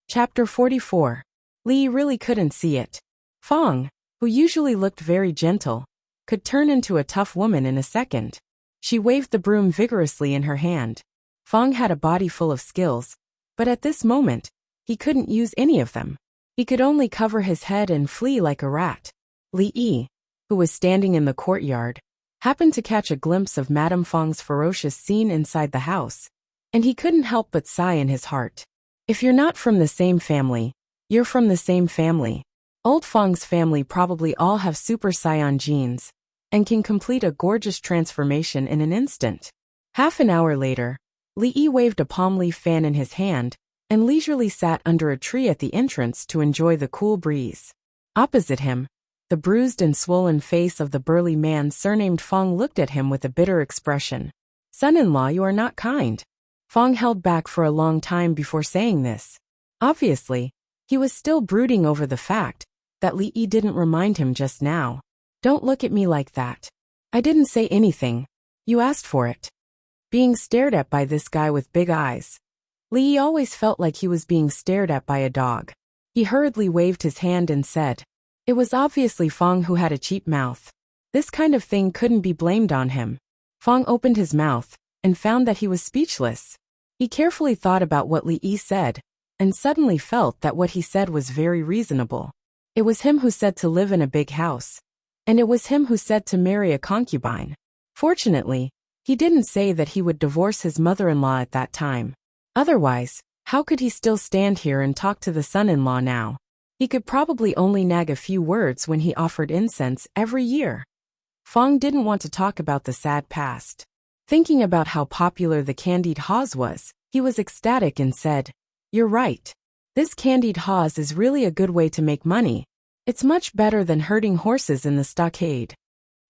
Chapter 44. Li really couldn't see it. Fong, who usually looked very gentle, could turn into a tough woman in a second. She waved the broom vigorously in her hand. Fong had a body full of skills, but at this moment, he couldn't use any of them. He could only cover his head and flee like a rat. Li, who was standing in the courtyard, happened to catch a glimpse of Madame Fong's ferocious scene inside the house, and he couldn't help but sigh in his heart. If you're not from the same family, you're from the same family. Old Fong's family probably all have Super Saiyan genes, and can complete a gorgeous transformation in an instant. Half an hour later, Li waved a palm leaf fan in his hand, and leisurely sat under a tree at the entrance to enjoy the cool breeze. Opposite him, the bruised and swollen face of the burly man surnamed Fong looked at him with a bitter expression. "Son-in-law, you are not kind." Fong held back for a long time before saying this. Obviously, he was still brooding over the fact that Li didn't remind him just now. "Don't look at me like that. I didn't say anything. You asked for it." Being stared at by this guy with big eyes, Li always felt like he was being stared at by a dog. He hurriedly waved his hand and said, it was obviously Fong who had a cheap mouth. This kind of thing couldn't be blamed on him. Fong opened his mouth and found that he was speechless. He carefully thought about what Li said, and suddenly felt that what he said was very reasonable. It was him who said to live in a big house, and it was him who said to marry a concubine. Fortunately, he didn't say that he would divorce his mother-in-law at that time. Otherwise, how could he still stand here and talk to the son-in-law now? He could probably only nag a few words when he offered incense every year. Fong didn't want to talk about the sad past. Thinking about how popular the candied haws was, he was ecstatic and said, "You're right. This candied haws is really a good way to make money. It's much better than herding horses in the stockade."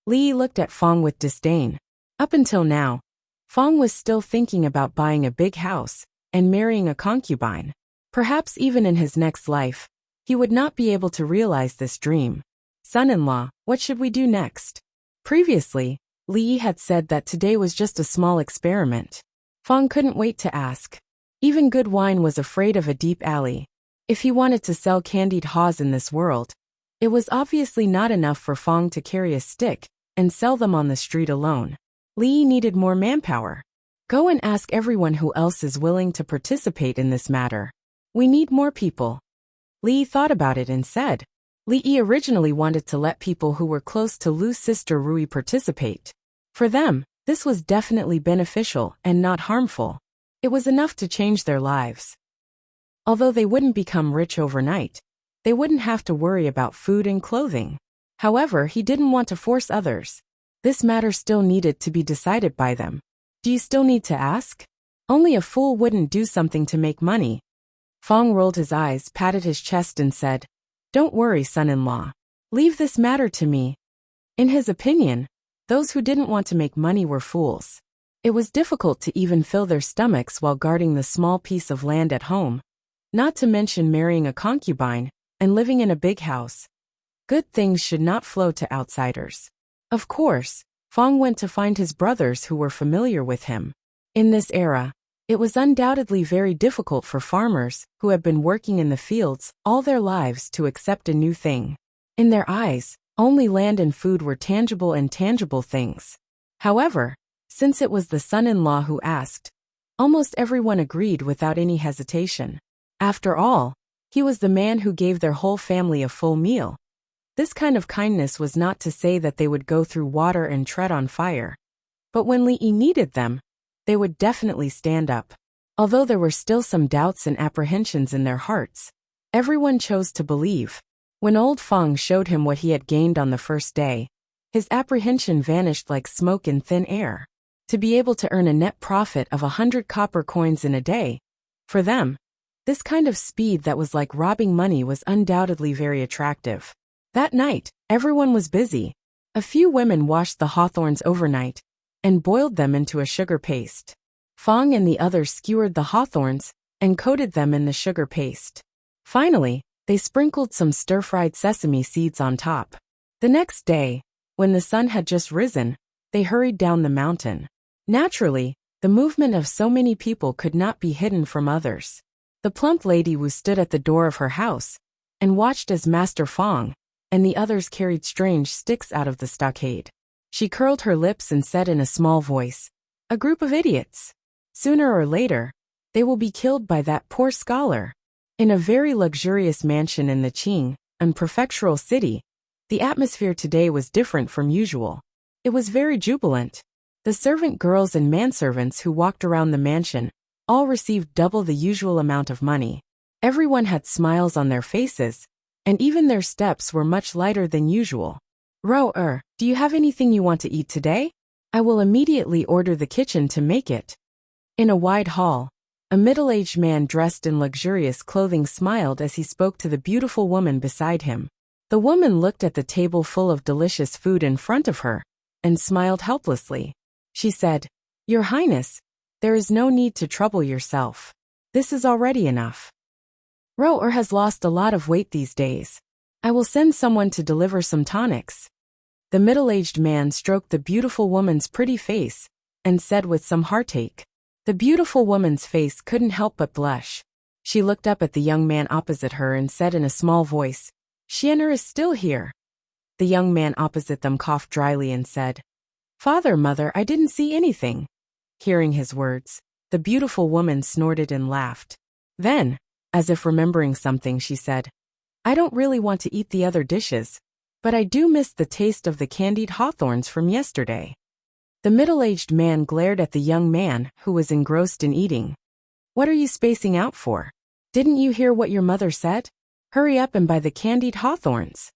Li looked at Fong with disdain. Up until now, Fong was still thinking about buying a big house and marrying a concubine. Perhaps even in his next life, he would not be able to realize this dream. "Son-in-law, what should we do next?" Previously, Li had said that today was just a small experiment. Fong couldn't wait to ask. Even good wine was afraid of a deep alley. If he wanted to sell candied haws in this world, it was obviously not enough for Fong to carry a stick and sell them on the street alone. Li needed more manpower. "Go and ask everyone who else is willing to participate in this matter. We need more people." Li thought about it and said. Li originally wanted to let people who were close to Lu's sister Rui participate. For them, this was definitely beneficial and not harmful. It was enough to change their lives. Although they wouldn't become rich overnight, they wouldn't have to worry about food and clothing. However, he didn't want to force others. This matter still needed to be decided by them. "Do you still need to ask? Only a fool wouldn't do something to make money." Fong rolled his eyes, patted his chest and said, "Don't worry, son-in-law. Leave this matter to me." In his opinion, those who didn't want to make money were fools. It was difficult to even fill their stomachs while guarding the small piece of land at home, not to mention marrying a concubine and living in a big house. Good things should not flow to outsiders. Of course, Fong went to find his brothers who were familiar with him. In this era, it was undoubtedly very difficult for farmers who had been working in the fields all their lives to accept a new thing. In their eyes, only land and food were tangible and tangible things. However, since it was the son-in-law who asked, almost everyone agreed without any hesitation. After all, he was the man who gave their whole family a full meal. This kind of kindness was not to say that they would go through water and tread on fire. But when Li needed them, they would definitely stand up. Although there were still some doubts and apprehensions in their hearts, everyone chose to believe. When old Fong showed him what he had gained on the first day, his apprehension vanished like smoke in thin air. To be able to earn a net profit of 100 copper coins in a day, for them, this kind of speed that was like robbing money was undoubtedly very attractive. That night, everyone was busy. A few women washed the hawthorns overnight and boiled them into a sugar paste. Fong and the others skewered the hawthorns and coated them in the sugar paste. Finally, they sprinkled some stir-fried sesame seeds on top. The next day, when the sun had just risen, they hurried down the mountain. Naturally, the movement of so many people could not be hidden from others. The plump lady Wu stood at the door of her house and watched as Master Fong and the others carried strange sticks out of the stockade. She curled her lips and said in a small voice, "A group of idiots. Sooner or later, they will be killed by that poor scholar." In a very luxurious mansion in the Qing, a prefectural city, the atmosphere today was different from usual. It was very jubilant. The servant girls and manservants who walked around the mansion all received double the usual amount of money. Everyone had smiles on their faces, and even their steps were much lighter than usual. "Ro-er, do you have anything you want to eat today? I will immediately order the kitchen to make it." In a wide hall, a middle-aged man dressed in luxurious clothing smiled as he spoke to the beautiful woman beside him. The woman looked at the table full of delicious food in front of her and smiled helplessly. She said, "Your Highness, there is no need to trouble yourself. This is already enough. Ro-er has lost a lot of weight these days. I will send someone to deliver some tonics." The middle-aged man stroked the beautiful woman's pretty face and said with some heartache. The beautiful woman's face couldn't help but blush. She looked up at the young man opposite her and said in a small voice, "Xian'er is still here." The young man opposite them coughed dryly and said, "Father, mother, I didn't see anything." Hearing his words, the beautiful woman snorted and laughed. Then, as if remembering something, she said, "I don't really want to eat the other dishes, but I do miss the taste of the candied hawthorns from yesterday." The middle-aged man glared at the young man who was engrossed in eating. "What are you spacing out for? Didn't you hear what your mother said? Hurry up and buy the candied hawthorns."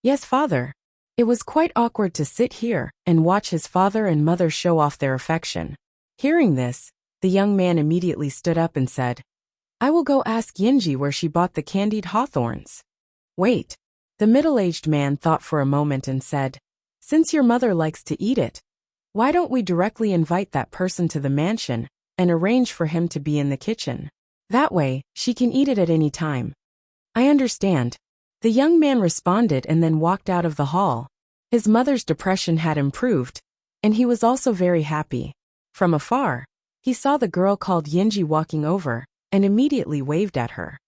"Yes, father." It was quite awkward to sit here and watch his father and mother show off their affection. Hearing this, the young man immediately stood up and said, "I will go ask Yinji where she bought the candied hawthorns." "Wait." The middle-aged man thought for a moment and said, "Since your mother likes to eat it, why don't we directly invite that person to the mansion and arrange for him to be in the kitchen? That way, she can eat it at any time." "I understand." The young man responded and then walked out of the hall. His mother's depression had improved, and he was also very happy. From afar, he saw the girl called Yinji walking over and immediately waved at her.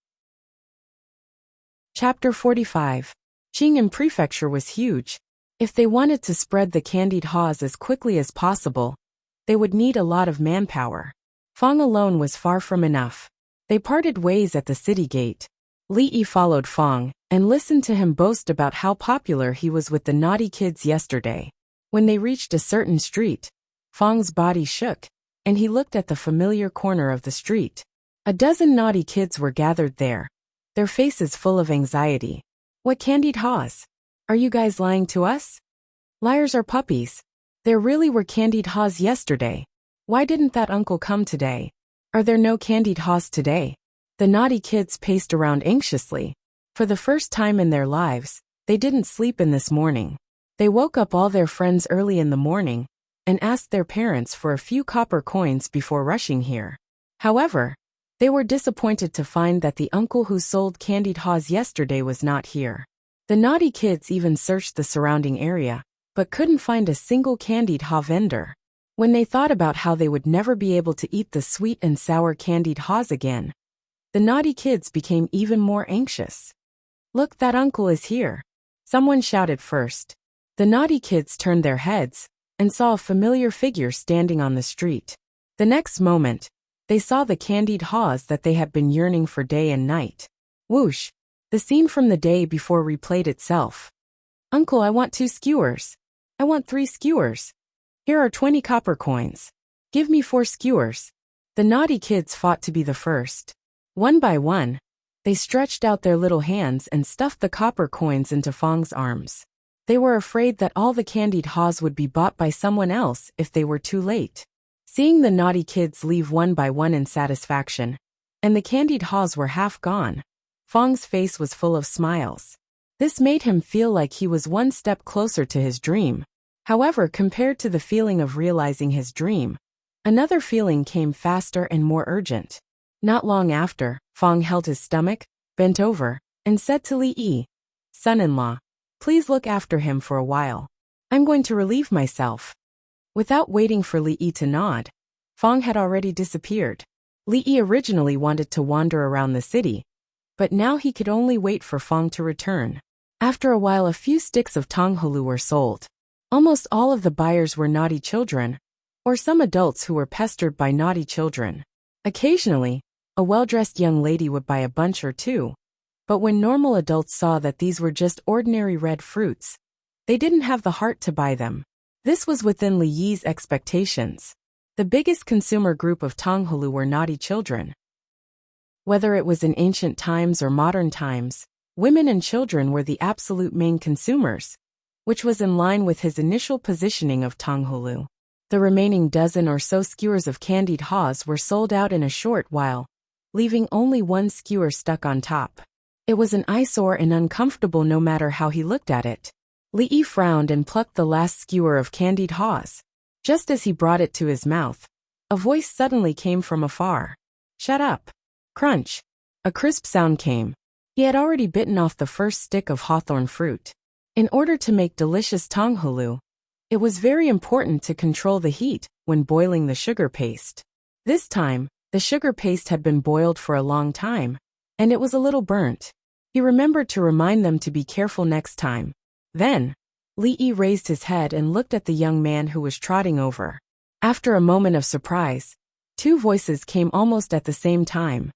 Chapter 45. Qing'an Prefecture was huge. If they wanted to spread the candied haws as quickly as possible, they would need a lot of manpower. Fong alone was far from enough. They parted ways at the city gate. Li Yi followed Fong and listened to him boast about how popular he was with the naughty kids yesterday. When they reached a certain street, Fong's body shook, and he looked at the familiar corner of the street. A dozen naughty kids were gathered there, their faces full of anxiety. "What candied haws? Are you guys lying to us? Liars are puppies. There really were candied haws yesterday. Why didn't that uncle come today? Are there no candied haws today?" The naughty kids paced around anxiously. For the first time in their lives, they didn't sleep in this morning. They woke up all their friends early in the morning and asked their parents for a few copper coins before rushing here. However, they were disappointed to find that the uncle who sold candied haws yesterday was not here. The naughty kids even searched the surrounding area, but couldn't find a single candied haw vendor. When they thought about how they would never be able to eat the sweet and sour candied haws again, the naughty kids became even more anxious. "Look, that uncle is here!" Someone shouted first. The naughty kids turned their heads and saw a familiar figure standing on the street. The next moment, they saw the candied haws that they had been yearning for day and night. Whoosh! The scene from the day before replayed itself. "Uncle, I want 2 skewers. I want 3 skewers. Here are 20 copper coins. Give me 4 skewers." The naughty kids fought to be the first. One by one, they stretched out their little hands and stuffed the copper coins into Fong's arms. They were afraid that all the candied haws would be bought by someone else if they were too late. Seeing the naughty kids leave one by one in satisfaction, and the candied haws were half gone, Fong's face was full of smiles. This made him feel like he was one step closer to his dream. However, compared to the feeling of realizing his dream, another feeling came faster and more urgent. Not long after, Fong held his stomach, bent over, and said to Li Yi, "Son-in-law, please look after him for a while. I'm going to relieve myself." Without waiting for Li Yi to nod, Fong had already disappeared. Li Yi originally wanted to wander around the city, but now he could only wait for Fong to return. After a while, a few sticks of Tonghulu were sold. Almost all of the buyers were naughty children, or some adults who were pestered by naughty children. Occasionally, a well-dressed young lady would buy a bunch or two, but when normal adults saw that these were just ordinary red fruits, they didn't have the heart to buy them. This was within Li Yi's expectations. The biggest consumer group of Tonghulu were naughty children. Whether it was in ancient times or modern times, women and children were the absolute main consumers, which was in line with his initial positioning of Tonghulu. The remaining dozen or so skewers of candied haws were sold out in a short while, leaving only one skewer stuck on top. It was an eyesore and uncomfortable no matter how he looked at it. Li Yi frowned and plucked the last skewer of candied haws. Just as he brought it to his mouth, a voice suddenly came from afar. "Shut up." Crunch. A crisp sound came. He had already bitten off the first stick of hawthorn fruit. In order to make delicious Tonghulu, it was very important to control the heat when boiling the sugar paste. This time, the sugar paste had been boiled for a long time, and it was a little burnt. He remembered to remind them to be careful next time. Then, Li Yi raised his head and looked at the young man who was trotting over. After a moment of surprise, two voices came almost at the same time.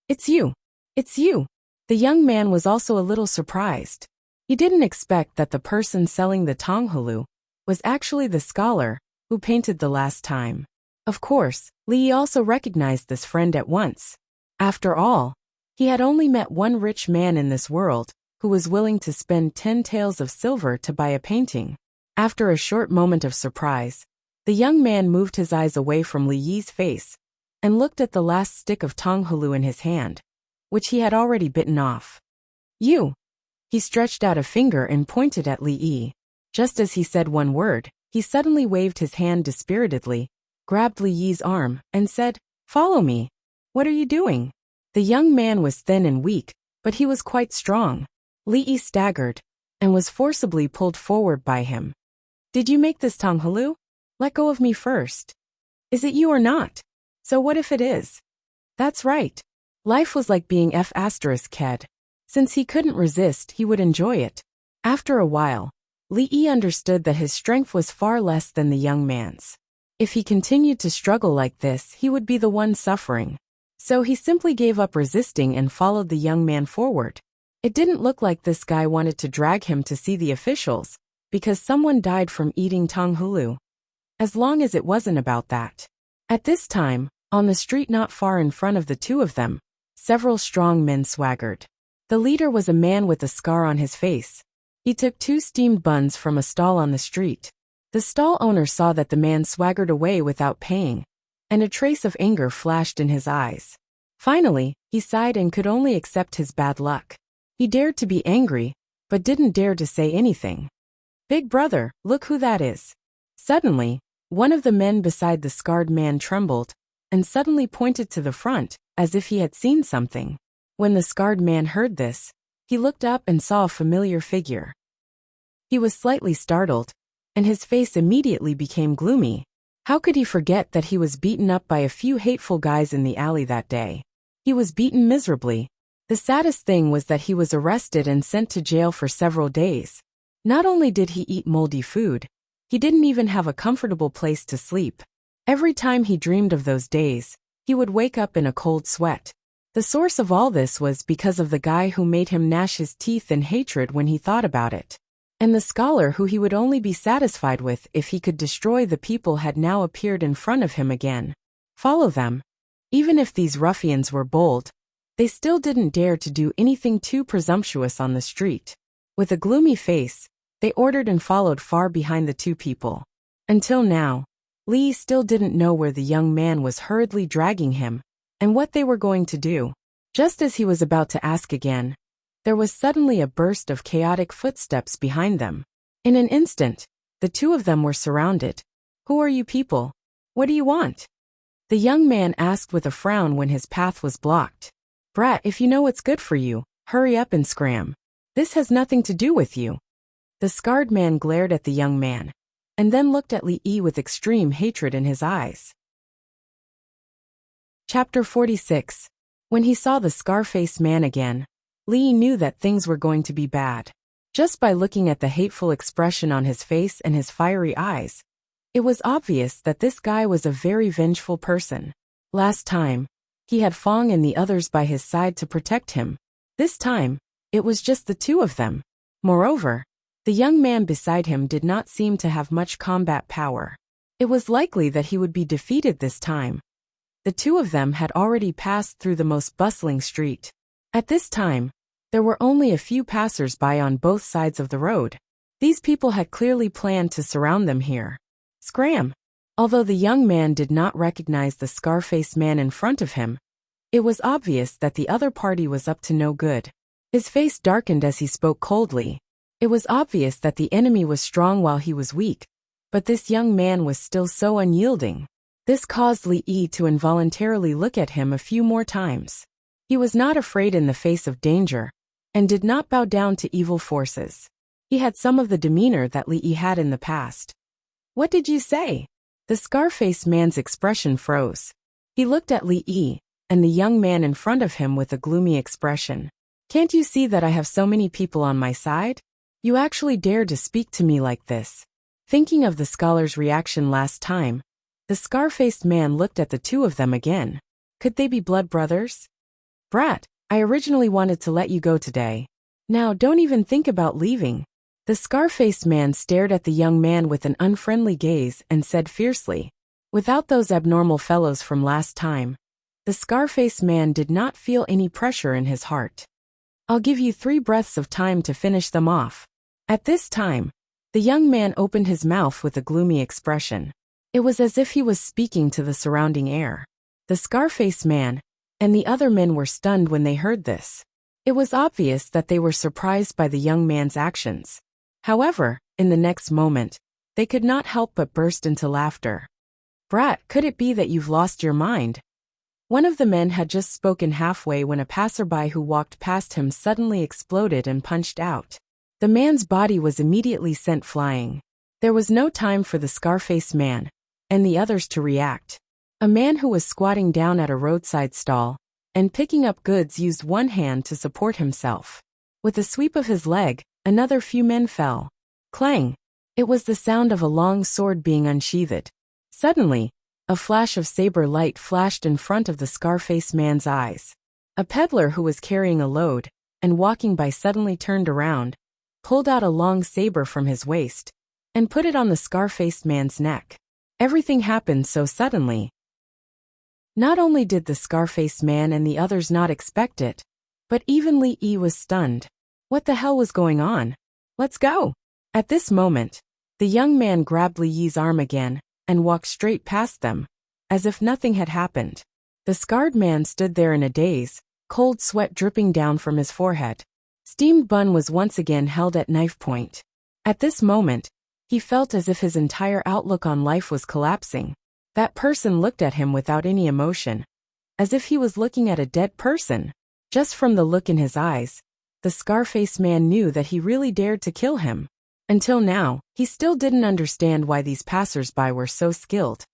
"It's you! It's you!" The young man was also a little surprised. He didn't expect that the person selling the Tonghulu was actually the scholar who painted the last time. Of course, Li Yi also recognized this friend at once. After all, he had only met one rich man in this world who was willing to spend 10 taels of silver to buy a painting. After a short moment of surprise, the young man moved his eyes away from Li Yi's face and looked at the last stick of Tonghulu in his hand, which he had already bitten off. "You!" He stretched out a finger and pointed at Li Yi. Just as he said one word, he suddenly waved his hand dispiritedly, grabbed Li Yi's arm, and said, "Follow me." "What are you doing?" The young man was thin and weak, but he was quite strong. Li Yi staggered and was forcibly pulled forward by him. "Did you make this Tonghulu? Let go of me first." "Is it you or not? So what if it is?" "That's right. Life was like being F***ed. Since he couldn't resist, he would enjoy it." After a while, Li Yi understood that his strength was far less than the young man's. If he continued to struggle like this, he would be the one suffering. So he simply gave up resisting and followed the young man forward. It didn't look like this guy wanted to drag him to see the officials, because someone died from eating Tonghulu. As long as it wasn't about that. At this time, on the street not far in front of the two of them, several strong men swaggered. The leader was a man with a scar on his face. He took 2 steamed buns from a stall on the street. The stall owner saw that the man swaggered away without paying, and a trace of anger flashed in his eyes. Finally, he sighed and could only accept his bad luck. He dared to be angry, but didn't dare to say anything. "Big brother, look who that is." Suddenly, one of the men beside the scarred man trembled, and suddenly pointed to the front, as if he had seen something. When the scarred man heard this, he looked up and saw a familiar figure. He was slightly startled, and his face immediately became gloomy. How could he forget that he was beaten up by a few hateful guys in the alley that day? He was beaten miserably. The saddest thing was that he was arrested and sent to jail for several days. Not only did he eat moldy food, he didn't even have a comfortable place to sleep. Every time he dreamed of those days, he would wake up in a cold sweat. The source of all this was because of the guy who made him gnash his teeth in hatred when he thought about it. And the scholar who he would only be satisfied with if he could destroy the people had now appeared in front of him again. Follow them. Even if these ruffians were bold, they still didn't dare to do anything too presumptuous on the street. With a gloomy face, they ordered and followed far behind the two people. Until now, Li still didn't know where the young man was hurriedly dragging him, and what they were going to do. Just as he was about to ask again, there was suddenly a burst of chaotic footsteps behind them. In an instant, the two of them were surrounded. "Who are you people? What do you want?" The young man asked with a frown when his path was blocked. "Brat, if you know what's good for you, hurry up and scram. This has nothing to do with you." The scarred man glared at the young man, and then looked at Li Yi with extreme hatred in his eyes. Chapter 46. When he saw the Scar-faced man again, Lee knew that things were going to be bad. Just by looking at the hateful expression on his face and his fiery eyes, it was obvious that this guy was a very vengeful person. Last time, he had Fong and the others by his side to protect him. This time, it was just the two of them. Moreover, the young man beside him did not seem to have much combat power. It was likely that he would be defeated this time. The two of them had already passed through the most bustling street. At this time, there were only a few passers-by on both sides of the road. These people had clearly planned to surround them here. Scram! Although the young man did not recognize the scar-faced man in front of him, it was obvious that the other party was up to no good. His face darkened as he spoke coldly. It was obvious that the enemy was strong while he was weak, but this young man was still so unyielding. This caused Li Yi to involuntarily look at him a few more times. He was not afraid in the face of danger, and did not bow down to evil forces. He had some of the demeanor that Li Yi had in the past. "What did you say?" The scar-faced man's expression froze. He looked at Li Yi, and the young man in front of him with a gloomy expression. "Can't you see that I have so many people on my side? You actually dare to speak to me like this?" Thinking of the scholar's reaction last time, the scar-faced man looked at the two of them again. Could they be blood brothers? "Brat, I originally wanted to let you go today. Now don't even think about leaving." The scar-faced man stared at the young man with an unfriendly gaze and said fiercely. Without those abnormal fellows from last time, the scar-faced man did not feel any pressure in his heart. "I'll give you 3 breaths of time to finish them off." At this time, the young man opened his mouth with a gloomy expression. It was as if he was speaking to the surrounding air. The scar-faced man and the other men were stunned when they heard this. It was obvious that they were surprised by the young man's actions. However, in the next moment, they could not help but burst into laughter. "Brat, could it be that you've lost your mind?" One of the men had just spoken halfway when a passerby who walked past him suddenly exploded and punched out. The man's body was immediately sent flying. There was no time for the scar-faced man and the others to react. A man who was squatting down at a roadside stall and picking up goods used one hand to support himself. With a sweep of his leg, another few men fell. Clang! It was the sound of a long sword being unsheathed. Suddenly, a flash of saber light flashed in front of the scar-faced man's eyes. A peddler who was carrying a load and walking by suddenly turned around, pulled out a long saber from his waist, and put it on the scar-faced man's neck. Everything happened so suddenly. Not only did the scar-faced man and the others not expect it, but even Li Yi was stunned. What the hell was going on? "Let's go!" At this moment, the young man grabbed Li Yi's arm again and walked straight past them, as if nothing had happened. The scarred man stood there in a daze, cold sweat dripping down from his forehead. Steamed bun was once again held at knife point. At this moment, he felt as if his entire outlook on life was collapsing. That person looked at him without any emotion, as if he was looking at a dead person. Just from the look in his eyes, the scar-faced man knew that he really dared to kill him. Until now, he still didn't understand why these passers-by were so skilled,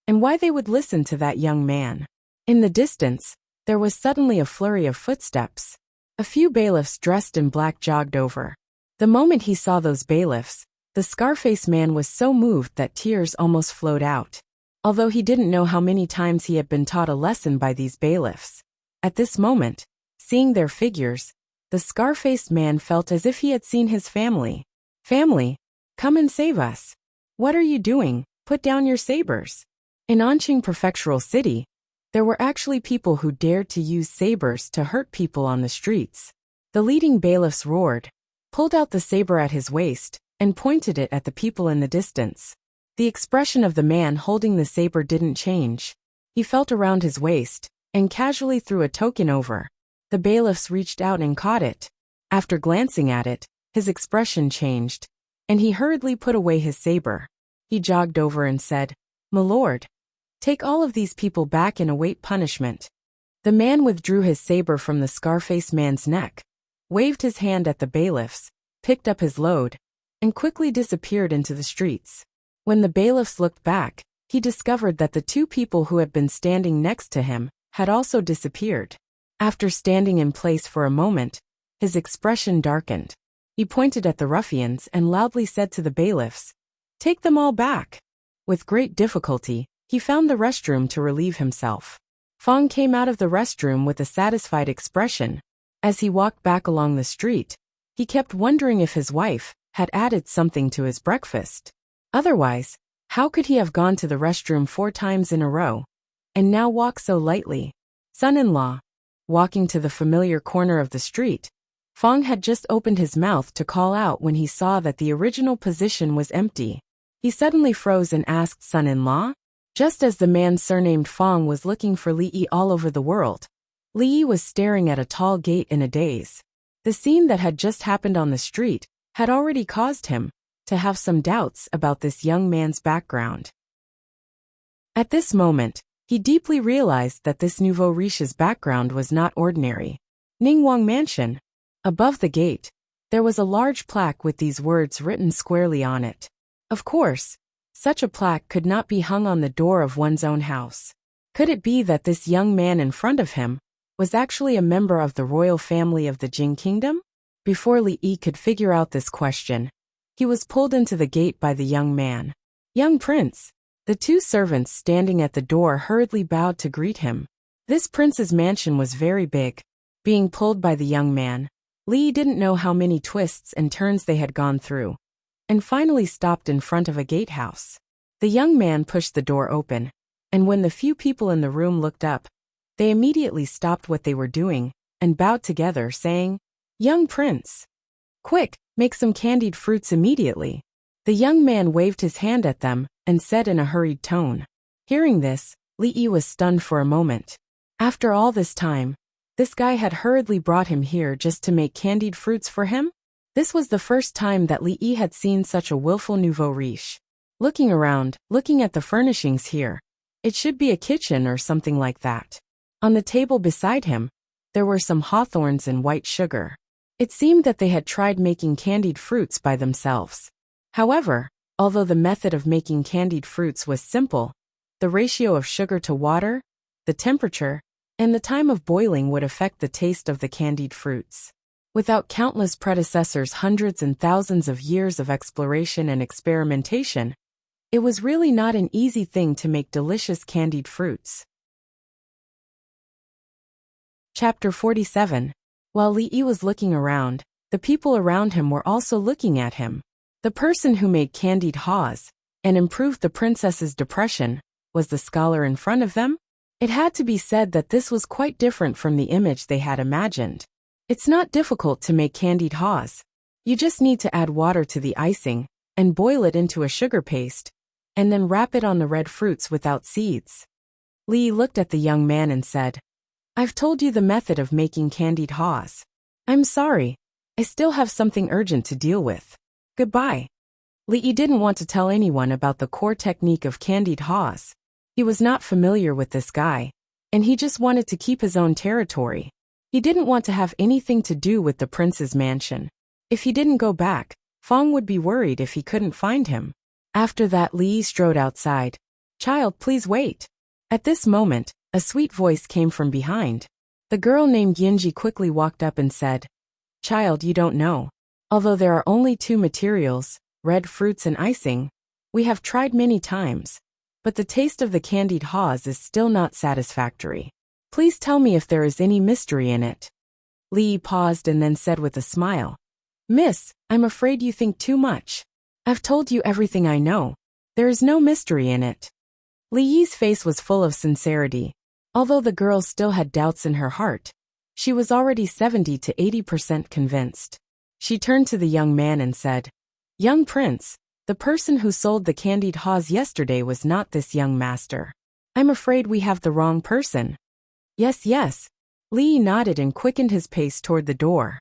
and why they would listen to that young man. In the distance, there was suddenly a flurry of footsteps. A few bailiffs dressed in black jogged over. The moment he saw those bailiffs, the scar-faced man was so moved that tears almost flowed out. Although he didn't know how many times he had been taught a lesson by these bailiffs. At this moment, seeing their figures, the scar-faced man felt as if he had seen his family. "Family, come and save us. What are you doing? Put down your sabers." In Anqing Prefectural City, there were actually people who dared to use sabers to hurt people on the streets. The leading bailiffs roared, pulled out the saber at his waist, and pointed it at the people in the distance. The expression of the man holding the saber didn't change. He felt around his waist, and casually threw a token over. The bailiffs reached out and caught it. After glancing at it, his expression changed, and he hurriedly put away his saber. He jogged over and said, "My lord, take all of these people back and await punishment." The man withdrew his saber from the scar-faced man's neck, waved his hand at the bailiffs, picked up his load, and quickly disappeared into the streets. When the bailiffs looked back, he discovered that the 2 people who had been standing next to him had also disappeared. After standing in place for a moment, his expression darkened. He pointed at the ruffians and loudly said to the bailiffs, "Take them all back." With great difficulty, he found the restroom to relieve himself. Fong came out of the restroom with a satisfied expression. As he walked back along the street, he kept wondering if his wife had added something to his breakfast. Otherwise, how could he have gone to the restroom 4 times in a row and now walk so lightly? Son-in-law. Walking to the familiar corner of the street, Fong had just opened his mouth to call out when he saw that the original position was empty. He suddenly froze and asked, "Son-in-law?" Just as the man surnamed Fong was looking for Li all over the world, Li was staring at a tall gate in a daze. The scene that had just happened on the street had already caused him to have some doubts about this young man's background. At this moment, he deeply realized that this nouveau riche's background was not ordinary. Ningguang Mansion. Above the gate, there was a large plaque with these words written squarely on it. Of course, such a plaque could not be hung on the door of one's own house. Could it be that this young man in front of him was actually a member of the royal family of the Jing Kingdom? Before Li Yi could figure out this question, he was pulled into the gate by the young man. "Young prince." The 2 servants standing at the door hurriedly bowed to greet him. This prince's mansion was very big. Being pulled by the young man, Li didn't know how many twists and turns they had gone through, and finally stopped in front of a gatehouse. The young man pushed the door open, and when the few people in the room looked up, they immediately stopped what they were doing and bowed together, saying, "Young prince, quick, make some candied fruits immediately." The young man waved his hand at them and said in a hurried tone. Hearing this, Li Yi was stunned for a moment. After all this time, this guy had hurriedly brought him here just to make candied fruits for him? This was the first time that Li Yi had seen such a willful nouveau riche. Looking around, looking at the furnishings here, it should be a kitchen or something like that. On the table beside him, there were some hawthorns and white sugar. It seemed that they had tried making candied fruits by themselves. However, although the method of making candied fruits was simple, the ratio of sugar to water, the temperature, and the time of boiling would affect the taste of the candied fruits. Without countless predecessors, hundreds and thousands of years of exploration and experimentation, it was really not an easy thing to make delicious candied fruits. Chapter 47. While Li Yi was looking around, the people around him were also looking at him. The person who made candied haws and improved the princess's depression was the scholar in front of them. It had to be said that this was quite different from the image they had imagined. It's not difficult to make candied haws. You just need to add water to the icing and boil it into a sugar paste, and then wrap it on the red fruits without seeds. Li looked at the young man and said, "I've told you the method of making candied haws. I'm sorry, I still have something urgent to deal with. Goodbye." Li Yi didn't want to tell anyone about the core technique of candied haws. He was not familiar with this guy, and he just wanted to keep his own territory. He didn't want to have anything to do with the prince's mansion. If he didn't go back, Fong would be worried if he couldn't find him. After that, Li Yi strode outside. "Child, please wait." At this moment, a sweet voice came from behind. The girl named Yinji quickly walked up and said, "Child, you don't know. Although there are only 2 materials, red fruits and icing, we have tried many times, but the taste of the candied haws is still not satisfactory. Please tell me if there is any mystery in it." Li paused and then said with a smile, "Miss, I'm afraid you think too much. I've told you everything I know. There is no mystery in it." Li Yi's face was full of sincerity. Although the girl still had doubts in her heart, she was already 70 to 80% convinced. She turned to the young man and said, "Young prince, the person who sold the candied haws yesterday was not this young master. I'm afraid we have the wrong person." "Yes, yes." Li nodded and quickened his pace toward the door.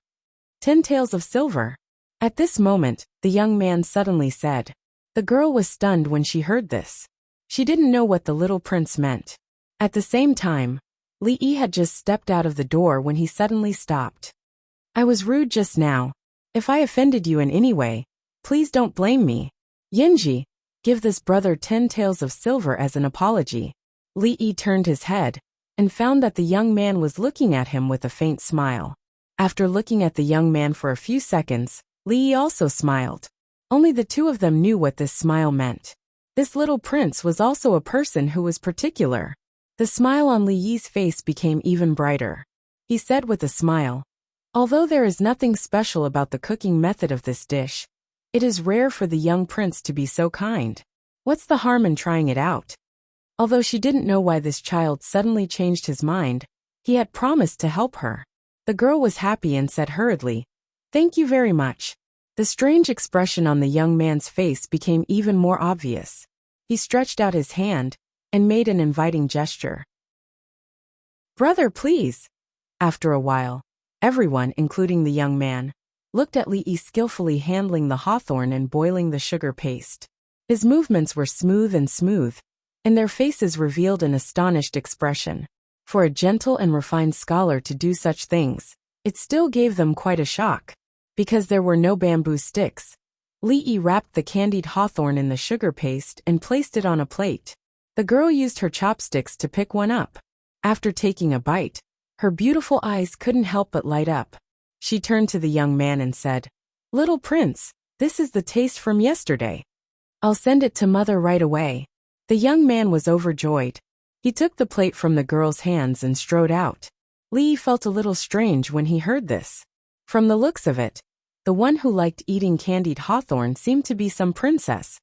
10 taels of silver. At this moment, the young man suddenly said. The girl was stunned when she heard this. She didn't know what the little prince meant. At the same time, Li Yi had just stepped out of the door when he suddenly stopped. "I was rude just now. If I offended you in any way, please don't blame me. Yinji, give this brother 10 taels of silver as an apology." Li Yi turned his head and found that the young man was looking at him with a faint smile. After looking at the young man for a few seconds, Li Yi also smiled. Only the two of them knew what this smile meant. This little prince was also a person who was particular. The smile on Li Yi's face became even brighter. He said with a smile, "Although there is nothing special about the cooking method of this dish, it is rare for the young prince to be so kind. What's the harm in trying it out?" Although she didn't know why this child suddenly changed his mind, he had promised to help her. The girl was happy and said hurriedly, "Thank you very much." The strange expression on the young man's face became even more obvious. He stretched out his hand and made an inviting gesture. "Brother, please." After a while, everyone, including the young man, looked at Li Yi skillfully handling the hawthorn and boiling the sugar paste. His movements were smooth, and their faces revealed an astonished expression. For a gentle and refined scholar to do such things, it still gave them quite a shock. Because there were no bamboo sticks, Li Yi wrapped the candied hawthorn in the sugar paste and placed it on a plate. The girl used her chopsticks to pick one up. After taking a bite, her beautiful eyes couldn't help but light up. She turned to the young man and said, "Little prince, this is the taste from yesterday. I'll send it to mother right away." The young man was overjoyed. He took the plate from the girl's hands and strode out. Li Yi felt a little strange when he heard this. From the looks of it, the one who liked eating candied hawthorn seemed to be some princess.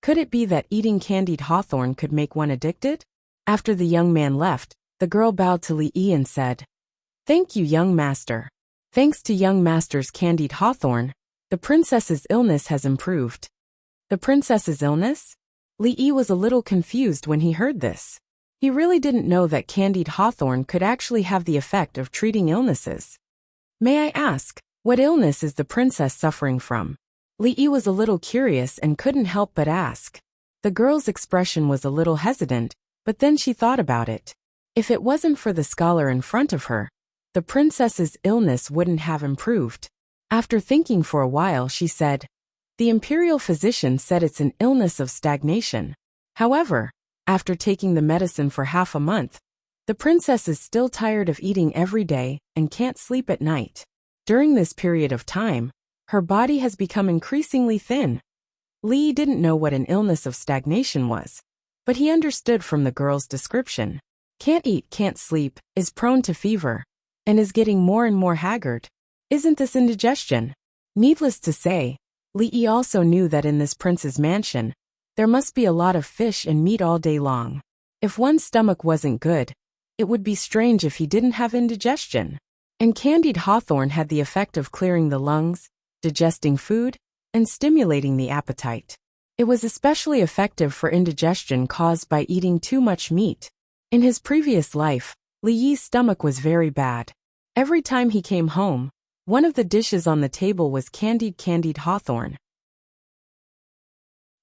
Could it be that eating candied hawthorn could make one addicted? After the young man left, the girl bowed to Li Yi and said, "Thank you, young master. Thanks to young master's candied hawthorn, the princess's illness has improved." The princess's illness? Li Yi was a little confused when he heard this. He really didn't know that candied hawthorn could actually have the effect of treating illnesses. "May I ask, what illness is the princess suffering from?" Li Yi was a little curious and couldn't help but ask. The girl's expression was a little hesitant, but then she thought about it. If it wasn't for the scholar in front of her, the princess's illness wouldn't have improved. After thinking for a while, she said, "The imperial physician said it's an illness of stagnation. However, after taking the medicine for half a month, the princess is still tired of eating every day and can't sleep at night. During this period of time, her body has become increasingly thin." Li Yi didn't know what an illness of stagnation was, but he understood from the girl's description. Can't eat, can't sleep, is prone to fever, and is getting more and more haggard. Isn't this indigestion? Needless to say, Li Yi also knew that in this prince's mansion, there must be a lot of fish and meat all day long. If one's stomach wasn't good, it would be strange if he didn't have indigestion. And candied hawthorn had the effect of clearing the lungs, digesting food, and stimulating the appetite. It was especially effective for indigestion caused by eating too much meat. In his previous life, Li Yi's stomach was very bad. Every time he came home, one of the dishes on the table was candied hawthorn.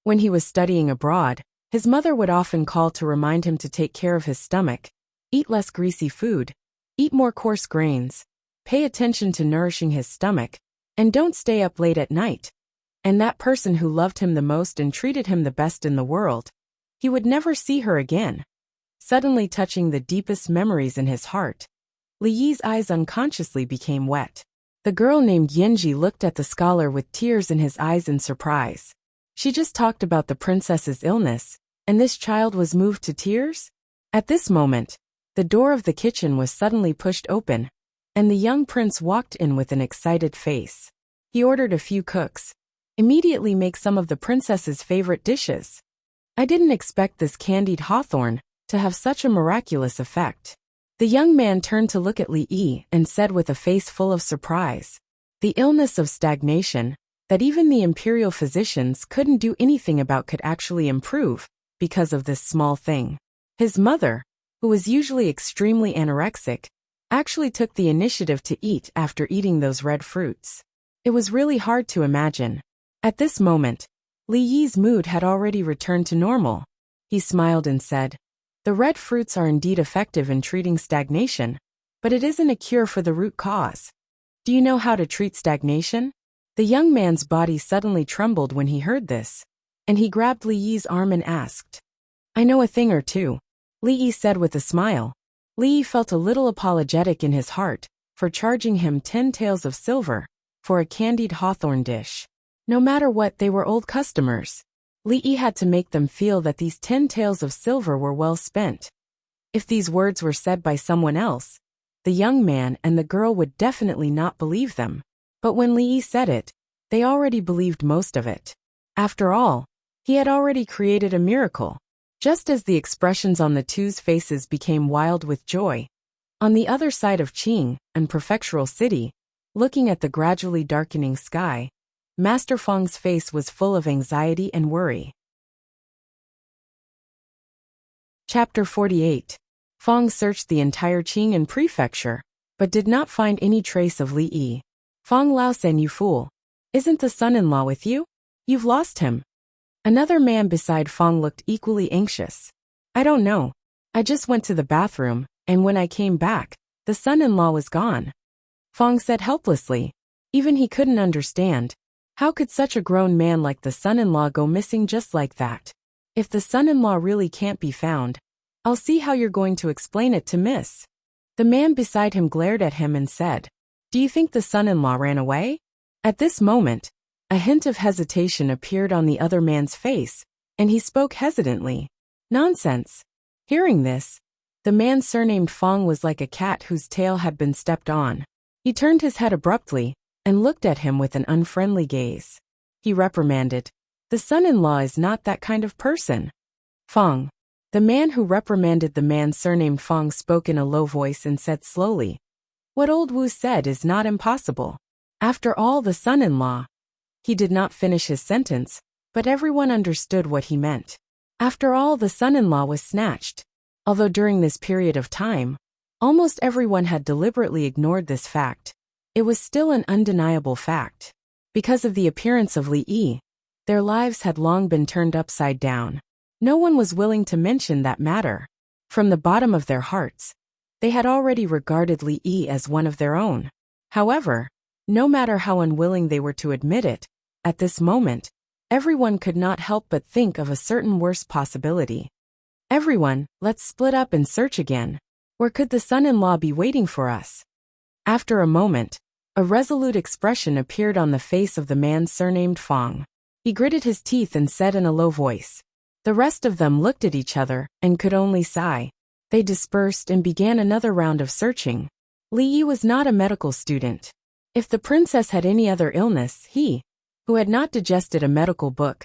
When he was studying abroad, his mother would often call to remind him to take care of his stomach, eat less greasy food, eat more coarse grains, pay attention to nourishing his stomach, and don't stay up late at night. And that person who loved him the most and treated him the best in the world, he would never see her again. Suddenly touching the deepest memories in his heart, Li Yi's eyes unconsciously became wet. The girl named Yanji looked at the scholar with tears in his eyes in surprise. She just talked about the princess's illness, and this child was moved to tears? At this moment, the door of the kitchen was suddenly pushed open, and the young prince walked in with an excited face. He ordered a few cooks. "Immediately make some of the princess's favorite dishes." "I didn't expect this candied hawthorn to have such a miraculous effect." The young man turned to look at Li Yi and said with a face full of surprise, "The illness of stagnation, that even the imperial physicians couldn't do anything about, could actually improve because of this small thing." His mother, who was usually extremely anorexic, actually took the initiative to eat after eating those red fruits. It was really hard to imagine. At this moment, Li Yi's mood had already returned to normal. He smiled and said, "The red fruits are indeed effective in treating stagnation, but it isn't a cure for the root cause. Do you know how to treat stagnation?" The young man's body suddenly trembled when he heard this, and he grabbed Li Yi's arm and asked, "I know a thing or two," Li Yi said with a smile. Li felt a little apologetic in his heart for charging him 10 taels of silver for a candied hawthorn dish. No matter what, they were old customers. Li had to make them feel that these 10 taels of silver were well spent. If these words were said by someone else, the young man and the girl would definitely not believe them. But when Li said it, they already believed most of it. After all, he had already created a miracle. Just as the expressions on the two's faces became wild with joy, on the other side of Qing and Prefectural City, looking at the gradually darkening sky, Master Feng's face was full of anxiety and worry. Chapter 48. Feng searched the entire Qing and prefecture, but did not find any trace of Li Yi. Feng Laosen, you fool. Isn't the son-in-law with you? You've lost him. Another man beside Feng looked equally anxious. I don't know. I just went to the bathroom, and when I came back, the son-in-law was gone. Feng said helplessly. Even he couldn't understand. How could such a grown man like the son-in-law go missing just like that? If the son-in-law really can't be found, I'll see how you're going to explain it to Miss. The man beside him glared at him and said, Do you think the son-in-law ran away? At this moment, a hint of hesitation appeared on the other man's face, and he spoke hesitantly. Nonsense. Hearing this, the man surnamed Feng was like a cat whose tail had been stepped on. He turned his head abruptly and looked at him with an unfriendly gaze. He reprimanded, The son-in-law is not that kind of person. Feng. The man who reprimanded the man surnamed Feng spoke in a low voice and said slowly, What old Wu said is not impossible. After all, the son-in-law. He did not finish his sentence, but everyone understood what he meant. After all, the son-in-law was snatched. Although during this period of time, almost everyone had deliberately ignored this fact, it was still an undeniable fact. Because of the appearance of Li Yi, their lives had long been turned upside down. No one was willing to mention that matter. From the bottom of their hearts, they had already regarded Li Yi as one of their own. However, no matter how unwilling they were to admit it, at this moment, everyone could not help but think of a certain worse possibility. Everyone, let's split up and search again. Where could the son-in-law be waiting for us? After a moment, a resolute expression appeared on the face of the man surnamed Feng. He gritted his teeth and said in a low voice. The rest of them looked at each other and could only sigh. They dispersed and began another round of searching. Li Yi was not a medical student. If the princess had any other illness, he, who had not digested a medical book,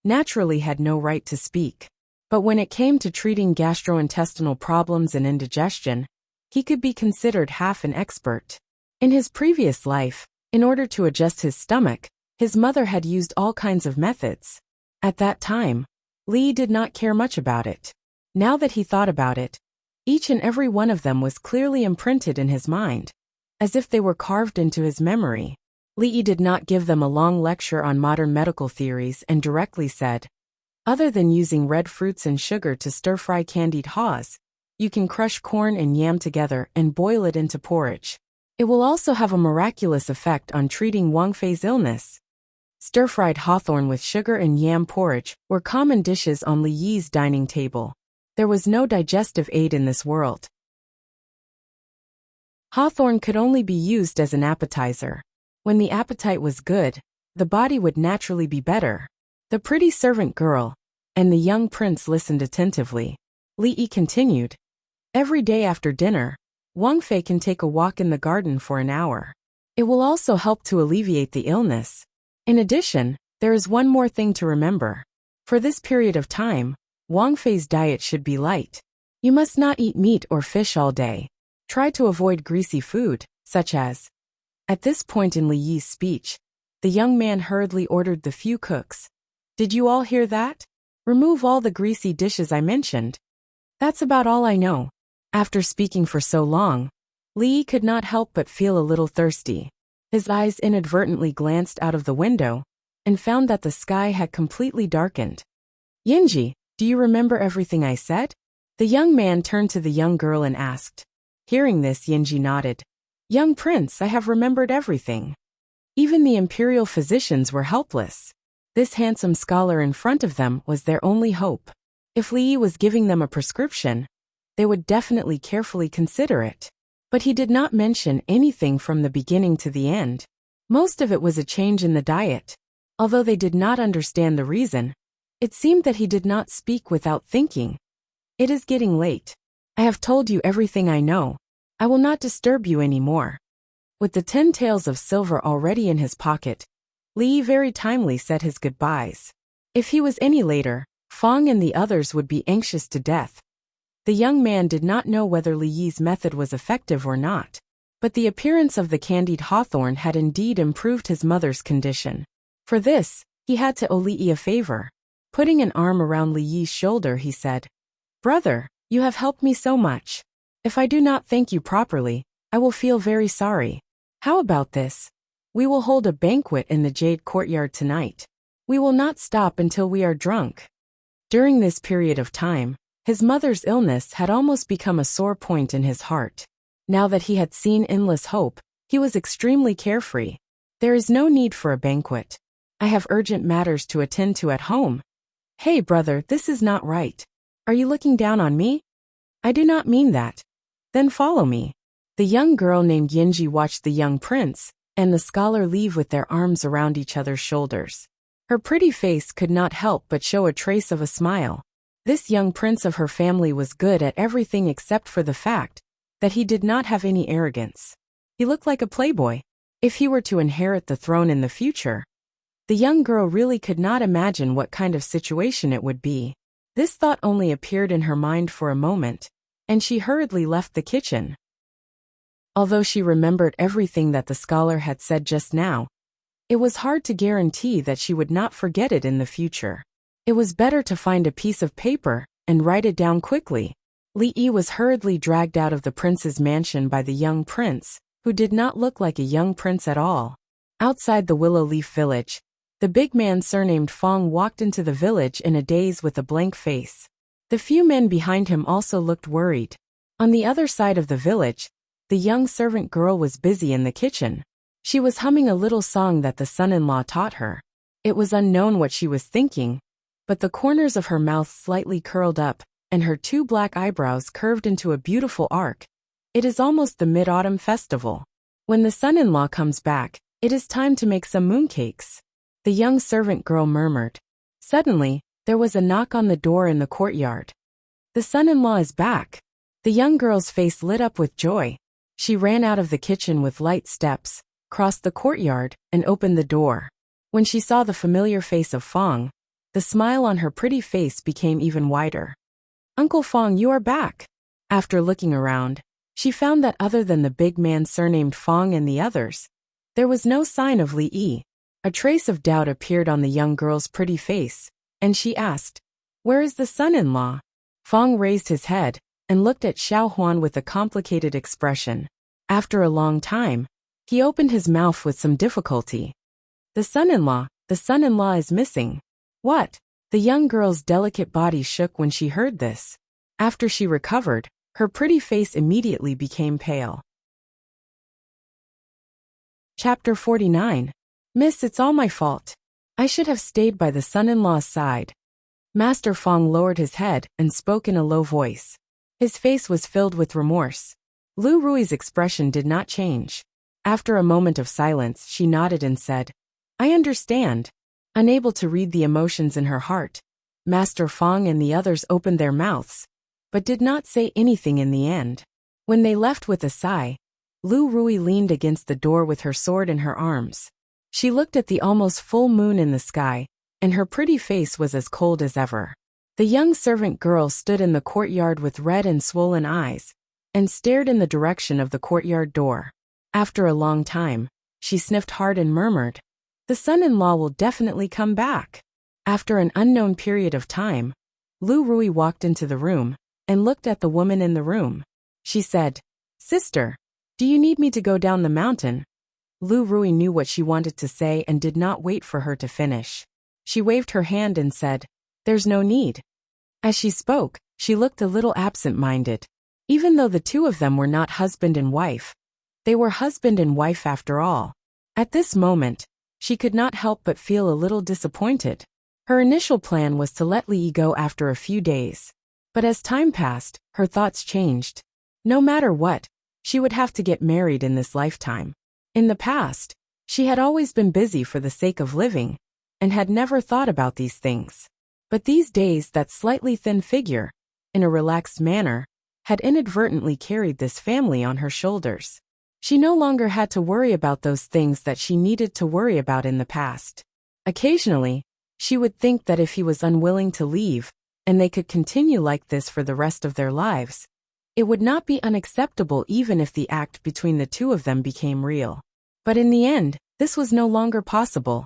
naturally had no right to speak. But when it came to treating gastrointestinal problems and indigestion, he could be considered half an expert. In his previous life, in order to adjust his stomach, his mother had used all kinds of methods. At that time, Li did not care much about it. Now that he thought about it, each and every one of them was clearly imprinted in his mind, as if they were carved into his memory. Li did not give them a long lecture on modern medical theories and directly said, Other than using red fruits and sugar to stir-fry candied haws, you can crush corn and yam together and boil it into porridge. It will also have a miraculous effect on treating Wang Fei's illness. Stir-fried hawthorn with sugar and yam porridge were common dishes on Li Yi's dining table. There was no digestive aid in this world. Hawthorn could only be used as an appetizer. When the appetite was good, the body would naturally be better. The pretty servant girl and the young prince listened attentively. Li Yi continued. Every day after dinner, Wang Fei can take a walk in the garden for an hour. It will also help to alleviate the illness. In addition, there is one more thing to remember. For this period of time, Wang Fei's diet should be light. You must not eat meat or fish all day. Try to avoid greasy food, such as. At this point in Li Yi's speech, the young man hurriedly ordered the few cooks. Did you all hear that? Remove all the greasy dishes I mentioned. That's about all I know. After speaking for so long, Li Yi could not help but feel a little thirsty. His eyes inadvertently glanced out of the window and found that the sky had completely darkened. Yinji, do you remember everything I said? The young man turned to the young girl and asked. Hearing this, Yinji nodded. Young prince, I have remembered everything. Even the imperial physicians were helpless. This handsome scholar in front of them was their only hope. If Li Yi was giving them a prescription, they would definitely carefully consider it. But he did not mention anything from the beginning to the end. Most of it was a change in the diet. Although they did not understand the reason, it seemed that he did not speak without thinking. It is getting late. I have told you everything I know. I will not disturb you anymore. With the 10 taels of silver already in his pocket, Li very timely said his goodbyes. If he was any later, Fong and the others would be anxious to death. The young man did not know whether Li Yi's method was effective or not, but the appearance of the candied hawthorn had indeed improved his mother's condition. For this, he had to owe Li Yi a favor. Putting an arm around Li Yi's shoulder, he said, "Brother, you have helped me so much. If I do not thank you properly, I will feel very sorry. How about this? We will hold a banquet in the Jade Courtyard tonight. We will not stop until we are drunk." During this period of time, his mother's illness had almost become a sore point in his heart. Now that he had seen endless hope, he was extremely carefree. There is no need for a banquet. I have urgent matters to attend to at home. Hey brother, this is not right. Are you looking down on me? I do not mean that. Then follow me. The young girl named Yinji watched the young prince and the scholar leave with their arms around each other's shoulders. Her pretty face could not help but show a trace of a smile. This young prince of her family was good at everything except for the fact that he did not have any arrogance. He looked like a playboy. If he were to inherit the throne in the future, the young girl really could not imagine what kind of situation it would be. This thought only appeared in her mind for a moment, and she hurriedly left the kitchen. Although she remembered everything that the scholar had said just now, it was hard to guarantee that she would not forget it in the future. It was better to find a piece of paper and write it down quickly. Li Yi was hurriedly dragged out of the prince's mansion by the young prince, who did not look like a young prince at all. Outside the Willow Leaf village, the big man surnamed Fong walked into the village in a daze with a blank face. The few men behind him also looked worried. On the other side of the village, the young servant girl was busy in the kitchen. She was humming a little song that the son-in-law taught her. It was unknown what she was thinking, but the corners of her mouth slightly curled up, and her 2 black eyebrows curved into a beautiful arc. It is almost the Mid-Autumn Festival. When the son-in-law comes back, it is time to make some mooncakes. The young servant girl murmured. Suddenly, there was a knock on the door in the courtyard. The son-in-law is back. The young girl's face lit up with joy. She ran out of the kitchen with light steps, crossed the courtyard, and opened the door. When she saw the familiar face of Fong, the smile on her pretty face became even wider. "Uncle Fong, you are back." After looking around, she found that other than the big man surnamed Fong and the others, there was no sign of Li Yi. A trace of doubt appeared on the young girl's pretty face, and she asked, "Where is the son-in-law?" Fong raised his head and looked at Xiao Huan with a complicated expression. After a long time, he opened his mouth with some difficulty. The son-in-law is missing." "What?" The young girl's delicate body shook when she heard this. After she recovered, her pretty face immediately became pale. Chapter 49. "Miss, it's all my fault. I should have stayed by the son-in-law's side." Master Fong lowered his head and spoke in a low voice. His face was filled with remorse. Lu Rui's expression did not change. After a moment of silence, she nodded and said, "I understand." Unable to read the emotions in her heart, Master Fong and the others opened their mouths, but did not say anything in the end. When they left with a sigh, Lu Rui leaned against the door with her sword in her arms. She looked at the almost full moon in the sky, and her pretty face was as cold as ever. The young servant girl stood in the courtyard with red and swollen eyes, and stared in the direction of the courtyard door. After a long time, she sniffed hard and murmured, "The son-in-law will definitely come back." After an unknown period of time, Lu Rui walked into the room, and looked at the woman in the room. She said, "Sister, do you need me to go down the mountain?" Lu Rui knew what she wanted to say and did not wait for her to finish. She waved her hand and said, "There's no need." As she spoke, she looked a little absent-minded. Even though the two of them were not husband and wife, they were husband and wife after all. At this moment, she could not help but feel a little disappointed. Her initial plan was to let Li Yi go after a few days. But as time passed, her thoughts changed. No matter what, she would have to get married in this lifetime. In the past, she had always been busy for the sake of living, and had never thought about these things. But these days that slightly thin figure, in a relaxed manner, had inadvertently carried this family on her shoulders. She no longer had to worry about those things that she needed to worry about in the past. Occasionally, she would think that if he was unwilling to leave, and they could continue like this for the rest of their lives, it would not be unacceptable even if the act between the two of them became real. But in the end, this was no longer possible.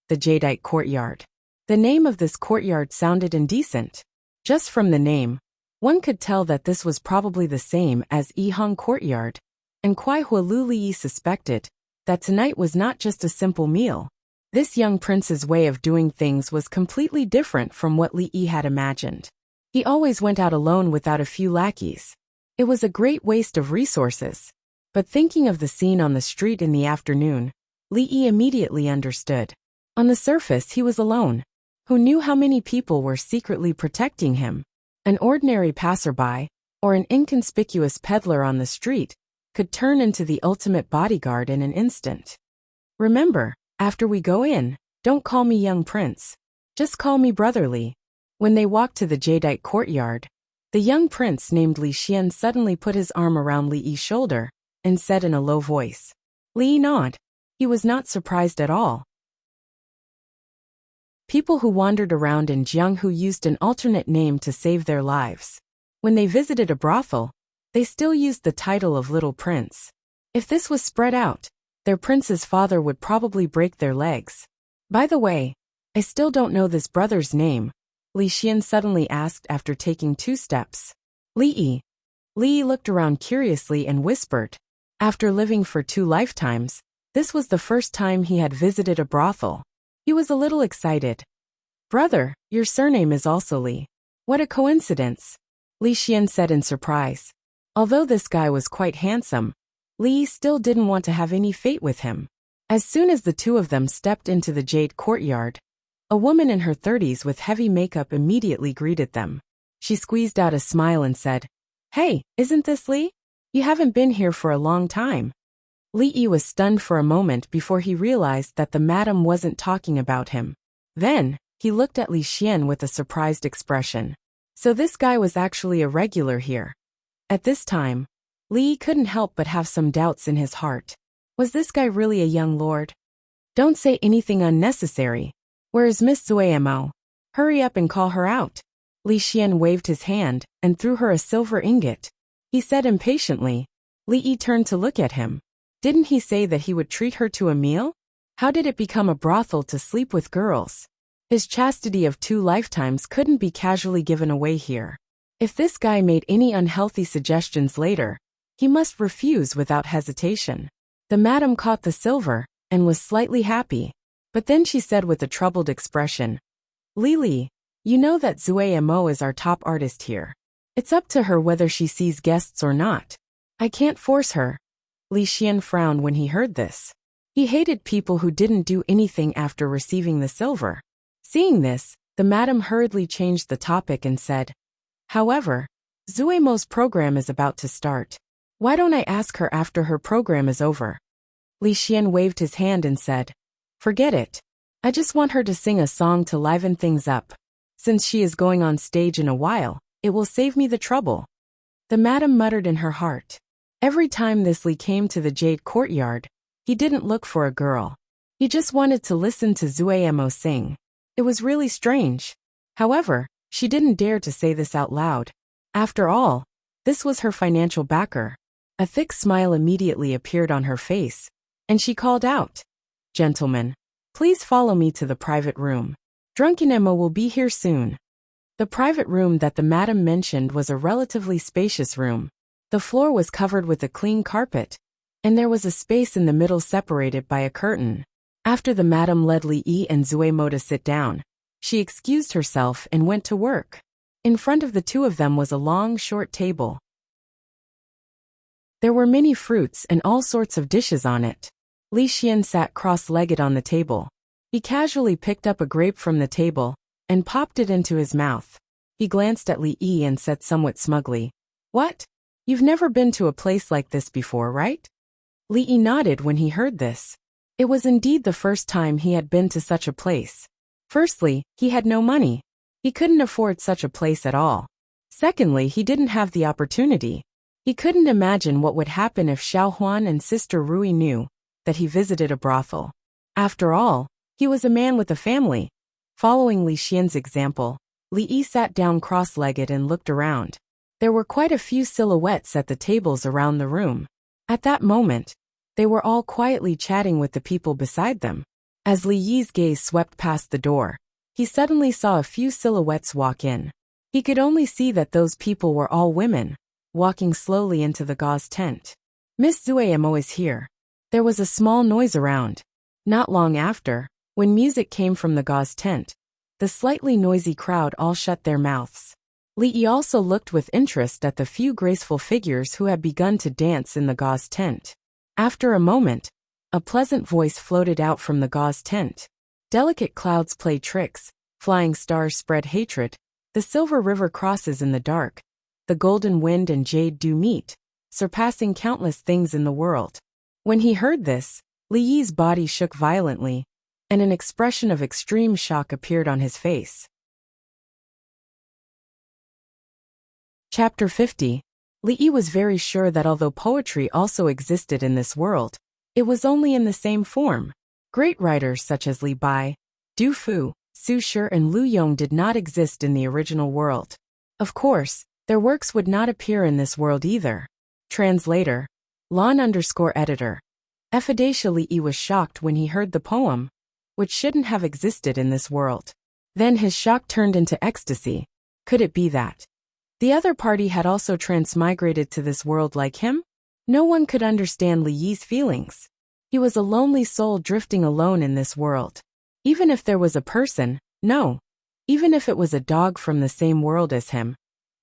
The Jadeite Courtyard. The name of this courtyard sounded indecent. Just from the name, one could tell that this was probably the same as Ihong Courtyard, and Kwai Hua Li suspected that tonight was not just a simple meal. This young prince's way of doing things was completely different from what Li Yi had imagined. He always went out alone without a few lackeys. It was a great waste of resources. But thinking of the scene on the street in the afternoon, Li Yi immediately understood. On the surface he was alone. Who knew how many people were secretly protecting him? An ordinary passerby, or an inconspicuous peddler on the street, could turn into the ultimate bodyguard in an instant. Remember, after we go in, don't call me young prince. Just call me brotherly. When they walked to the Jadeite courtyard, the young prince named Li Xian suddenly put his arm around Li Yi's shoulder and said in a low voice. Li Yi nodded. He was not surprised at all. People who wandered around in Jianghu used an alternate name to save their lives. When they visited a brothel, they still used the title of Little Prince. If this was spread out, their prince's father would probably break their legs. By the way, I still don't know this brother's name, Li Xian suddenly asked after taking 2 steps. Li Yi. Li Yi looked around curiously and whispered. After living for 2 lifetimes, this was the first time he had visited a brothel. He was a little excited. Brother, your surname is also Li. What a coincidence, Li Xian said in surprise. Although this guy was quite handsome, Li Yi still didn't want to have any fate with him. As soon as the two of them stepped into the Jade courtyard, a woman in her 30s with heavy makeup immediately greeted them. She squeezed out a smile and said, Hey, isn't this Li? You haven't been here for a long time. Li Yi was stunned for a moment before he realized that the madam wasn't talking about him. Then, he looked at Li Xian with a surprised expression. So this guy was actually a regular here. At this time, Li Yi couldn't help but have some doubts in his heart. Was this guy really a young lord? Don't say anything unnecessary. Where is Miss Zuemo? Hurry up and call her out. Li Xian waved his hand and threw her a silver ingot. He said impatiently. Li Yi turned to look at him. Didn't he say that he would treat her to a meal? How did it become a brothel to sleep with girls? His chastity of 2 lifetimes couldn't be casually given away here. If this guy made any unhealthy suggestions later, he must refuse without hesitation. The madam caught the silver and was slightly happy. But then she said with a troubled expression, Li, you know that Zuemo is our top artist here. It's up to her whether she sees guests or not. I can't force her. Li Xian frowned when he heard this. He hated people who didn't do anything after receiving the silver. Seeing this, the madam hurriedly changed the topic and said, However, Zuemo's program is about to start. Why don't I ask her after her program is over? Li Xian waved his hand and said, Forget it. I just want her to sing a song to liven things up. Since she is going on stage in a while, it will save me the trouble. The madam muttered in her heart. Every time this Li came to the Jade courtyard, he didn't look for a girl. He just wanted to listen to Zuemo sing. It was really strange. However, she didn't dare to say this out loud. After all, this was her financial backer. A thick smile immediately appeared on her face, and she called out, Gentlemen, please follow me to the private room. Drunken Emma will be here soon. The private room that the madam mentioned was a relatively spacious room. The floor was covered with a clean carpet, and there was a space in the middle separated by a curtain. After the madam led Li Yi and Zuemo to sit down, she excused herself and went to work. In front of the two of them was a long, short table. There were many fruits and all sorts of dishes on it. Li Xian sat cross-legged on the table. He casually picked up a grape from the table and popped it into his mouth. He glanced at Li Yi and said somewhat smugly, "What? You've never been to a place like this before, right?" Li Yi nodded when he heard this. It was indeed the first time he had been to such a place. Firstly, he had no money. He couldn't afford such a place at all. Secondly, he didn't have the opportunity. He couldn't imagine what would happen if Xiao Huan and Sister Rui knew that he visited a brothel. After all, he was a man with a family. Following Li Xian's example, Li Yi sat down cross-legged and looked around. There were quite a few silhouettes at the tables around the room. At that moment, they were all quietly chatting with the people beside them. As Li Yi's gaze swept past the door, he suddenly saw a few silhouettes walk in. He could only see that those people were all women, walking slowly into the gauze tent. "Miss Zuamo is here." There was a small noise around. Not long after, when music came from the gauze tent, the slightly noisy crowd all shut their mouths. Li Yi also looked with interest at the few graceful figures who had begun to dance in the gauze tent. After a moment, a pleasant voice floated out from the gauze tent. "Delicate clouds play tricks, flying stars spread hatred, the silver river crosses in the dark, the golden wind and jade do meet, surpassing countless things in the world." When he heard this, Li Yi's body shook violently, and an expression of extreme shock appeared on his face. Chapter 50. Li Yi was very sure that although poetry also existed in this world, it was only in the same form. Great writers such as Li Bai, Du Fu, Su Shi and Lu Yong did not exist in the original world. Of course, their works would not appear in this world either. Translator. Lon_editor. Ephidacia. Li Yi was shocked when he heard the poem, which shouldn't have existed in this world. Then his shock turned into ecstasy. Could it be that the other party had also transmigrated to this world like him? No one could understand Li Yi's feelings. He was a lonely soul drifting alone in this world. Even if there was a person, no, even if it was a dog from the same world as him,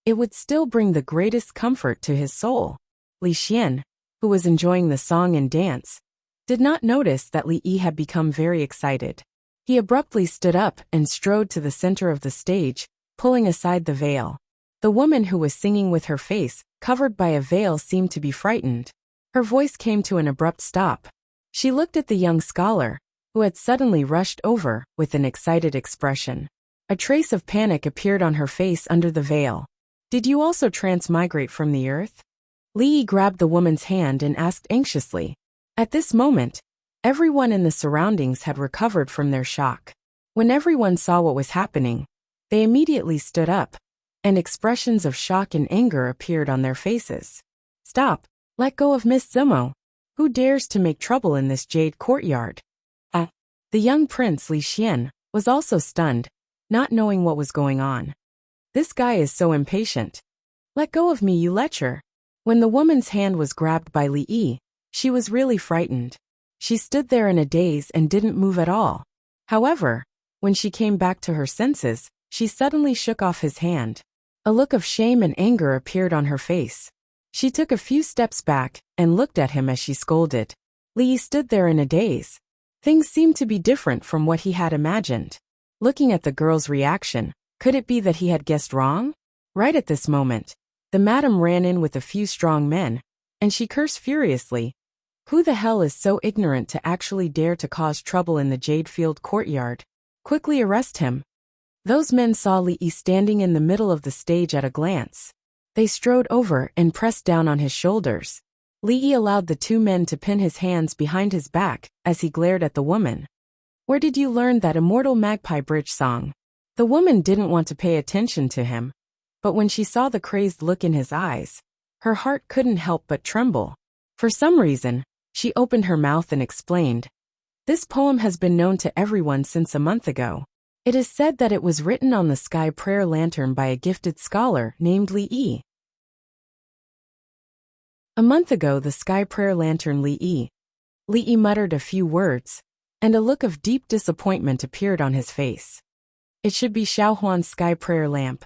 it would still bring the greatest comfort to his soul. Li Xian, who was enjoying the song and dance, did not notice that Li Yi had become very excited. He abruptly stood up and strode to the center of the stage, pulling aside the veil. The woman who was singing with her face covered by a veil seemed to be frightened. Her voice came to an abrupt stop. She looked at the young scholar, who had suddenly rushed over with an excited expression. A trace of panic appeared on her face under the veil. "Did you also transmigrate from the earth?" Li Yi grabbed the woman's hand and asked anxiously. At this moment, everyone in the surroundings had recovered from their shock. When everyone saw what was happening, they immediately stood up, and expressions of shock and anger appeared on their faces. "Stop! Let go of Miss Zumo. Who dares to make trouble in this jade courtyard?" The young prince Li Xian was also stunned, not knowing what was going on. "This guy is so impatient. Let go of me, you lecher." When the woman's hand was grabbed by Li Yi, she was really frightened. She stood there in a daze and didn't move at all. However, when she came back to her senses, she suddenly shook off his hand. A look of shame and anger appeared on her face. She took a few steps back and looked at him as she scolded. Li Yi stood there in a daze. Things seemed to be different from what he had imagined. Looking at the girl's reaction, could it be that he had guessed wrong? Right at this moment, the madam ran in with a few strong men, and she cursed furiously. "Who the hell is so ignorant to actually dare to cause trouble in the Jade-Field courtyard? Quickly arrest him." Those men saw Li Yi standing in the middle of the stage at a glance. They strode over and pressed down on his shoulders. Li Yi allowed the two men to pin his hands behind his back as he glared at the woman. "Where did you learn that immortal Magpie Bridge song?" The woman didn't want to pay attention to him, but when she saw the crazed look in his eyes, her heart couldn't help but tremble. For some reason, she opened her mouth and explained. "This poem has been known to everyone since a month ago. It is said that it was written on the sky prayer lantern by a gifted scholar named Li Yi." A month ago, the sky prayer lantern Li Yi. Li Yi muttered a few words, and a look of deep disappointment appeared on his face. "It should be Xiao Huan's sky prayer lamp.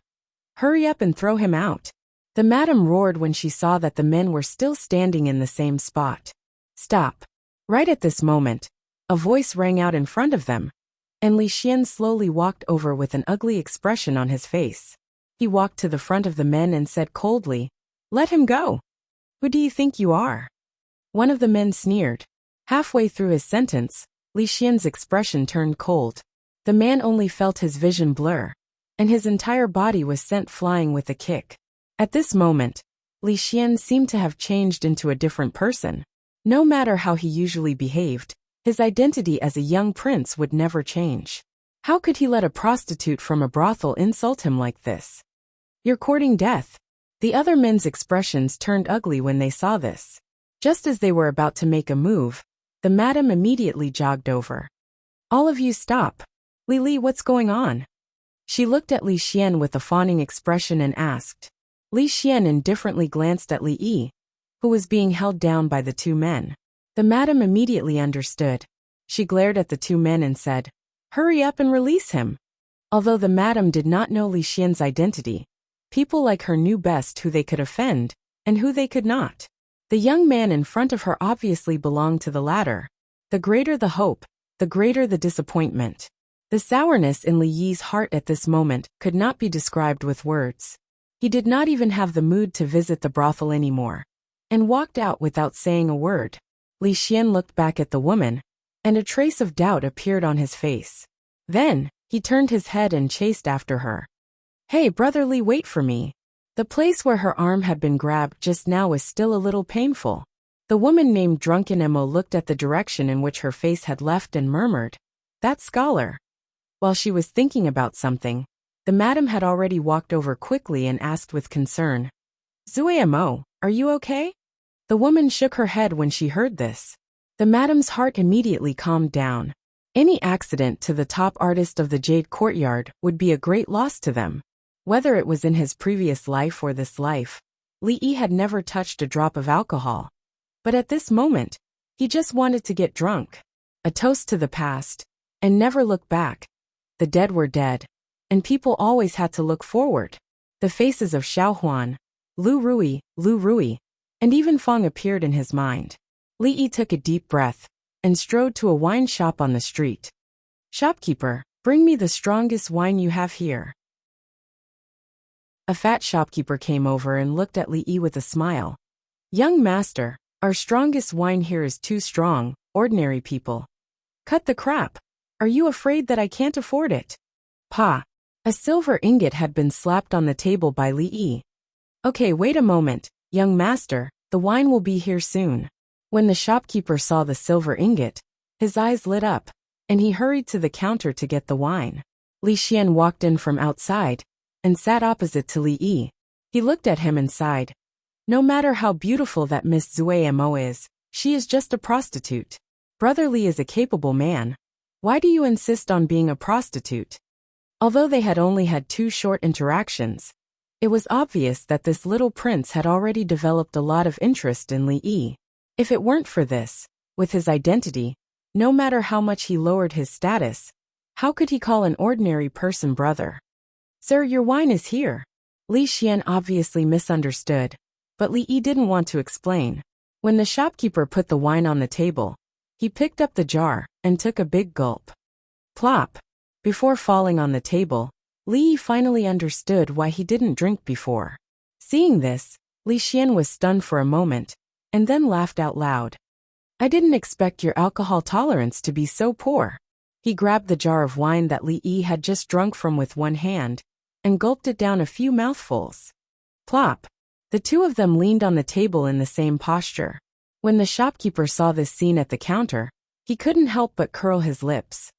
Hurry up and throw him out." The madam roared when she saw that the men were still standing in the same spot. "Stop." Right at this moment, a voice rang out in front of them, and Li Xian slowly walked over with an ugly expression on his face. He walked to the front of the men and said coldly, "Let him go. Who do you think you are?" One of the men sneered. Halfway through his sentence, Li Xian's expression turned cold. The man only felt his vision blur, and his entire body was sent flying with a kick. At this moment, Li Xian seemed to have changed into a different person. No matter how he usually behaved, his identity as a young prince would never change. How could he let a prostitute from a brothel insult him like this? "You're courting death." The other men's expressions turned ugly when they saw this. Just as they were about to make a move, the madam immediately jogged over. "All of you stop. Li, what's going on?" She looked at Li Xian with a fawning expression and asked. Li Xian indifferently glanced at Li Yi, who was being held down by the two men. The madam immediately understood. She glared at the two men and said, "Hurry up and release him." Although the madam did not know Li Xian's identity, people like her knew best who they could offend and who they could not. The young man in front of her obviously belonged to the latter. The greater the hope, the greater the disappointment. The sourness in Li Yi's heart at this moment could not be described with words. He did not even have the mood to visit the brothel anymore, and walked out without saying a word. Li Xian looked back at the woman, and a trace of doubt appeared on his face. Then, he turned his head and chased after her. "Hey, brother Li, wait for me." The place where her arm had been grabbed just now was still a little painful. The woman named Drunken Emo looked at the direction in which her face had left and murmured, "That scholar." While she was thinking about something, the madam had already walked over quickly and asked with concern, "Zue Emo, are you okay?" The woman shook her head when she heard this. The madam's heart immediately calmed down. Any accident to the top artist of the Jade Courtyard would be a great loss to them. Whether it was in his previous life or this life, Li Yi had never touched a drop of alcohol. But at this moment, he just wanted to get drunk. A toast to the past, and never look back. The dead were dead, and people always had to look forward. The faces of Xiao Huan, Lu Rui, and even Feng appeared in his mind. Li Yi took a deep breath, and strode to a wine shop on the street. "Shopkeeper, bring me the strongest wine you have here." A fat shopkeeper came over and looked at Li Yi with a smile. "Young master, our strongest wine here is too strong, ordinary people." "Cut the crap. Are you afraid that I can't afford it?" "Pa." A silver ingot had been slapped on the table by Li Yi. "Okay, wait a moment, young master, the wine will be here soon." When the shopkeeper saw the silver ingot, his eyes lit up, and he hurried to the counter to get the wine. Li Xian walked in from outside, and sat opposite to Li Yi. He looked at him and sighed. "No matter how beautiful that Miss Zue Mo is, she is just a prostitute. Brother Li is a capable man. Why do you insist on being a prostitute?" Although they had only had 2 short interactions, it was obvious that this little prince had already developed a lot of interest in Li Yi. If it weren't for this, with his identity, no matter how much he lowered his status, how could he call an ordinary person brother? "Sir, your wine is here." Li Xian obviously misunderstood, but Li Yi didn't want to explain. When the shopkeeper put the wine on the table, he picked up the jar and took a big gulp. Plop! Before falling on the table, Li Yi finally understood why he didn't drink before. Seeing this, Li Xian was stunned for a moment, and then laughed out loud. "I didn't expect your alcohol tolerance to be so poor." He grabbed the jar of wine that Li Yi had just drunk from with one hand, and gulped it down a few mouthfuls. Plop! The two of them leaned on the table in the same posture. When the shopkeeper saw this scene at the counter, he couldn't help but curl his lips.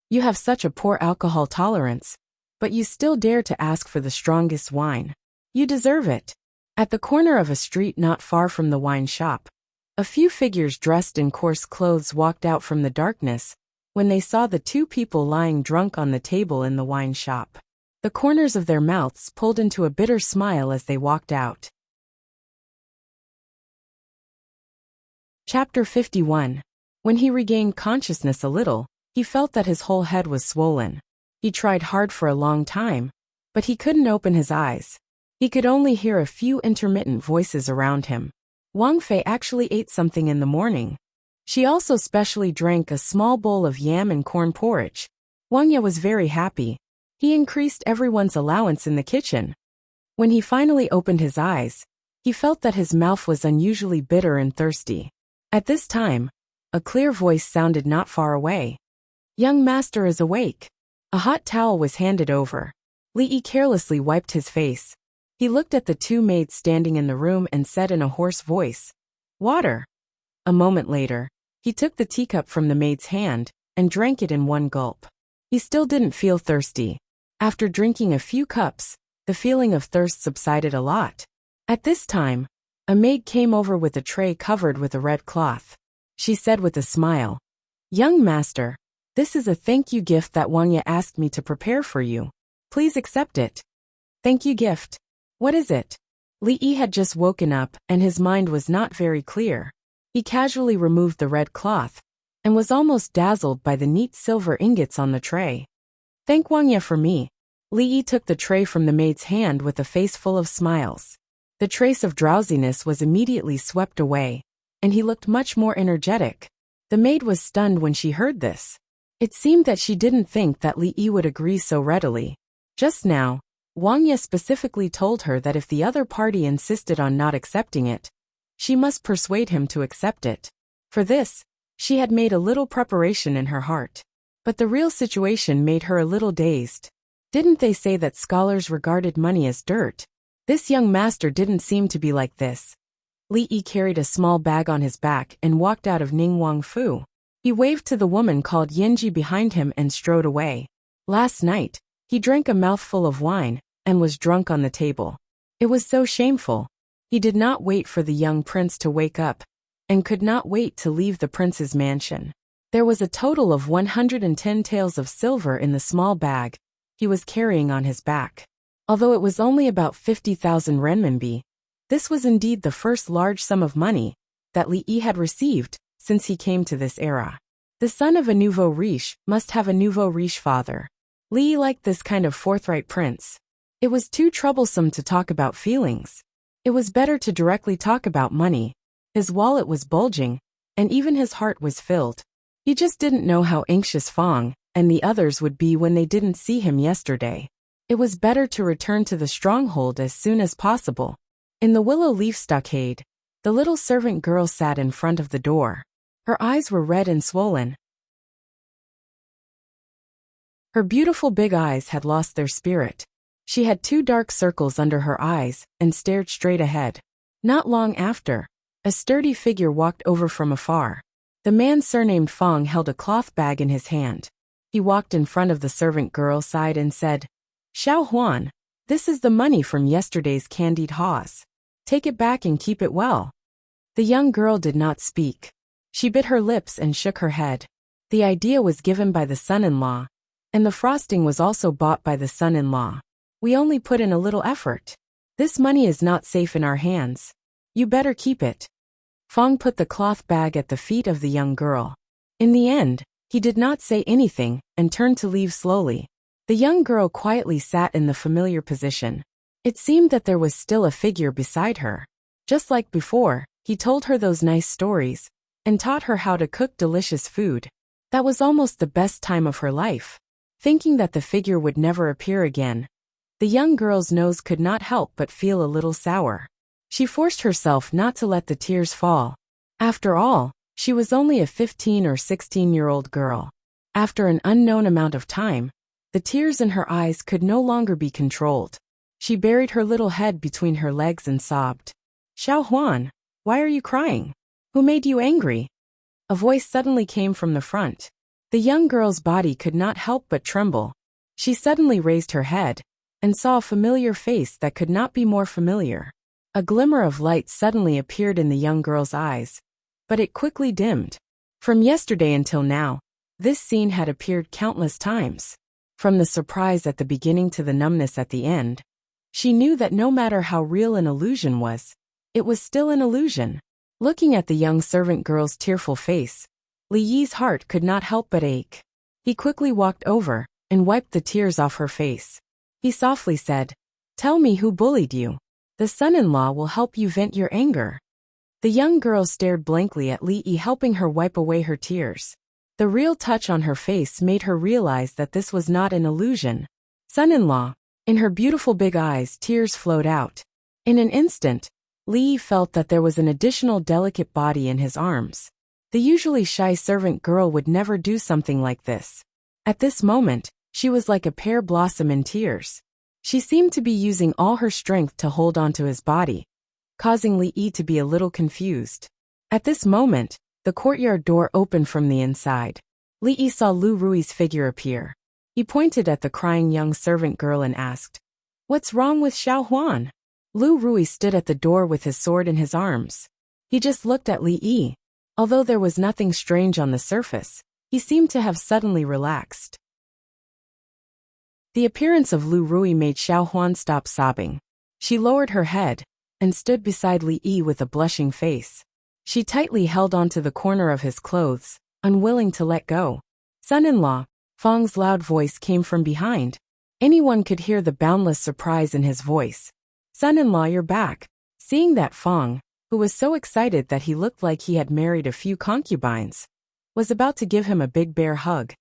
"You have such a poor alcohol tolerance, but you still dare to ask for the strongest wine. You deserve it." At the corner of a street not far from the wine shop, a few figures dressed in coarse clothes walked out from the darkness when they saw the 2 people lying drunk on the table in the wine shop. The corners of their mouths pulled into a bitter smile as they walked out. Chapter 51. When he regained consciousness a little, he felt that his whole head was swollen. He tried hard for a long time, but he couldn't open his eyes. He could only hear a few intermittent voices around him. Wang Fei actually ate something in the morning. She also specially drank a small bowl of yam and corn porridge. Wang Ye was very happy. He increased everyone's allowance in the kitchen. When he finally opened his eyes, he felt that his mouth was unusually bitter and thirsty. At this time, a clear voice sounded not far away. "Young master is awake." A hot towel was handed over. Li carelessly wiped his face. He looked at the two maids standing in the room and said in a hoarse voice, "Water." A moment later, he took the teacup from the maid's hand and drank it in one gulp. He still didn't feel thirsty. After drinking a few cups, the feeling of thirst subsided a lot. At this time, a maid came over with a tray covered with a red cloth. She said with a smile, "Young master, this is a thank you gift that Wangya asked me to prepare for you. Please accept it." "Thank you gift? What is it?" Li had just woken up and his mind was not very clear. He casually removed the red cloth and was almost dazzled by the neat silver ingots on the tray. "Thank Wangya for me." Li took the tray from the maid's hand with a face full of smiles. The trace of drowsiness was immediately swept away, and he looked much more energetic. The maid was stunned when she heard this. It seemed that she didn't think that Li would agree so readily. Just now, Wangya specifically told her that if the other party insisted on not accepting it, she must persuade him to accept it. For this, she had made a little preparation in her heart. But the real situation made her a little dazed. Didn't they say that scholars regarded money as dirt? This young master didn't seem to be like this. Li carried a small bag on his back and walked out of Ningguang Fu. He waved to the woman called Yinji behind him and strode away. Last night, he drank a mouthful of wine and was drunk on the table. It was so shameful. He did not wait for the young prince to wake up and could not wait to leave the prince's mansion. There was a total of 110 taels of silver in the small bag he was carrying on his back. Although it was only about 50,000 renminbi, this was indeed the first large sum of money that Li had received since he came to this era. The son of a nouveau riche must have a nouveau riche father. Li liked this kind of forthright prince. It was too troublesome to talk about feelings. It was better to directly talk about money. His wallet was bulging, and even his heart was filled. He just didn't know how anxious Fong and the others would be when they didn't see him yesterday. It was better to return to the stronghold as soon as possible. In the willow leaf stockade, the little servant girl sat in front of the door. Her eyes were red and swollen. Her beautiful big eyes had lost their spirit. She had 2 dark circles under her eyes and stared straight ahead. Not long after, a sturdy figure walked over from afar. The man surnamed Fong held a cloth bag in his hand. He walked in front of the servant girl side and said, "Xiao Huan, this is the money from yesterday's candied haws. Take it back and keep it well." The young girl did not speak. She bit her lips and shook her head. The idea was given by the son-in-law, and the frosting was also bought by the son-in-law. We only put in a little effort. This money is not safe in our hands. You better keep it. Fong put the cloth bag at the feet of the young girl. In the end, he did not say anything and turned to leave slowly. The young girl quietly sat in the familiar position. It seemed that there was still a figure beside her. Just like before, he told her those nice stories and taught her how to cook delicious food. That was almost the best time of her life. Thinking that the figure would never appear again, the young girl's nose could not help but feel a little sour. She forced herself not to let the tears fall. After all, she was only a 15 or 16-year-old girl. After an unknown amount of time, the tears in her eyes could no longer be controlled. She buried her little head between her legs and sobbed. "Xiao Huan, why are you crying? Who made you angry?" A voice suddenly came from the front. The young girl's body could not help but tremble. She suddenly raised her head and saw a familiar face that could not be more familiar. A glimmer of light suddenly appeared in the young girl's eyes, but it quickly dimmed. From yesterday until now, this scene had appeared countless times. From the surprise at the beginning to the numbness at the end, she knew that no matter how real an illusion was, it was still an illusion. Looking at the young servant girl's tearful face, Li Yi's heart could not help but ache. He quickly walked over and wiped the tears off her face. He softly said, "Tell me who bullied you. The son-in-law will help you vent your anger." The young girl stared blankly at Li Yi, helping her wipe away her tears. The real touch on her face made her realize that this was not an illusion. "Son-in-law, In her beautiful big eyes, tears flowed out. In an instant, Li felt that there was an additional delicate body in his arms. The usually shy servant girl would never do something like this. At this moment, she was like a pear blossom in tears. She seemed to be using all her strength to hold onto his body, causing Li to be a little confused. At this moment, the courtyard door opened from the inside. Li saw Lu Rui's figure appear. He pointed at the crying young servant girl and asked, "What's wrong with Xiao Huan?" Lu Rui stood at the door with his sword in his arms. He just looked at Li. Although there was nothing strange on the surface, he seemed to have suddenly relaxed. The appearance of Lu Rui made Xiao Huan stop sobbing. She lowered her head and stood beside Li with a blushing face. She tightly held onto the corner of his clothes, unwilling to let go. "Son-in-law," Fang's loud voice came from behind. Anyone could hear the boundless surprise in his voice. "Son-in-law, you're back." Seeing that, Fang, who was so excited that he looked like he had married a few concubines, was about to give him a big bear hug.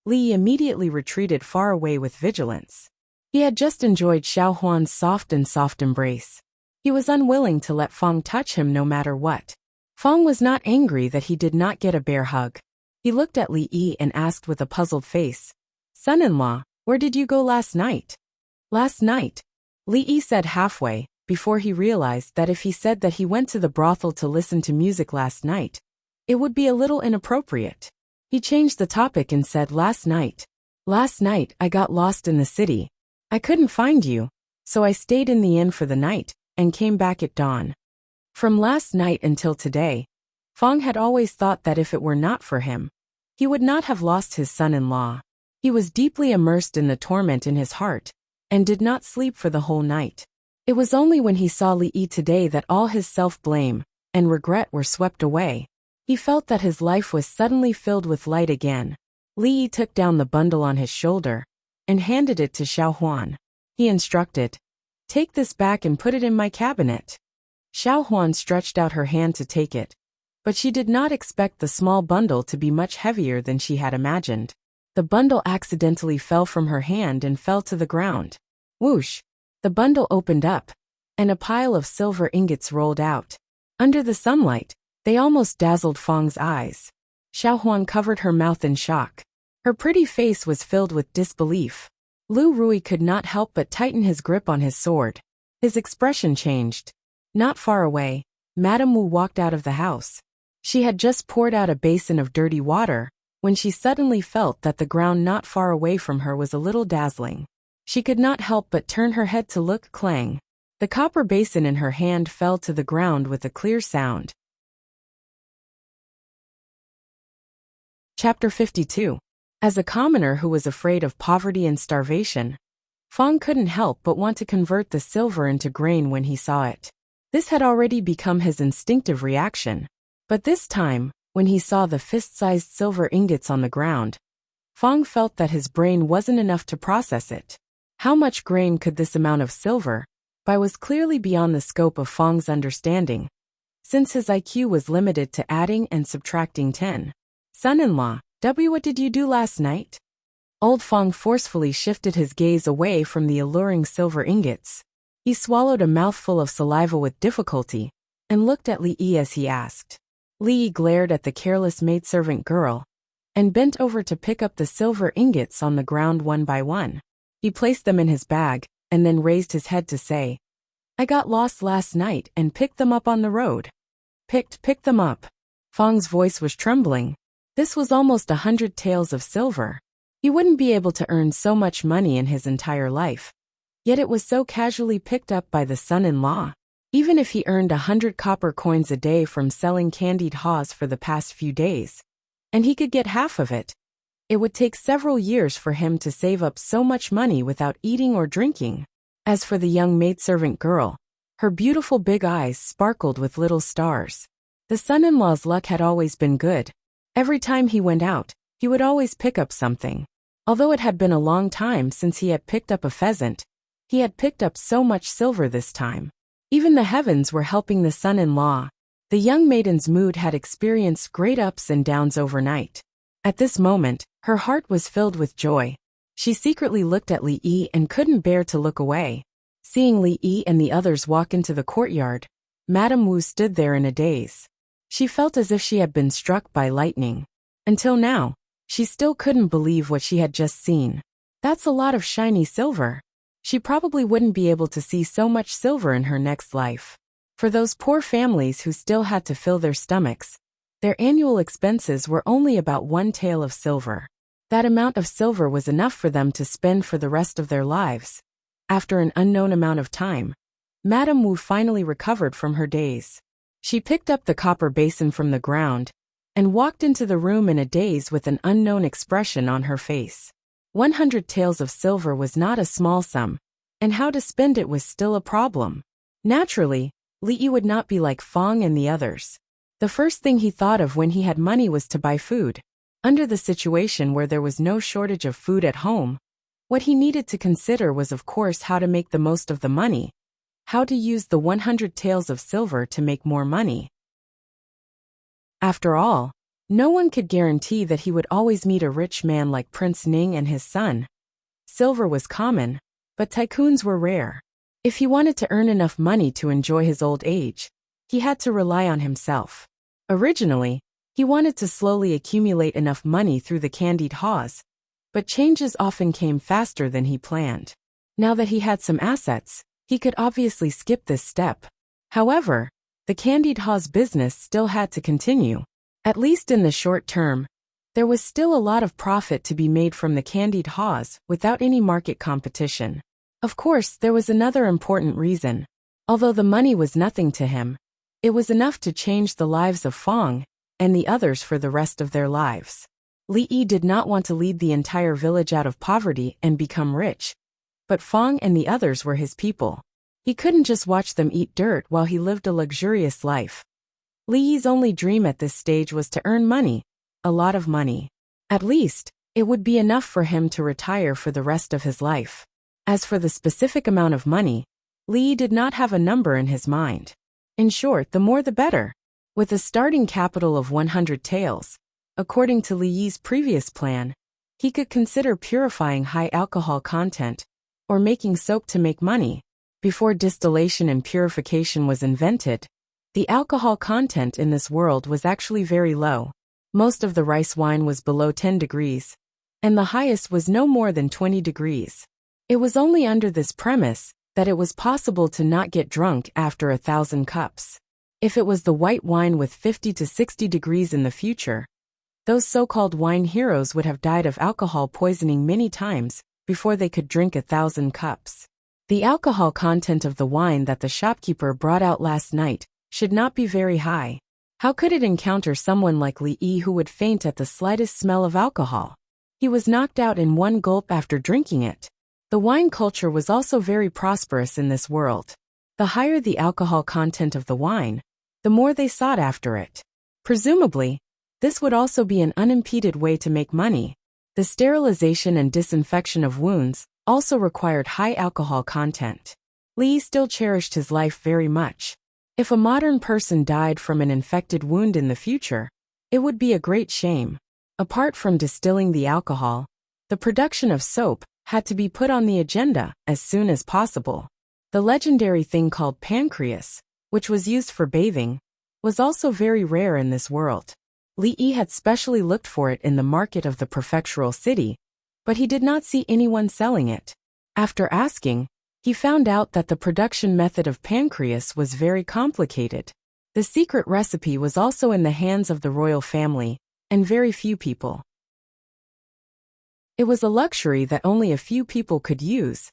Li immediately retreated far away with vigilance. He had just enjoyed Xiao Huan's soft embrace. He was unwilling to let Fang touch him no matter what. Fang was not angry that he did not get a bear hug. He looked at Li and asked with a puzzled face, "Son-in-law, where did you go last night?" "Last night?" Li said halfway, before he realized that if he said that he went to the brothel to listen to music last night, it would be a little inappropriate. He changed the topic and said, "Last night. Last night I got lost in the city. I couldn't find you, so I stayed in the inn for the night and came back at dawn." From last night until today, Fang had always thought that if it were not for him, he would not have lost his son-in-law. He was deeply immersed in the torment in his heart and did not sleep for the whole night. It was only when he saw Li today that all his self-blame and regret were swept away. He felt that his life was suddenly filled with light again. Li took down the bundle on his shoulder and handed it to Xiao Huan. He instructed, "Take this back and put it in my cabinet." Xiao Huan stretched out her hand to take it, but she did not expect the small bundle to be much heavier than she had imagined. The bundle accidentally fell from her hand and fell to the ground. Whoosh! The bundle opened up, and a pile of silver ingots rolled out. Under the sunlight, they almost dazzled Fang's eyes. Xiao Huan covered her mouth in shock. Her pretty face was filled with disbelief. Lu Rui could not help but tighten his grip on his sword. His expression changed. Not far away, Madame Wu walked out of the house. She had just poured out a basin of dirty water when she suddenly felt that the ground not far away from her was a little dazzling. She could not help but turn her head to look. Clang! The copper basin in her hand fell to the ground with a clear sound. Chapter 52. As a commoner who was afraid of poverty and starvation, Fang couldn't help but want to convert the silver into grain when he saw it. This had already become his instinctive reaction. But this time, when he saw the fist-sized silver ingots on the ground, Fang felt that his brain wasn't enough to process it. How much grain could this amount of silver buy was clearly beyond the scope of Fang's understanding, since his IQ was limited to adding and subtracting 10. "Son-in-law, what did you do last night?" Old Fang forcefully shifted his gaze away from the alluring silver ingots. He swallowed a mouthful of saliva with difficulty and looked at Li as he asked. Li glared at the careless maidservant girl and bent over to pick up the silver ingots on the ground one by one. He placed them in his bag and then raised his head to say, "I got lost last night and picked them up on the road." Picked them up. Fang's voice was trembling. This was almost 100 taels of silver. He wouldn't be able to earn so much money in his entire life. Yet it was so casually picked up by the son-in-law. Even if he earned 100 copper coins a day from selling candied haws for the past few days, and he could get half of it, it would take several years for him to save up so much money without eating or drinking. As for the young maidservant girl, her beautiful big eyes sparkled with little stars. The son-in-law's luck had always been good. Every time he went out, he would always pick up something. Although it had been a long time since he had picked up a pheasant, he had picked up so much silver this time. Even the heavens were helping the son-in-law. The young maiden's mood had experienced great ups and downs overnight. At this moment, her heart was filled with joy. She secretly looked at Li Yi and couldn't bear to look away. Seeing Li Yi and the others walk into the courtyard, Madame Wu stood there in a daze. She felt as if she had been struck by lightning. Until now, she still couldn't believe what she had just seen. That's a lot of shiny silver. She probably wouldn't be able to see so much silver in her next life. For those poor families who still had to fill their stomachs, their annual expenses were only about 1 tael of silver. That amount of silver was enough for them to spend for the rest of their lives. After an unknown amount of time, Madame Wu finally recovered from her daze. She picked up the copper basin from the ground and walked into the room in a daze with an unknown expression on her face. 100 taels of silver was not a small sum, and how to spend it was still a problem. Naturally, Li Yi would not be like Fong and the others. The first thing he thought of when he had money was to buy food. Under the situation where there was no shortage of food at home, what he needed to consider was of course how to make the most of the money, how to use the 100 taels of silver to make more money. After all, no one could guarantee that he would always meet a rich man like Prince Ning and his son. Silver was common, but tycoons were rare. If he wanted to earn enough money to enjoy his old age, he had to rely on himself. Originally, he wanted to slowly accumulate enough money through the candied haws, but changes often came faster than he planned. Now that he had some assets, he could obviously skip this step. However, the candied haws business still had to continue. At least in the short term, there was still a lot of profit to be made from the candied haws without any market competition. Of course, there was another important reason. Although the money was nothing to him, it was enough to change the lives of Fong and the others for the rest of their lives. Li Yi did not want to lead the entire village out of poverty and become rich, but Fong and the others were his people. He couldn't just watch them eat dirt while he lived a luxurious life. Li Yi's only dream at this stage was to earn money, a lot of money. At least, it would be enough for him to retire for the rest of his life. As for the specific amount of money, Li Yi did not have a number in his mind. In short, the more the better. With a starting capital of 100 taels, according to Li Yi's previous plan, he could consider purifying high alcohol content or making soap to make money. Before distillation and purification was invented, the alcohol content in this world was actually very low. Most of the rice wine was below 10 degrees, and the highest was no more than 20 degrees. It was only under this premise that it was possible to not get drunk after 1,000 cups. If it was the white wine with 50 to 60 degrees in the future, those so-called wine heroes would have died of alcohol poisoning many times before they could drink 1,000 cups. The alcohol content of the wine that the shopkeeper brought out last night should not be very high. How could it encounter someone like Li Yi who would faint at the slightest smell of alcohol? He was knocked out in one gulp after drinking it. The wine culture was also very prosperous in this world. The higher the alcohol content of the wine, the more they sought after it. Presumably, this would also be an unimpeded way to make money. The sterilization and disinfection of wounds also required high alcohol content. Li still cherished his life very much. If a modern person died from an infected wound in the future, it would be a great shame. Apart from distilling the alcohol, the production of soap had to be put on the agenda as soon as possible. The legendary thing called pancreas, which was used for bathing, was also very rare in this world. Li Yi had specially looked for it in the market of the prefectural city, but he did not see anyone selling it. After asking, he found out that the production method of pancreas was very complicated. The secret recipe was also in the hands of the royal family, and very few people. It was a luxury that only a few people could use,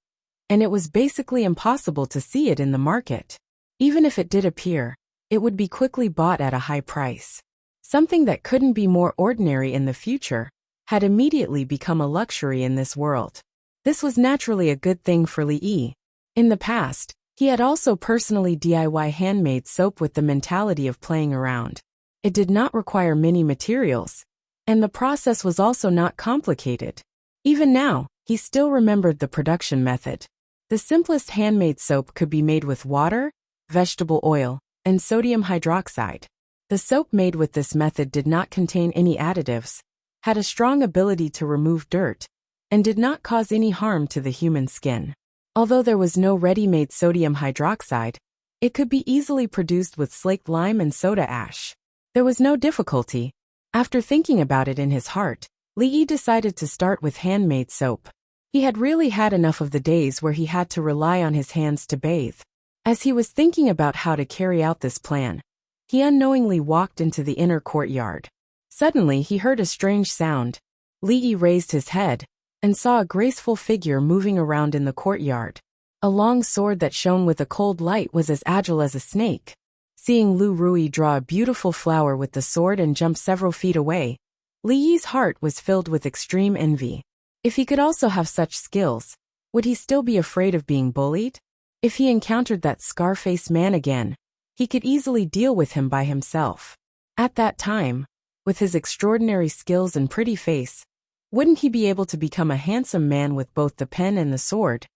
and it was basically impossible to see it in the market. Even if it did appear, it would be quickly bought at a high price. Something that couldn't be more ordinary in the future had immediately become a luxury in this world. This was naturally a good thing for Li Yi. In the past, he had also personally DIY handmade soap with the mentality of playing around. It did not require many materials, and the process was also not complicated. Even now, he still remembered the production method. The simplest handmade soap could be made with water, vegetable oil, and sodium hydroxide. The soap made with this method did not contain any additives, had a strong ability to remove dirt, and did not cause any harm to the human skin. Although there was no ready-made sodium hydroxide, it could be easily produced with slaked lime and soda ash. There was no difficulty. After thinking about it in his heart, Li Yi decided to start with handmade soap. He had really had enough of the days where he had to rely on his hands to bathe. As he was thinking about how to carry out this plan, he unknowingly walked into the inner courtyard. Suddenly he heard a strange sound. Li Yi raised his head and saw a graceful figure moving around in the courtyard. A long sword that shone with a cold light was as agile as a snake. Seeing Lu Rui draw a beautiful flower with the sword and jump several feet away, Li Yi's heart was filled with extreme envy. If he could also have such skills, would he still be afraid of being bullied? If he encountered that scar-faced man again, he could easily deal with him by himself. At that time, with his extraordinary skills and pretty face, wouldn't he be able to become a handsome man with both the pen and the sword,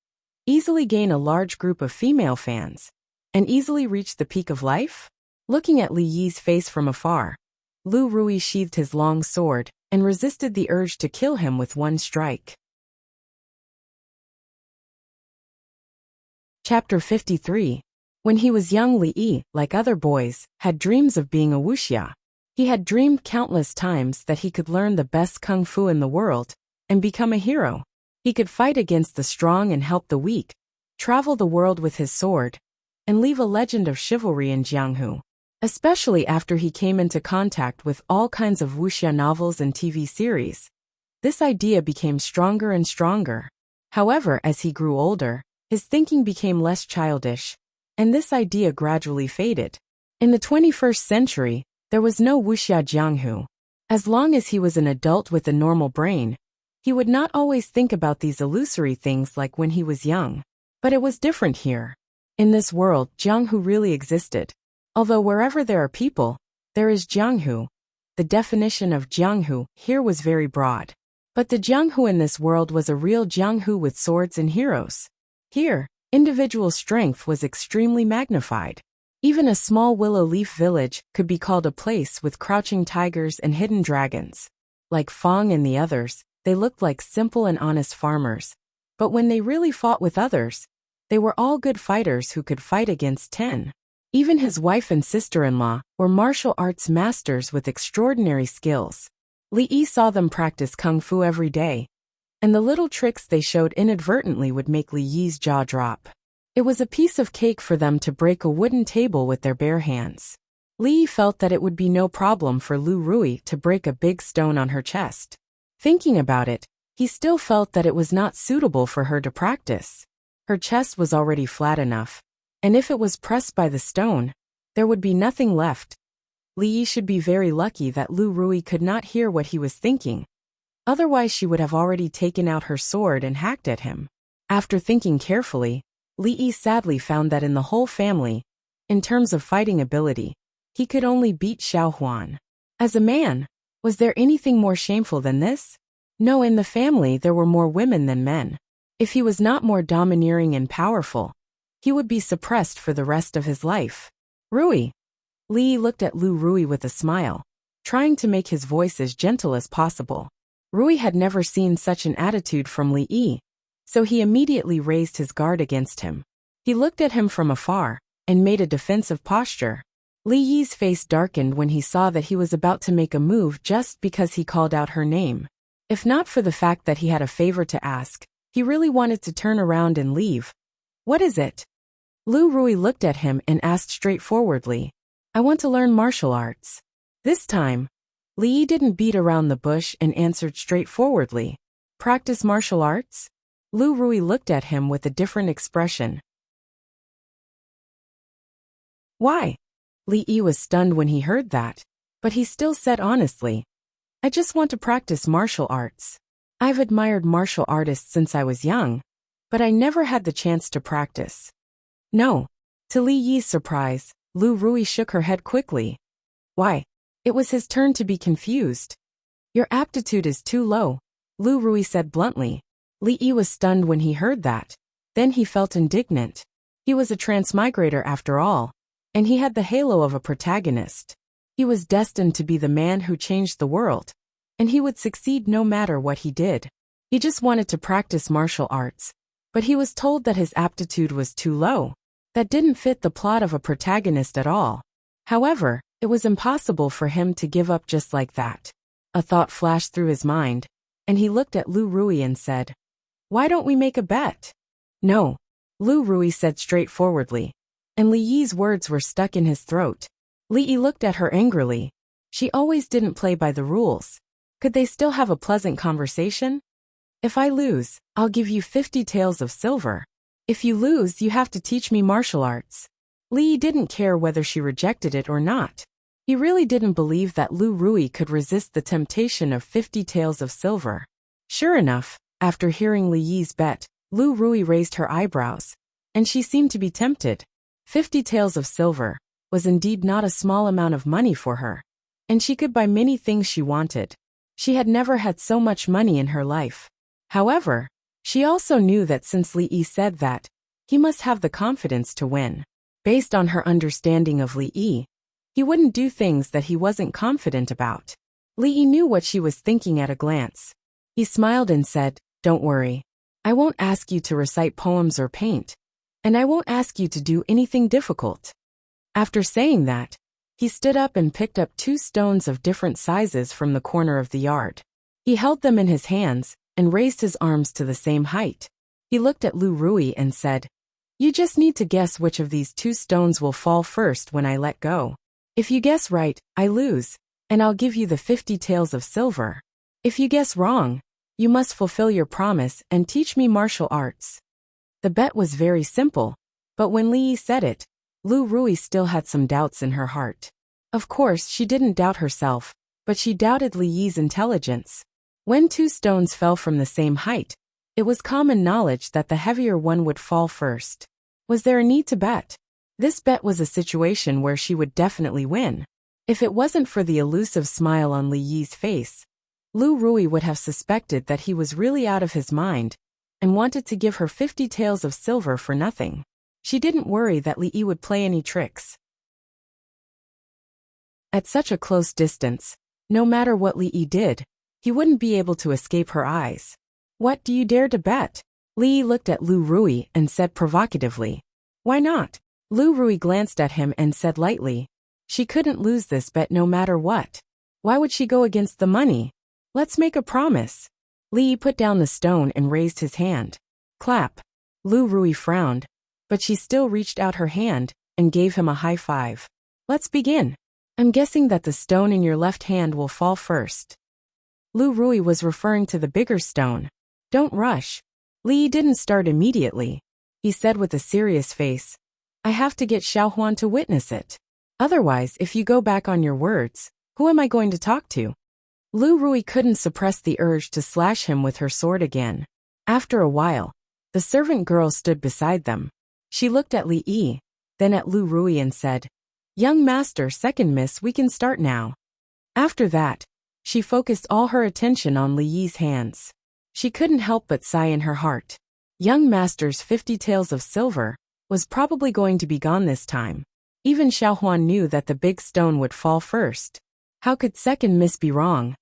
easily gain a large group of female fans, and easily reach the peak of life? Looking at Li Yi's face from afar, Lu Rui sheathed his long sword and resisted the urge to kill him with one strike. Chapter 53. When he was young, Li Yi, like other boys, had dreams of being a wuxia. He had dreamed countless times that he could learn the best kung fu in the world and become a hero. He could fight against the strong and help the weak, travel the world with his sword, and leave a legend of chivalry in Jianghu. Especially after he came into contact with all kinds of wuxia novels and TV series, this idea became stronger and stronger. However, as he grew older, his thinking became less childish, and this idea gradually faded. In the 21st century, there was no wuxia Jianghu. As long as he was an adult with a normal brain, he would not always think about these illusory things like when he was young. But it was different here. In this world, Jianghu really existed. Although wherever there are people, there is Jianghu. The definition of Jianghu here was very broad. But the Jianghu in this world was a real Jianghu with swords and heroes. Here, individual strength was extremely magnified. Even a small willow leaf village could be called a place with crouching tigers and hidden dragons. Like Fong and the others, they looked like simple and honest farmers. But when they really fought with others, they were all good fighters who could fight against 10. Even his wife and sister-in-law were martial arts masters with extraordinary skills. Li Yi saw them practice kung fu every day, and the little tricks they showed inadvertently would make Li Yi's jaw drop. It was a piece of cake for them to break a wooden table with their bare hands. Li Yi felt that it would be no problem for Lu Rui to break a big stone on her chest. Thinking about it, he still felt that it was not suitable for her to practice. Her chest was already flat enough, and if it was pressed by the stone, there would be nothing left. Li Yi should be very lucky that Lu Rui could not hear what he was thinking. Otherwise she would have already taken out her sword and hacked at him. After thinking carefully, Li Yi sadly found that in the whole family, in terms of fighting ability, he could only beat Xiao Huan. As a man, was there anything more shameful than this? No, in the family there were more women than men. If he was not more domineering and powerful, he would be suppressed for the rest of his life. Rui. Li Yi looked at Lu Rui with a smile, trying to make his voice as gentle as possible. Rui had never seen such an attitude from Li Yi, so he immediately raised his guard against him. He looked at him from afar and made a defensive posture. Li Yi's face darkened when he saw that he was about to make a move just because he called out her name. If not for the fact that he had a favor to ask, he really wanted to turn around and leave. What is it? Lu Rui looked at him and asked straightforwardly. I want to learn martial arts. This time, Li Yi didn't beat around the bush and answered straightforwardly. Practice martial arts? Lu Rui looked at him with a different expression. Why? Li Yi was stunned when he heard that, but he still said honestly, I just want to practice martial arts. I've admired martial artists since I was young, but I never had the chance to practice. No. To Li Yi's surprise, Lu Rui shook her head quickly. Why? It was his turn to be confused. Your aptitude is too low, Lu Rui said bluntly. Li Yi was stunned when he heard that. Then he felt indignant. He was a transmigrator after all, and he had the halo of a protagonist. He was destined to be the man who changed the world, and he would succeed no matter what he did. He just wanted to practice martial arts, but he was told that his aptitude was too low. That didn't fit the plot of a protagonist at all. However, it was impossible for him to give up just like that. A thought flashed through his mind, and he looked at Lu Rui and said, "Why don't we make a bet?" "No," Lu Rui said straightforwardly, and Li Yi's words were stuck in his throat. Li Yi looked at her angrily. She always didn't play by the rules. Could they still have a pleasant conversation? "If I lose, I'll give you 50 taels of silver. If you lose, you have to teach me martial arts." Li Yi didn't care whether she rejected it or not. He really didn't believe that Lu Rui could resist the temptation of 50 taels of silver. Sure enough, after hearing Li Yi's bet, Lu Rui raised her eyebrows, and she seemed to be tempted. 50 taels of silver was indeed not a small amount of money for her, and she could buy many things she wanted. She had never had so much money in her life. However, she also knew that since Li Yi said that, he must have the confidence to win. Based on her understanding of Li Yi, he wouldn't do things that he wasn't confident about. Li Yi knew what she was thinking at a glance. He smiled and said, "Don't worry. I won't ask you to recite poems or paint, and I won't ask you to do anything difficult." After saying that, he stood up and picked up 2 stones of different sizes from the corner of the yard. He held them in his hands and raised his arms to the same height. He looked at Lu Rui and said, "You just need to guess which of these 2 stones will fall first when I let go. If you guess right, I lose, and I'll give you the 50 taels of silver. If you guess wrong, you must fulfill your promise and teach me martial arts." The bet was very simple, but when Li Yi said it, Lu Rui still had some doubts in her heart. Of course, she didn't doubt herself, but she doubted Li Yi's intelligence. When 2 stones fell from the same height, it was common knowledge that the heavier one would fall first. Was there a need to bet? This bet was a situation where she would definitely win. If it wasn't for the elusive smile on Li Yi's face, Lu Rui would have suspected that he was really out of his mind and wanted to give her 50 taels of silver for nothing. She didn't worry that Li Yi would play any tricks. At such a close distance, no matter what Li Yi did, he wouldn't be able to escape her eyes. "What, do you dare to bet?" Li Yi looked at Lu Rui and said provocatively. "Why not?" Lu Rui glanced at him and said lightly, "She couldn't lose this bet no matter what. Why would she go against the money? Let's make a promise." Li Yi put down the stone and raised his hand. Clap. Lu Rui frowned, but she still reached out her hand and gave him a high five. "Let's begin. I'm guessing that the stone in your left hand will fall first." Lu Rui was referring to the bigger stone. "Don't rush." Li Yi didn't start immediately. He said with a serious face, "I have to get Xiaohuan to witness it. Otherwise, if you go back on your words, who am I going to talk to?" Lu Rui couldn't suppress the urge to slash him with her sword again. After a while, the servant girl stood beside them. She looked at Li Yi, then at Lu Rui and said, "Young master, second miss, we can start now." After that, she focused all her attention on Li Yi's hands. She couldn't help but sigh in her heart. Young master's 50 taels of silver was probably going to be gone this time. Even Xiaohuan knew that the big stone would fall first. How could second miss be wrong?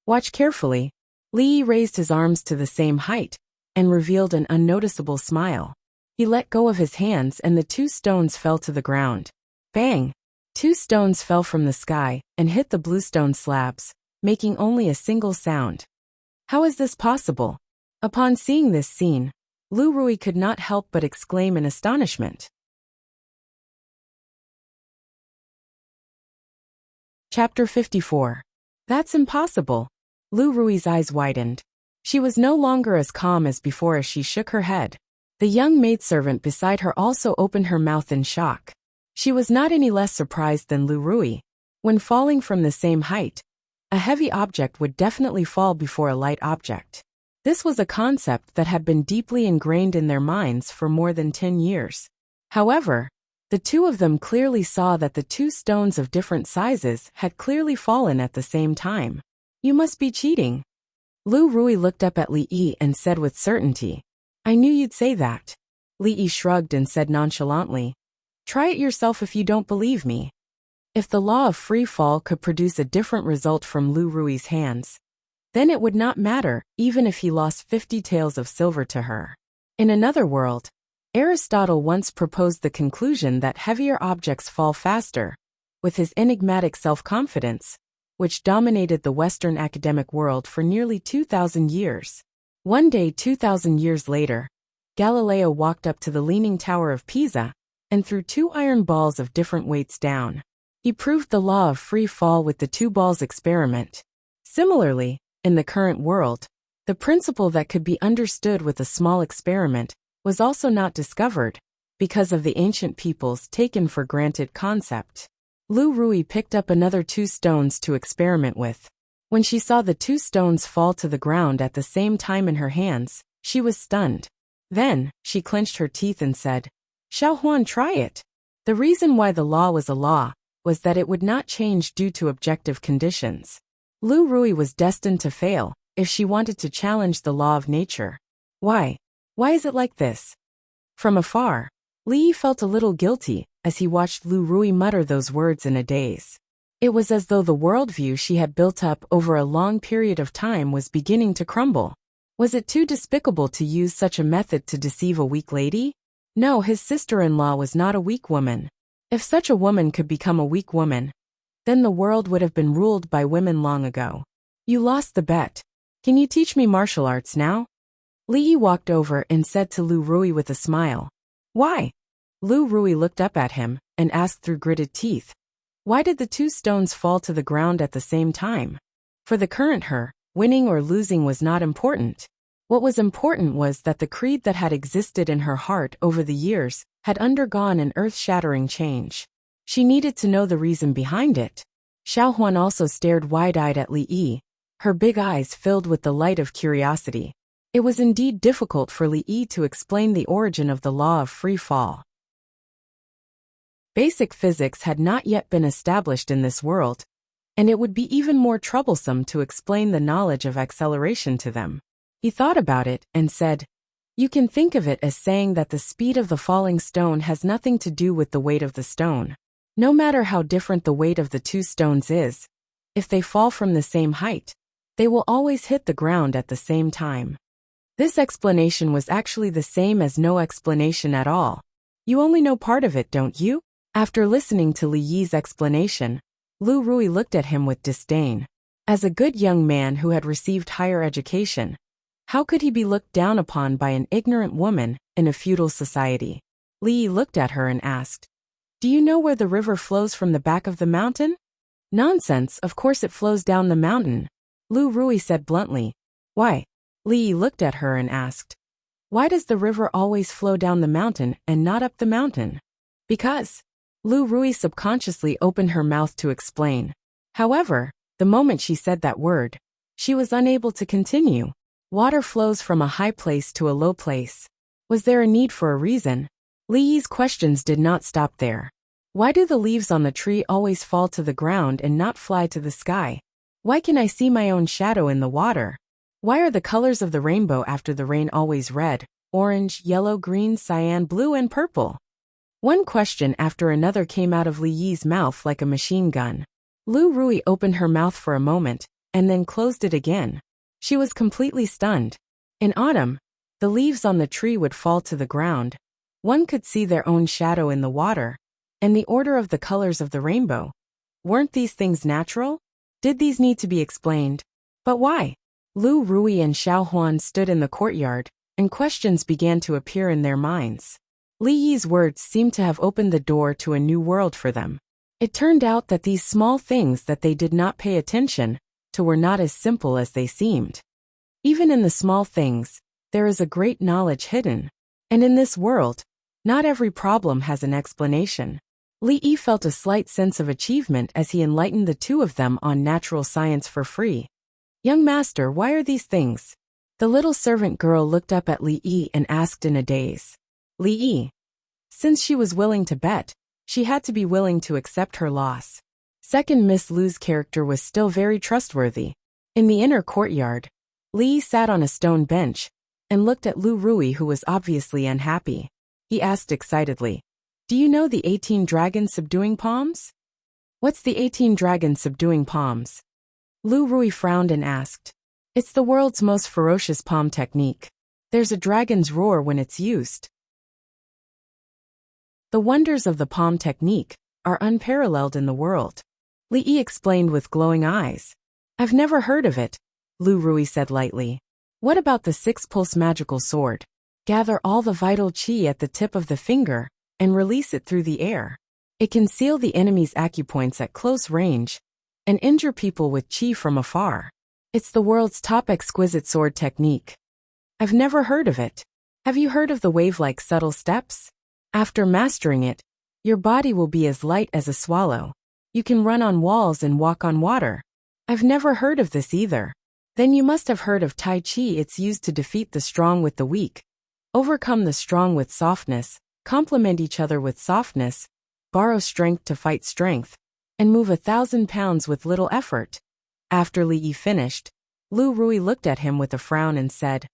"Watch carefully." Li Yi raised his arms to the same height and revealed an unnoticeable smile. He let go of his hands and the 2 stones fell to the ground. Bang! 2 stones fell from the sky and hit the bluestone slabs, making only a single sound. How is this possible? Upon seeing this scene, Lu Rui could not help but exclaim in astonishment. Chapter 54. That's impossible. Lu Rui's eyes widened. She was no longer as calm as before as she shook her head. The young maidservant beside her also opened her mouth in shock. She was not any less surprised than Lu Rui. When falling from the same height, a heavy object would definitely fall before a light object. This was a concept that had been deeply ingrained in their minds for more than 10 years. However, the 2 of them clearly saw that the 2 stones of different sizes had clearly fallen at the same time. "You must be cheating." Lu Rui looked up at Li Yi and said with certainty, "I knew you'd say that." Li Yi shrugged and said nonchalantly, "Try it yourself if you don't believe me." If the law of free fall could produce a different result from Lu Rui's hands, Then it would not matter, even if he lost 50 taels of silver to her. In another world, Aristotle once proposed the conclusion that heavier objects fall faster, with his enigmatic self-confidence, which dominated the Western academic world for nearly 2,000 years. One day 2,000 years later, Galileo walked up to the Leaning Tower of Pisa and threw 2 iron balls of different weights down. He proved the law of free fall with the 2 balls experiment. Similarly, in the current world, the principle that could be understood with a small experiment was also not discovered because of the ancient people's taken-for-granted concept. Lu Rui picked up another 2 stones to experiment with. When she saw the 2 stones fall to the ground at the same time in her hands, she was stunned. Then, she clenched her teeth and said, "Xiao Huan, try it." The reason why the law was a law was that it would not change due to objective conditions. Lu Rui was destined to fail if she wanted to challenge the law of nature. Why? Why is it like this? From afar, Li felt a little guilty as he watched Lu Rui mutter those words in a daze. It was as though the worldview she had built up over a long period of time was beginning to crumble. Was it too despicable to use such a method to deceive a weak lady? No, his sister-in-law was not a weak woman. If such a woman could become a weak woman, then the world would have been ruled by women long ago. You lost the bet. Can you teach me martial arts now? Li walked over and said to Lu Rui with a smile. Why? Lu Rui looked up at him and asked through gritted teeth. Why did the 2 stones fall to the ground at the same time? For the current her, winning or losing was not important. What was important was that the creed that had existed in her heart over the years had undergone an earth-shattering change. She needed to know the reason behind it. Xiao Huan also stared wide-eyed at Li Yi, her big eyes filled with the light of curiosity. It was indeed difficult for Li Yi to explain the origin of the law of free fall. Basic physics had not yet been established in this world, and it would be even more troublesome to explain the knowledge of acceleration to them. He thought about it and said, "You can think of it as saying that the speed of the falling stone has nothing to do with the weight of the stone. No matter how different the weight of the 2 stones is, if they fall from the same height, they will always hit the ground at the same time." This explanation was actually the same as no explanation at all. You only know part of it, don't you? After listening to Li Yi's explanation, Lu Rui looked at him with disdain. As a good young man who had received higher education, how could he be looked down upon by an ignorant woman in a feudal society? Li Yi looked at her and asked, "Do you know where the river flows from the back of the mountain?" "Nonsense, of course it flows down the mountain," Lu Rui said bluntly. "Why?" Li Yi looked at her and asked, "Why does the river always flow down the mountain and not up the mountain?" "Because." Lu Rui subconsciously opened her mouth to explain. However, the moment she said that word, she was unable to continue. Water flows from a high place to a low place. Was there a need for a reason? Li Yi's questions did not stop there. Why do the leaves on the tree always fall to the ground and not fly to the sky? Why can I see my own shadow in the water? Why are the colors of the rainbow after the rain always red, orange, yellow, green, cyan, blue, and purple? One question after another came out of Li Yi's mouth like a machine gun. Lu Rui opened her mouth for a moment, and then closed it again. She was completely stunned. In autumn, the leaves on the tree would fall to the ground. One could see their own shadow in the water, and the order of the colors of the rainbow. Weren't these things natural? Did these need to be explained? But why? Lu Rui and Xiao Huan stood in the courtyard, and questions began to appear in their minds. Li Yi's words seemed to have opened the door to a new world for them. It turned out that these small things that they did not pay attention to were not as simple as they seemed. Even in the small things, there is a great knowledge hidden. And in this world, not every problem has an explanation. Li Yi felt a slight sense of achievement as he enlightened the 2 of them on natural science for free. "Young master, why are these things?" The little servant girl looked up at Li Yi and asked in a daze. Li Yi. Since she was willing to bet, she had to be willing to accept her loss. Second Miss Lu's character was still very trustworthy. In the inner courtyard, Li sat on a stone bench and looked at Lu Rui, who was obviously unhappy. He asked excitedly, "Do you know the 18 dragons subduing palms?" "What's the 18 dragons subduing palms?" Lu Rui frowned and asked. It's the world's most ferocious palm technique. There's a dragon's roar when it's used. The wonders of the palm technique are unparalleled in the world. Li Yi explained with glowing eyes. I've never heard of it, Lu Rui said lightly. What about the six-pulse magical sword? Gather all the vital qi at the tip of the finger and release it through the air. It can seal the enemy's acupoints at close range and injure people with qi from afar. It's the world's top exquisite sword technique. I've never heard of it. Have you heard of the wave-like subtle steps? After mastering it, your body will be as light as a swallow. You can run on walls and walk on water. I've never heard of this either. Then you must have heard of Tai Chi. It's used to defeat the strong with the weak, overcome the strong with softness, complement each other with softness, borrow strength to fight strength, and move 1,000 pounds with little effort. After Li Yi finished, Lu Rui looked at him with a frown and said,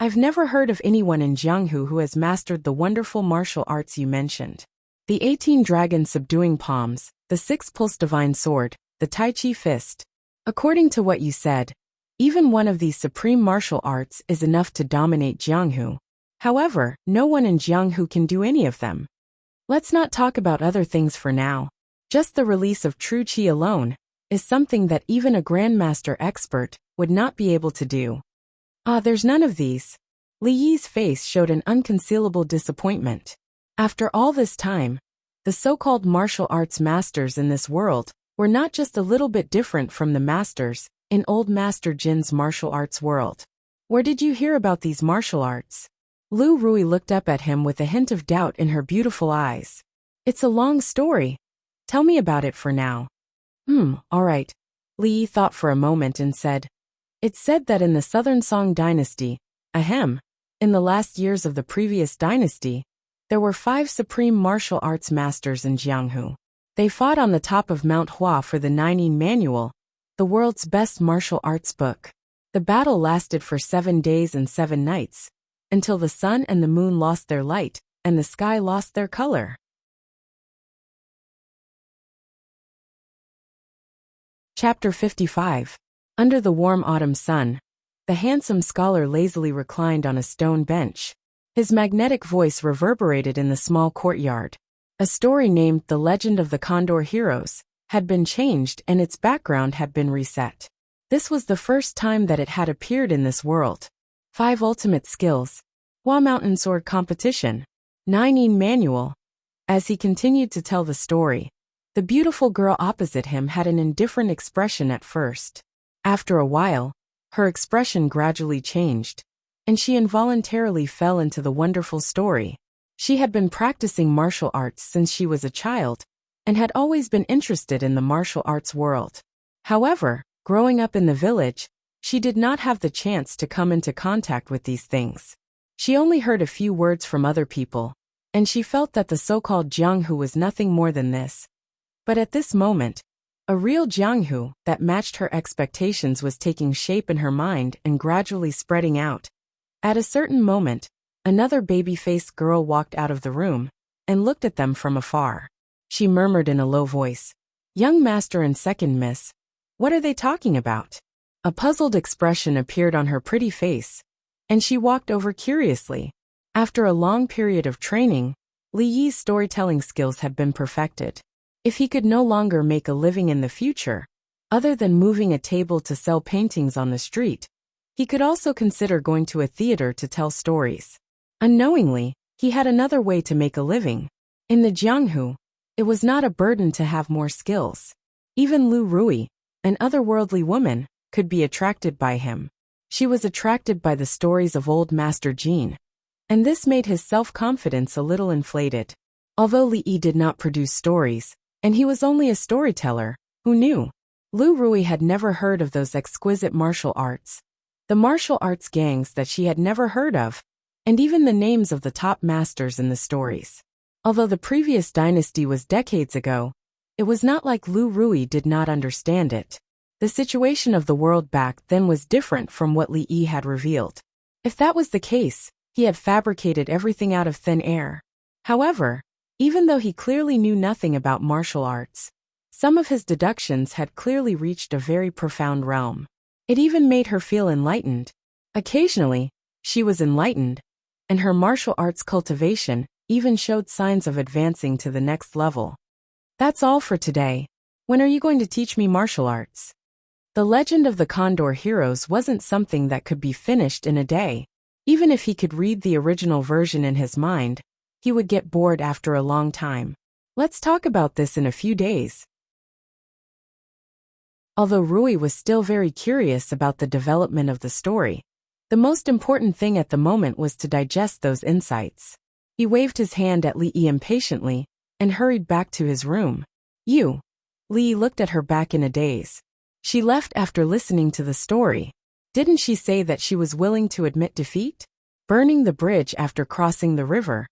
I've never heard of anyone in Jianghu who has mastered the wonderful martial arts you mentioned. The 18 dragon subduing palms, the 6-pulse divine sword, the Tai Chi fist. According to what you said, even one of these supreme martial arts is enough to dominate Jianghu. However, no one in Jianghu can do any of them. Let's not talk about other things for now. Just the release of true qi alone is something that even a grandmaster expert would not be able to do. There's none of these. Li Yi's face showed an unconcealable disappointment. After all this time, the so-called martial arts masters in this world were not just a little bit different from the masters in old Master Jin's martial arts world. Where did you hear about these martial arts? Lu Rui looked up at him with a hint of doubt in her beautiful eyes. It's a long story. Tell me about it for now. All right. Li Yi thought for a moment and said, It's said that in the Southern Song dynasty, in the last years of the previous dynasty, there were 5 supreme martial arts masters in Jianghu. They fought on the top of Mount Hua for the Nining Manual, the world's best martial arts book. The battle lasted for 7 days and 7 nights, until the sun and the moon lost their light, and the sky lost their color. Chapter 55. Under the warm autumn sun, the handsome scholar lazily reclined on a stone bench. His magnetic voice reverberated in the small courtyard. A story named The Legend of the Condor Heroes had been changed and its background had been reset. This was the first time that it had appeared in this world. 5 ultimate skills. Hua Mountain Sword Competition. Nining Manual. As he continued to tell the story, the beautiful girl opposite him had an indifferent expression at first. After a while, her expression gradually changed, and she involuntarily fell into the wonderful story. She had been practicing martial arts since she was a child, and had always been interested in the martial arts world. However, growing up in the village, she did not have the chance to come into contact with these things. She only heard a few words from other people, and she felt that the so-called Jianghu was nothing more than this. But at this moment, a real Jianghu that matched her expectations was taking shape in her mind and gradually spreading out. At a certain moment, another baby-faced girl walked out of the room and looked at them from afar. She murmured in a low voice, "Young master and second miss, what are they talking about?" A puzzled expression appeared on her pretty face, and she walked over curiously. After a long period of training, Li Yi's storytelling skills had been perfected. If he could no longer make a living in the future, other than moving a table to sell paintings on the street, he could also consider going to a theater to tell stories. Unknowingly, he had another way to make a living. In the Jianghu, it was not a burden to have more skills. Even Lu Rui, an otherworldly woman, could be attracted by him. She was attracted by the stories of old Master Jin, and this made his self-confidence a little inflated. Although Li Yi did not produce stories, and he was only a storyteller, who knew? Lu Rui had never heard of those exquisite martial arts, the martial arts gangs that she had never heard of, and even the names of the top masters in the stories. Although the previous dynasty was decades ago, it was not like Lu Rui did not understand it. The situation of the world back then was different from what Li Yi had revealed. If that was the case, he had fabricated everything out of thin air. However, even though he clearly knew nothing about martial arts, some of his deductions had clearly reached a very profound realm. It even made her feel enlightened. Occasionally, she was enlightened, and her martial arts cultivation even showed signs of advancing to the next level. That's all for today. When are you going to teach me martial arts? The Legend of the Condor Heroes wasn't something that could be finished in a day. Even if he could read the original version in his mind, he would get bored after a long time. Let's talk about this in a few days. Although Rui was still very curious about the development of the story, the most important thing at the moment was to digest those insights. He waved his hand at Li impatiently and hurried back to his room. You. Li looked at her back in a daze. She left after listening to the story. Didn't she say that she was willing to admit defeat? Burning the bridge after crossing the river.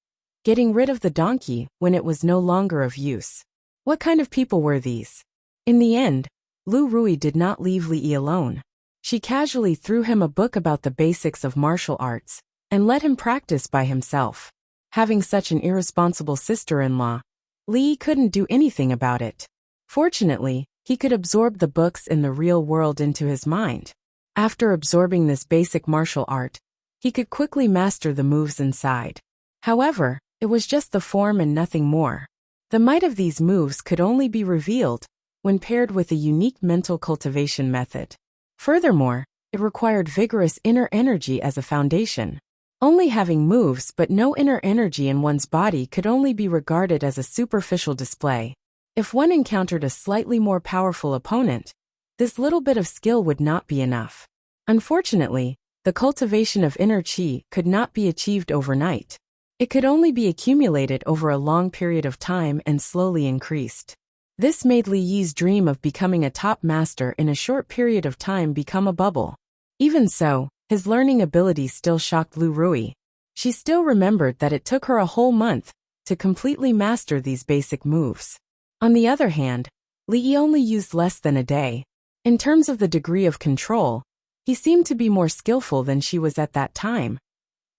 Getting rid of the donkey when it was no longer of use. What kind of people were these? In the end, Lu Rui did not leave Li alone. She casually threw him a book about the basics of martial arts and let him practice by himself. Having such an irresponsible sister-in-law, Li couldn't do anything about it. Fortunately, he could absorb the books in the real world into his mind. After absorbing this basic martial art, he could quickly master the moves inside. However, it was just the form and nothing more. The might of these moves could only be revealed when paired with a unique mental cultivation method. Furthermore, it required vigorous inner energy as a foundation. Only having moves but no inner energy in one's body could only be regarded as a superficial display. If one encountered a slightly more powerful opponent, this little bit of skill would not be enough. Unfortunately, the cultivation of inner chi could not be achieved overnight. It could only be accumulated over a long period of time and slowly increased. This made Li Yi's dream of becoming a top master in a short period of time become a bubble. Even so, his learning ability still shocked Lu Rui. She still remembered that it took her a whole month to completely master these basic moves. On the other hand, Li Yi only used less than a day. In terms of the degree of control, he seemed to be more skillful than she was at that time.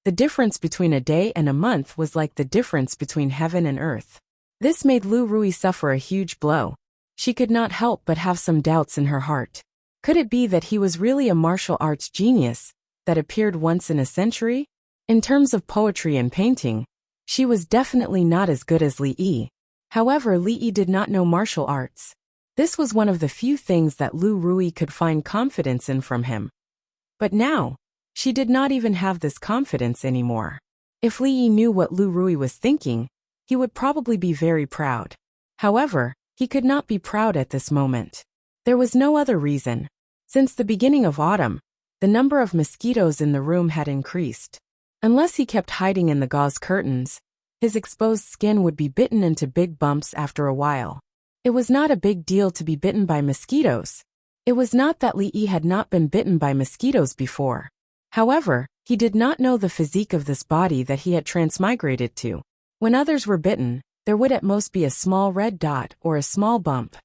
The difference between a day and a month was like the difference between heaven and earth. This made Lu Rui suffer a huge blow. She could not help but have some doubts in her heart. Could it be that he was really a martial arts genius that appeared once in a century? In terms of poetry and painting, she was definitely not as good as Li Yi. However, Li Yi did not know martial arts. This was one of the few things that Lu Rui could find confidence in from him. But now, she did not even have this confidence anymore. If Li Yi knew what Lu Rui was thinking, he would probably be very proud. However, he could not be proud at this moment. There was no other reason. Since the beginning of autumn, the number of mosquitoes in the room had increased. Unless he kept hiding in the gauze curtains, his exposed skin would be bitten into big bumps after a while. It was not a big deal to be bitten by mosquitoes. It was not that Li Yi had not been bitten by mosquitoes before. However, he did not know the physique of this body that he had transmigrated to. When others were bitten, there would at most be a small red dot or a small bump.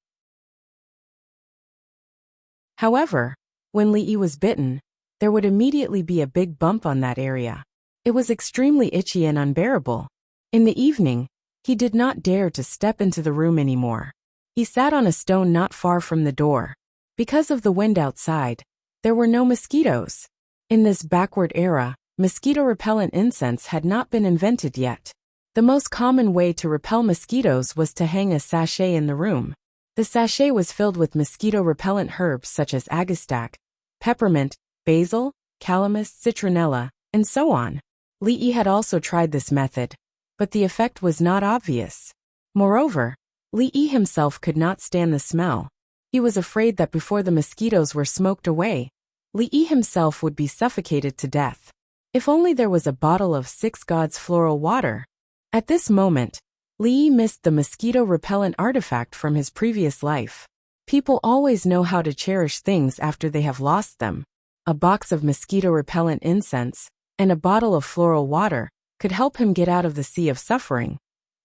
However, when Li Yi was bitten, there would immediately be a big bump on that area. It was extremely itchy and unbearable. In the evening, he did not dare to step into the room anymore. He sat on a stone not far from the door. Because of the wind outside, there were no mosquitoes. In this backward era, mosquito-repellent incense had not been invented yet. The most common way to repel mosquitoes was to hang a sachet in the room. The sachet was filled with mosquito-repellent herbs such as agastache, peppermint, basil, calamus, citronella, and so on. Li Yi had also tried this method, but the effect was not obvious. Moreover, Li Yi himself could not stand the smell. He was afraid that before the mosquitoes were smoked away, Li Yi himself would be suffocated to death. If only there was a bottle of 6 Gods floral water. At this moment, Li Yi missed the mosquito-repellent artifact from his previous life. People always know how to cherish things after they have lost them. A box of mosquito-repellent incense and a bottle of floral water could help him get out of the sea of suffering.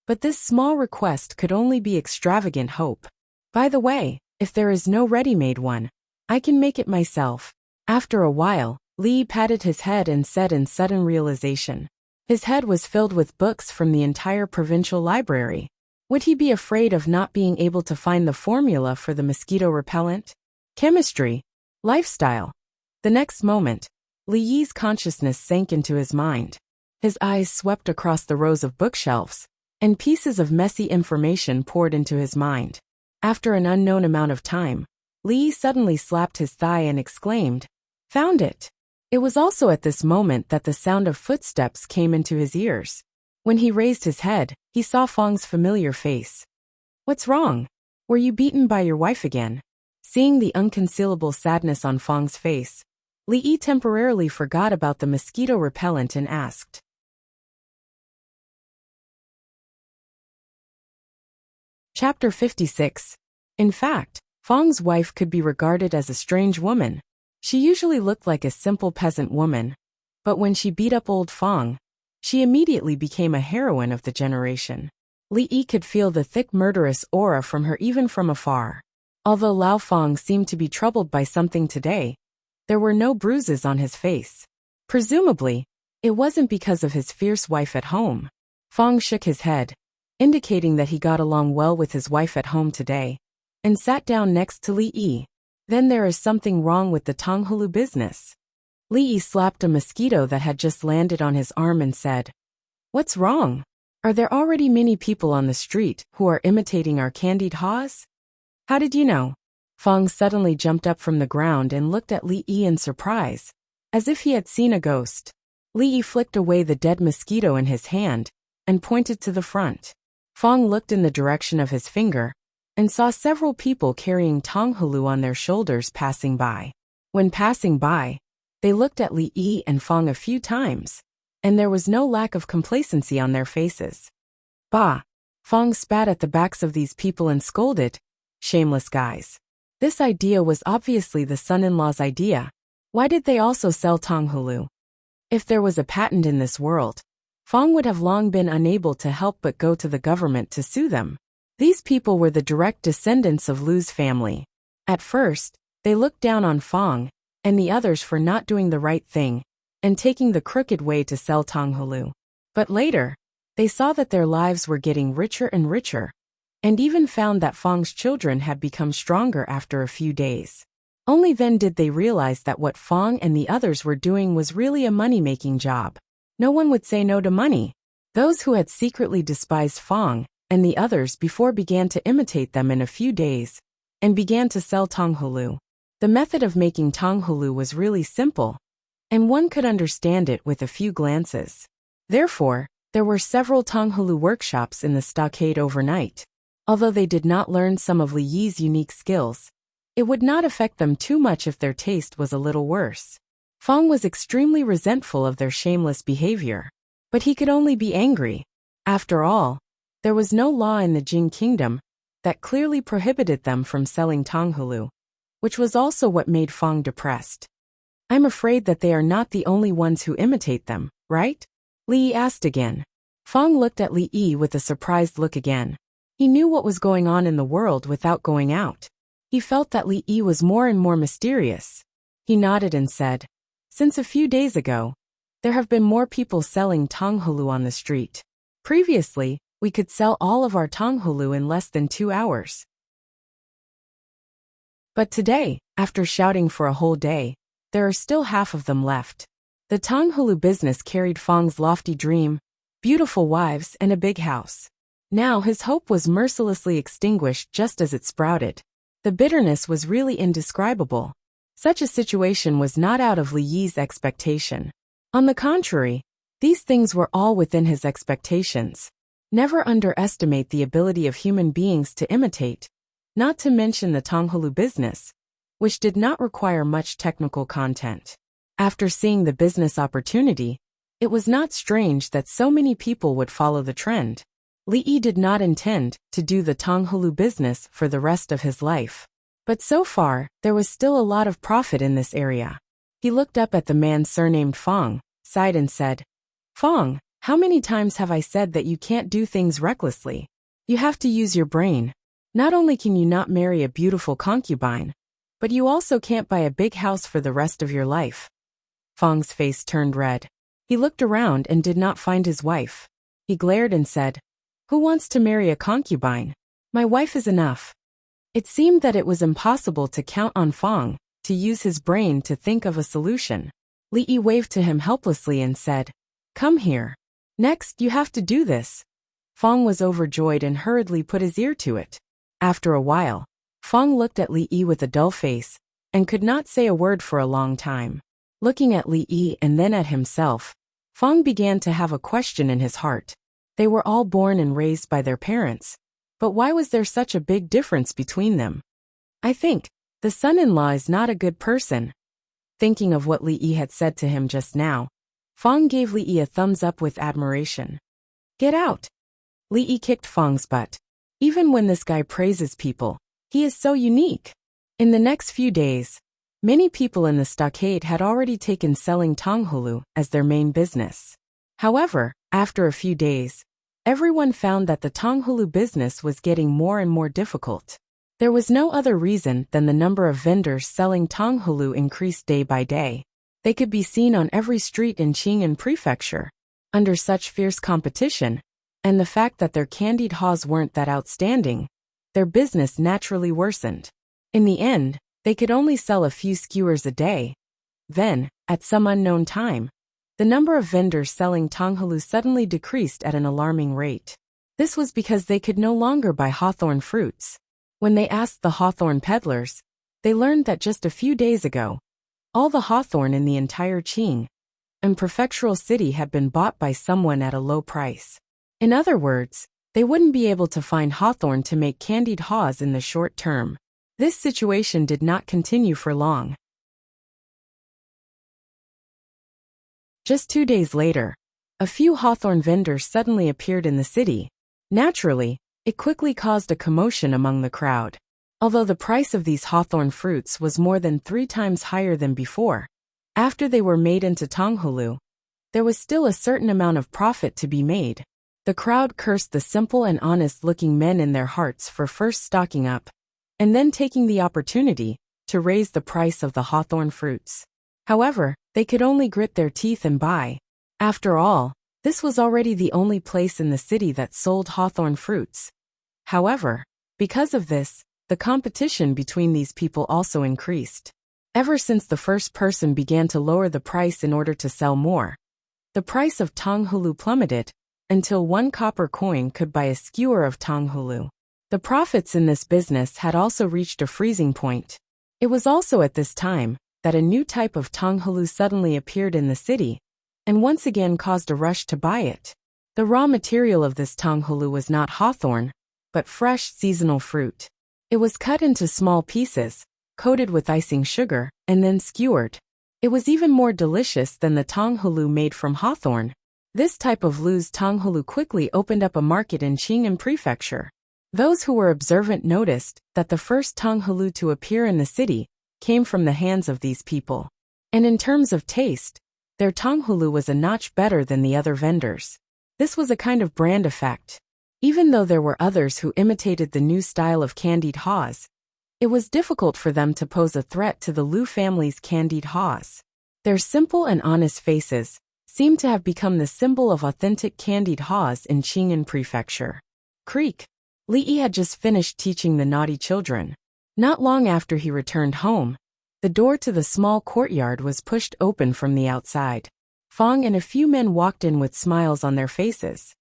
But this small request could only be extravagant hope. By the way, if there is no ready-made one, I can make it myself. After a while, Li patted his head and said in sudden realization. His head was filled with books from the entire provincial library. Would he be afraid of not being able to find the formula for the mosquito repellent? Chemistry, lifestyle, The next moment, Li Yi's consciousness sank into his mind. His eyes swept across the rows of bookshelves, and pieces of messy information poured into his mind. After an unknown amount of time, Li Yi suddenly slapped his thigh and exclaimed, "Found it!" It was also at this moment that the sound of footsteps came into his ears. When he raised his head, he saw Fang's familiar face. "What's wrong? Were you beaten by your wife again?" Seeing the unconcealable sadness on Fang's face, Li Yi temporarily forgot about the mosquito repellent and asked. Chapter 56. In fact, Fang's wife could be regarded as a strange woman. She usually looked like a simple peasant woman, but when she beat up old Fang, she immediately became a heroine of the generation. Li Yi could feel the thick murderous aura from her even from afar. Although Lao Fang seemed to be troubled by something today, there were no bruises on his face. Presumably, it wasn't because of his fierce wife at home. Fang shook his head, indicating that he got along well with his wife at home today, and sat down next to Li Yi. "Then there is something wrong with the Tonghulu business." Li Yi slapped a mosquito that had just landed on his arm and said, "What's wrong? Are there already many people on the street who are imitating our candied haws?" "How did you know?" Fang suddenly jumped up from the ground and looked at Li Yi in surprise, as if he had seen a ghost. Li Yi flicked away the dead mosquito in his hand and pointed to the front. Fang looked in the direction of his finger and saw several people carrying Tonghulu on their shoulders passing by. When passing by, they looked at Li Yi and Fang a few times, and there was no lack of complacency on their faces. "Bah!" Fang spat at the backs of these people and scolded, "Shameless guys." This idea was obviously the son-in-law's idea. Why did they also sell Tonghulu? If there was a patent in this world, Fang would have long been unable to help but go to the government to sue them. These people were the direct descendants of Lu's family. At first, they looked down on Fang and the others for not doing the right thing and taking the crooked way to sell Tonghulu. But later, they saw that their lives were getting richer and richer, and even found that Fang's children had become stronger after a few days. Only then did they realize that what Fang and the others were doing was really a money-making job. No one would say no to money. Those who had secretly despised Fang and the others before began to imitate them in a few days and began to sell Tonghulu. The method of making Tonghulu was really simple, and one could understand it with a few glances. Therefore, there were several Tonghulu workshops in the stockade overnight. Although they did not learn some of Li Yi's unique skills, it would not affect them too much if their taste was a little worse. Fang was extremely resentful of their shameless behavior, but he could only be angry. After all, there was no law in the Jing Kingdom that clearly prohibited them from selling Tonghulu, which was also what made Fang depressed. "I'm afraid that they are not the only ones who imitate them, right?" Li Yi asked again. Fang looked at Li Yi with a surprised look again. He knew what was going on in the world without going out. He felt that Li Yi was more and more mysterious. He nodded and said, "Since a few days ago, there have been more people selling Tonghulu on the street. Previously, we could sell all of our Tonghulu in less than 2 hours. But today, after shouting for a whole day, there are still half of them left." The Tonghulu business carried Fang's lofty dream, beautiful wives and a big house. Now his hope was mercilessly extinguished just as it sprouted. The bitterness was really indescribable. Such a situation was not out of Li Yi's expectation. On the contrary, these things were all within his expectations. Never underestimate the ability of human beings to imitate, not to mention the Tonghulu business, which did not require much technical content. After seeing the business opportunity, it was not strange that so many people would follow the trend. Li Yi did not intend to do the Tonghulu business for the rest of his life. But so far, there was still a lot of profit in this area. He looked up at the man surnamed Fang, sighed and said, "Fang, how many times have I said that you can't do things recklessly? You have to use your brain. Not only can you not marry a beautiful concubine, but you also can't buy a big house for the rest of your life." Fang's face turned red. He looked around and did not find his wife. He glared and said, "Who wants to marry a concubine? My wife is enough." It seemed that it was impossible to count on Fang to use his brain to think of a solution. Li Yi waved to him helplessly and said, "Come here. Next, you have to do this." Fong was overjoyed and hurriedly put his ear to it. After a while, Fong looked at Li Yi with a dull face and could not say a word for a long time. Looking at Li Yi and then at himself, Fong began to have a question in his heart. They were all born and raised by their parents, but why was there such a big difference between them? "I think the son-in-law is not a good person." Thinking of what Li Yi had said to him just now, Fong gave Li Yi a thumbs up with admiration. "Get out." Li Yi kicked Fong's butt. Even when this guy praises people, he is so unique. In the next few days, many people in the stockade had already taken selling tonghulu as their main business. However, after a few days, everyone found that the tonghulu business was getting more and more difficult. There was no other reason than the number of vendors selling tonghulu increased day by day. They could be seen on every street in Qing'an Prefecture. Under such fierce competition, and the fact that their candied haws weren't that outstanding, their business naturally worsened. In the end, they could only sell a few skewers a day. Then, at some unknown time, the number of vendors selling tonghulu suddenly decreased at an alarming rate. This was because they could no longer buy hawthorn fruits. When they asked the hawthorn peddlers, they learned that just a few days ago, all the hawthorn in the entire Qing'an prefectural city had been bought by someone at a low price. In other words, they wouldn't be able to find hawthorn to make candied haws in the short term. This situation did not continue for long. Just 2 days later, a few hawthorn vendors suddenly appeared in the city. Naturally, it quickly caused a commotion among the crowd. Although the price of these hawthorn fruits was more than 3 times higher than before, after they were made into tonghulu, there was still a certain amount of profit to be made. The crowd cursed the simple and honest-looking men in their hearts for first stocking up, and then taking the opportunity to raise the price of the hawthorn fruits. However, they could only grit their teeth and buy. After all, this was already the only place in the city that sold hawthorn fruits. However, because of this, the competition between these people also increased. Ever since the first person began to lower the price in order to sell more, the price of tonghulu plummeted until 1 copper coin could buy a skewer of tonghulu. The profits in this business had also reached a freezing point. It was also at this time that a new type of tonghulu suddenly appeared in the city, and once again caused a rush to buy it. The raw material of this tonghulu was not hawthorn, but fresh seasonal fruit. It was cut into small pieces, coated with icing sugar, and then skewered. It was even more delicious than the tonghulu made from hawthorn. This type of loose tonghulu quickly opened up a market in Qing'an Prefecture. Those who were observant noticed that the first tonghulu to appear in the city came from the hands of these people. And in terms of taste, their tonghulu was a notch better than the other vendors. This was a kind of brand effect. Even though there were others who imitated the new style of candied haws, it was difficult for them to pose a threat to the Lu family's candied haws. Their simple and honest faces seemed to have become the symbol of authentic candied haws in Qing'an Prefecture. Creek. Li Yi had just finished teaching the naughty children. Not long after he returned home, the door to the small courtyard was pushed open from the outside. Fong and a few men walked in with smiles on their faces.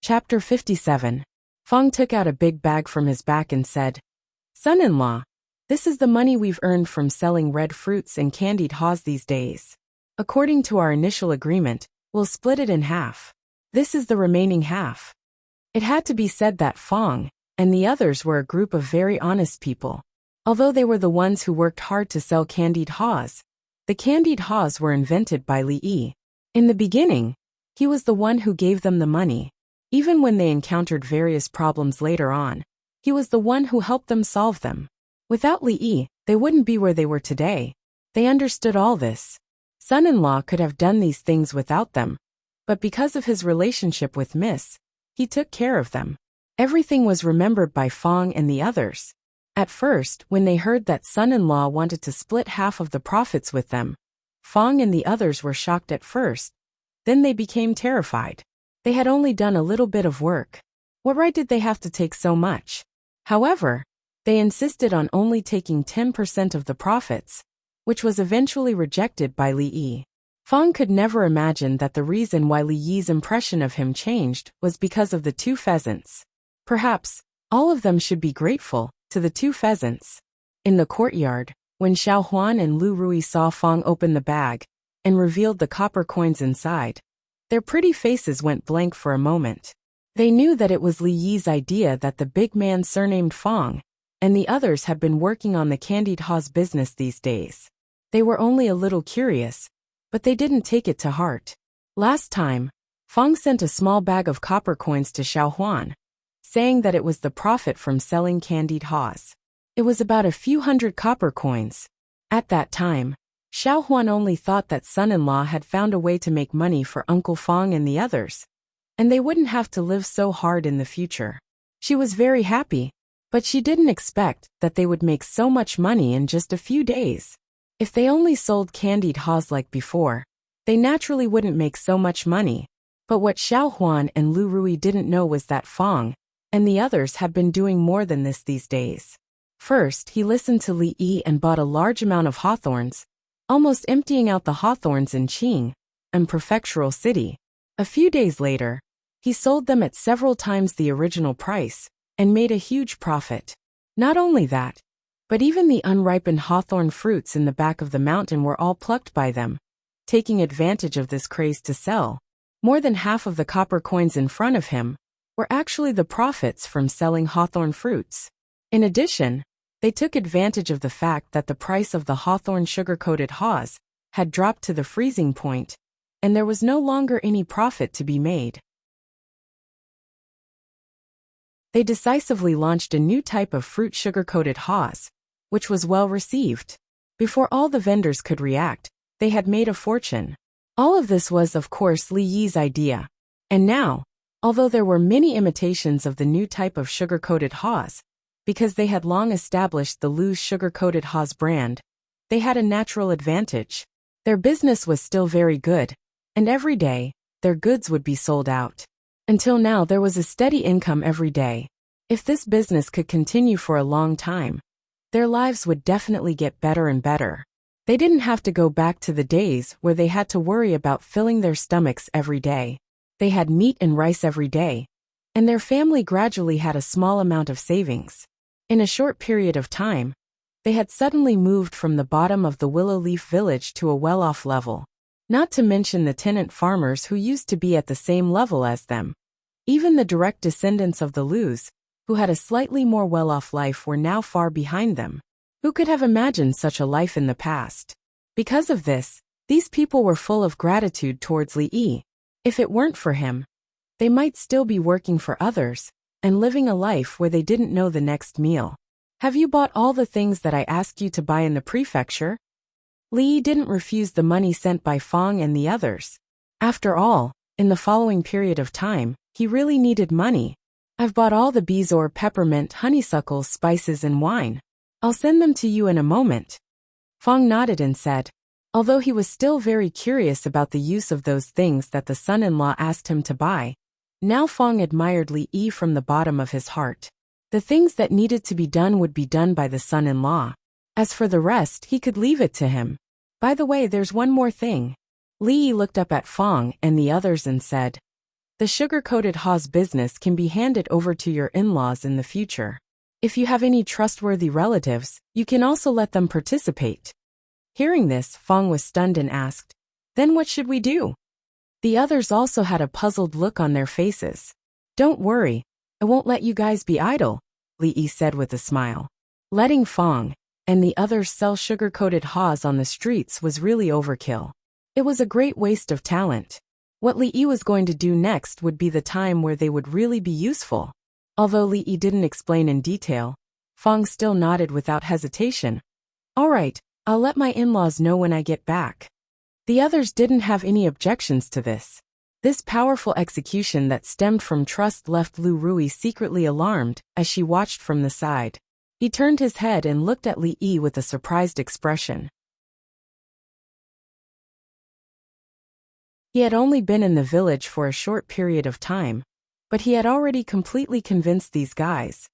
Chapter 57. Fong took out a big bag from his back and said, "Son-in-law, this is the money we've earned from selling red fruits and candied haws these days. According to our initial agreement, we'll split it in half. This is the remaining half." It had to be said that Fong and the others were a group of very honest people. Although they were the ones who worked hard to sell candied haws, the candied haws were invented by Li Yi. In the beginning, he was the one who gave them the money. Even when they encountered various problems later on, he was the one who helped them solve them. Without Li Yi, they wouldn't be where they were today. They understood all this. Son-in-law could have done these things without them, but because of his relationship with Miss, he took care of them. Everything was remembered by Fong and the others. At first, when they heard that son-in-law wanted to split half of the profits with them, Fong and the others were shocked at first. Then they became terrified. They had only done a little bit of work. What right did they have to take so much? However, they insisted on only taking 10% of the profits, which was eventually rejected by Li Yi. Fang could never imagine that the reason why Li Yi's impression of him changed was because of the two pheasants. Perhaps, all of them should be grateful to the two pheasants. In the courtyard, when Xiao Huan and Lu Rui saw Fang open the bag and revealed the copper coins inside, their pretty faces went blank for a moment. They knew that it was Li Yi's idea that the big man surnamed Fang and the others had been working on the candied haws business these days. They were only a little curious, but they didn't take it to heart. Last time, Fang sent a small bag of copper coins to Xiao Huan, saying that it was the profit from selling candied haws. It was about a few hundred copper coins. At that time, Xiao Huan only thought that son-in-law had found a way to make money for Uncle Fang and the others, and they wouldn't have to live so hard in the future. She was very happy, but she didn't expect that they would make so much money in just a few days. If they only sold candied haws like before, they naturally wouldn't make so much money. But what Xiao Huan and Lu Rui didn't know was that Fang and the others had been doing more than this these days. First, he listened to Li Yi and bought a large amount of hawthorns, almost emptying out the hawthorns in Qing, a prefectural city. A few days later, he sold them at several times the original price and made a huge profit. Not only that, but even the unripened hawthorn fruits in the back of the mountain were all plucked by them, taking advantage of this craze to sell. More than half of the copper coins in front of him were actually the profits from selling hawthorn fruits. In addition, they took advantage of the fact that the price of the hawthorn sugar-coated haws had dropped to the freezing point, and there was no longer any profit to be made. They decisively launched a new type of fruit sugar-coated haws, which was well received. Before all the vendors could react, they had made a fortune. All of this was, of course, Li Yi's idea. And now, although there were many imitations of the new type of sugar-coated haws, because they had long established the Lu's sugar-coated haws brand, they had a natural advantage. Their business was still very good, and every day, their goods would be sold out. Until now, there was a steady income every day. If this business could continue for a long time, their lives would definitely get better and better. They didn't have to go back to the days where they had to worry about filling their stomachs every day. They had meat and rice every day, and their family gradually had a small amount of savings. In a short period of time, they had suddenly moved from the bottom of the willow leaf village to a well-off level. Not to mention the tenant farmers who used to be at the same level as them. Even the direct descendants of the Lus, who had a slightly more well-off life, were now far behind them. Who could have imagined such a life in the past? Because of this, these people were full of gratitude towards Li Yi. If it weren't for him, they might still be working for others and living a life where they didn't know the next meal. Have you bought all the things that I asked you to buy in the prefecture? Li Yi didn't refuse the money sent by Fang and the others. After all, in the following period of time, he really needed money. I've bought all the bezoar, peppermint, honeysuckle, spices and wine. I'll send them to you in a moment. Fang nodded and said, although he was still very curious about the use of those things that the son-in-law asked him to buy. Now Fang admired Li Yi from the bottom of his heart. The things that needed to be done would be done by the son-in-law. As for the rest, he could leave it to him. By the way, there's one more thing. Li Yi looked up at Fang and the others and said, the sugar-coated haws business can be handed over to your in-laws in the future. If you have any trustworthy relatives, you can also let them participate. Hearing this, Fang was stunned and asked, then what should we do? The others also had a puzzled look on their faces. Don't worry, I won't let you guys be idle, Li Yi said with a smile. Letting Fang and the others sell sugar-coated haws on the streets was really overkill. It was a great waste of talent. What Li Yi was going to do next would be the time where they would really be useful. Although Li Yi didn't explain in detail, Fang still nodded without hesitation. All right, I'll let my in-laws know when I get back. The others didn't have any objections to this. This powerful execution that stemmed from trust left Lu Rui secretly alarmed as she watched from the side. He turned his head and looked at Li Yi with a surprised expression. He had only been in the village for a short period of time, But he had already completely convinced these guys.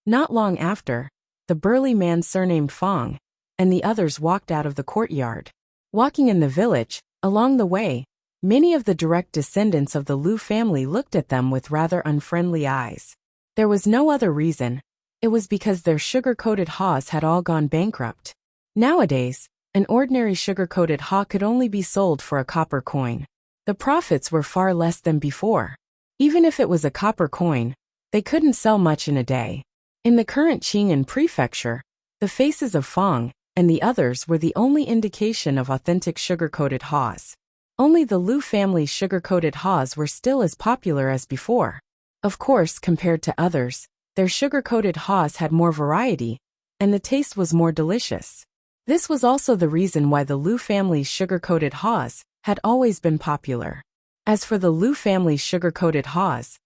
Not long after, the burly man surnamed Fong and the others walked out of the courtyard. Walking in the village, along the way, many of the direct descendants of the Lu family looked at them with rather unfriendly eyes. There was no other reason. It was because their sugar-coated haws had all gone bankrupt. Nowadays, an ordinary sugar-coated haw could only be sold for a copper coin. The profits were far less than before. Even if it was a copper coin, they couldn't sell much in a day. In the current Qing'an prefecture, the faces of Fong and the others were the only indication of authentic sugar-coated haws. Only the Lu family's sugar-coated haws were still as popular as before. Of course, compared to others, their sugar-coated haws had more variety, and the taste was more delicious. This was also the reason why the Lu family's sugar-coated haws had always been popular. As for the Lu family's sugar-coated haws,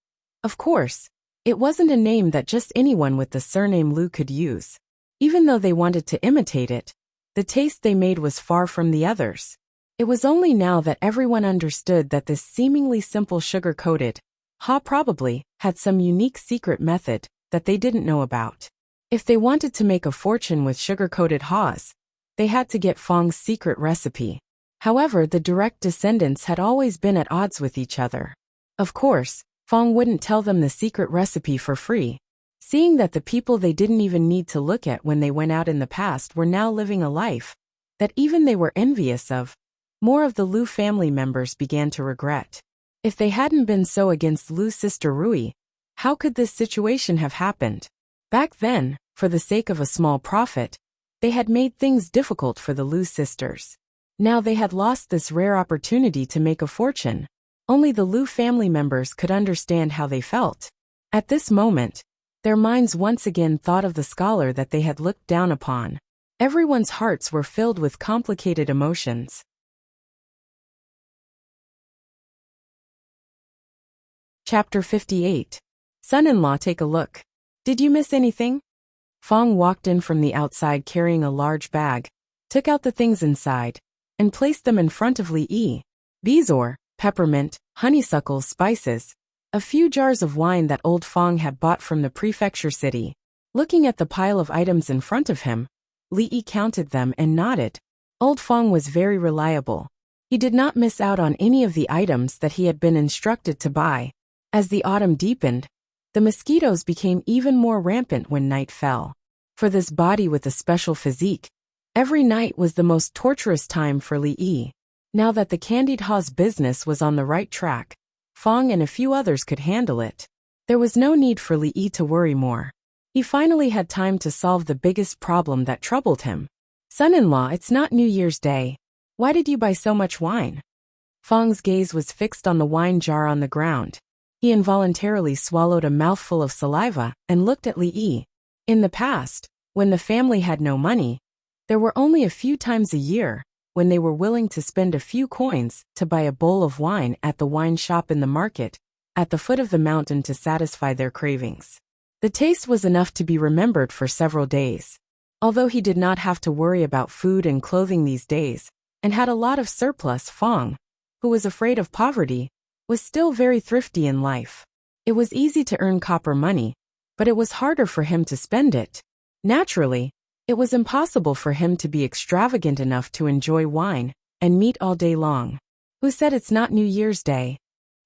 of course, it wasn't a name that just anyone with the surname Lu could use. Even though they wanted to imitate it, the taste they made was far from the others. It was only now that everyone understood that this seemingly simple sugar-coated haw probably had some unique secret method that they didn't know about. If they wanted to make a fortune with sugar-coated haws, they had to get Fong's secret recipe. However, the direct descendants had always been at odds with each other. Of course, Fong wouldn't tell them the secret recipe for free. Seeing that the people they didn't even need to look at when they went out in the past were now living a life that even they were envious of, more of the Lu family members began to regret. If they hadn't been so against Lu's sister Rui, how could this situation have happened? Back then, for the sake of a small profit, they had made things difficult for the Lu sisters. Now they had lost this rare opportunity to make a fortune. Only the Lu family members could understand how they felt. At this moment, their minds once again thought of the scholar that they had looked down upon. Everyone's hearts were filled with complicated emotions. Chapter 58. Son-in-law, take a look. Did you miss anything? Fong walked in from the outside carrying a large bag, took out the things inside, and placed them in front of Li. Bezoar, peppermint, honeysuckle, spices, a few jars of wine that old Fong had bought from the prefecture city. Looking at the pile of items in front of him, Li counted them and nodded. Old Fong was very reliable. He did not miss out on any of the items that he had been instructed to buy. As the autumn deepened, the mosquitoes became even more rampant when night fell. For this body with a special physique, every night was the most torturous time for Li. Now that the candied haw's business was on the right track, Fong and a few others could handle it. There was no need for Li to worry more. He finally had time to solve the biggest problem that troubled him. Son-in-law, it's not New Year's Day. Why did you buy so much wine? Fong's gaze was fixed on the wine jar on the ground. He involuntarily swallowed a mouthful of saliva and looked at Li. In the past, when the family had no money, there were only a few times a year when they were willing to spend a few coins to buy a bowl of wine at the wine shop in the market at the foot of the mountain to satisfy their cravings. The taste was enough to be remembered for several days. Although he did not have to worry about food and clothing these days, and had a lot of surplus, Fong, who was afraid of poverty, was still very thrifty in life. It was easy to earn copper money, but it was harder for him to spend it. Naturally, it was impossible for him to be extravagant enough to enjoy wine and meat all day long. Who said it's not New Year's Day?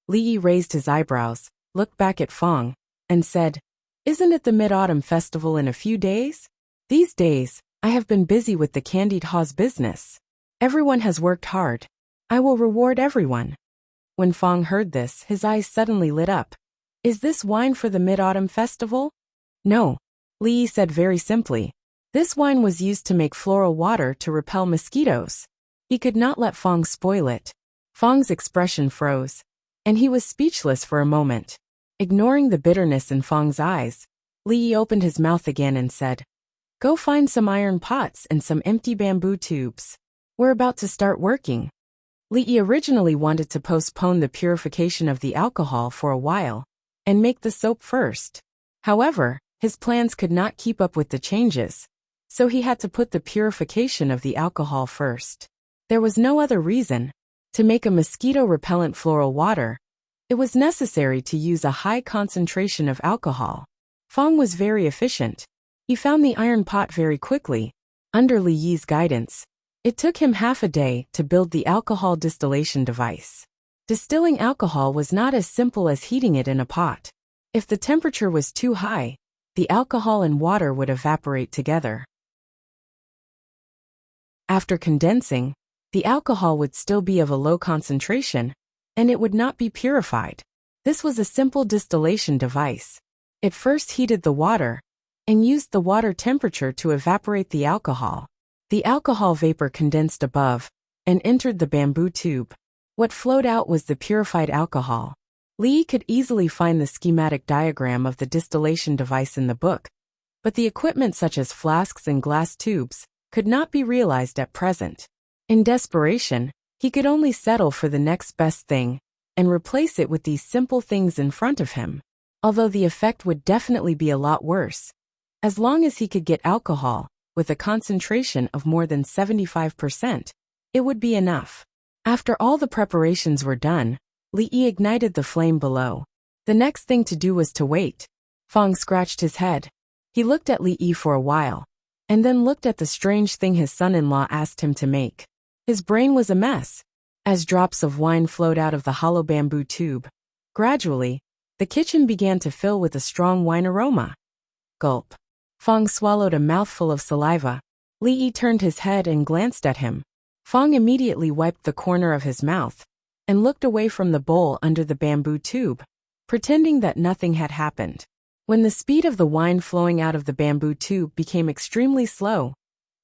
Li raised his eyebrows, looked back at Fong, and said, Isn't it the Mid-Autumn Festival in a few days? These days, I have been busy with the candied haw's business. Everyone has worked hard. I will reward everyone. When Fong heard this, his eyes suddenly lit up. Is this wine for the Mid-Autumn Festival? No, Li said very simply. This wine was used to make floral water to repel mosquitoes. He could not let Fong spoil it. Fong's expression froze, and he was speechless for a moment. Ignoring the bitterness in Fong's eyes, Li opened his mouth again and said, Go find some iron pots and some empty bamboo tubes. We're about to start working. Li originally wanted to postpone the purification of the alcohol for a while and make the soap first. However, his plans could not keep up with the changes, so he had to put the purification of the alcohol first. There was no other reason. To make a mosquito-repellent floral water, It was necessary to use a high concentration of alcohol. Fong was very efficient. He found the iron pot very quickly. Under Li Yi's guidance, it took him half a day to build the alcohol distillation device. Distilling alcohol was not as simple as heating it in a pot. If the temperature was too high, the alcohol and water would evaporate together. After condensing, the alcohol would still be of a low concentration, and it would not be purified. This was a simple distillation device. It first heated the water, and used the water temperature to evaporate the alcohol. The alcohol vapor condensed above, and entered the bamboo tube. What flowed out was the purified alcohol. Li could easily find the schematic diagram of the distillation device in the book, but the equipment such as flasks and glass tubes could not be realized at present. In desperation, he could only settle for the next best thing, and replace it with these simple things in front of him. Although the effect would definitely be a lot worse. As long as he could get alcohol, with a concentration of more than 75%, it would be enough. After all the preparations were done, Li Yi ignited the flame below. The next thing to do was to wait. Fong scratched his head. He looked at Li Yi for a while, and then looked at the strange thing his son-in-law asked him to make. His brain was a mess. As drops of wine flowed out of the hollow bamboo tube, gradually, the kitchen began to fill with a strong wine aroma. Gulp. Fong swallowed a mouthful of saliva. Li Yi turned his head and glanced at him. Fong immediately wiped the corner of his mouth, and looked away from the bowl under the bamboo tube, pretending that nothing had happened. When the speed of the wine flowing out of the bamboo tube became extremely slow,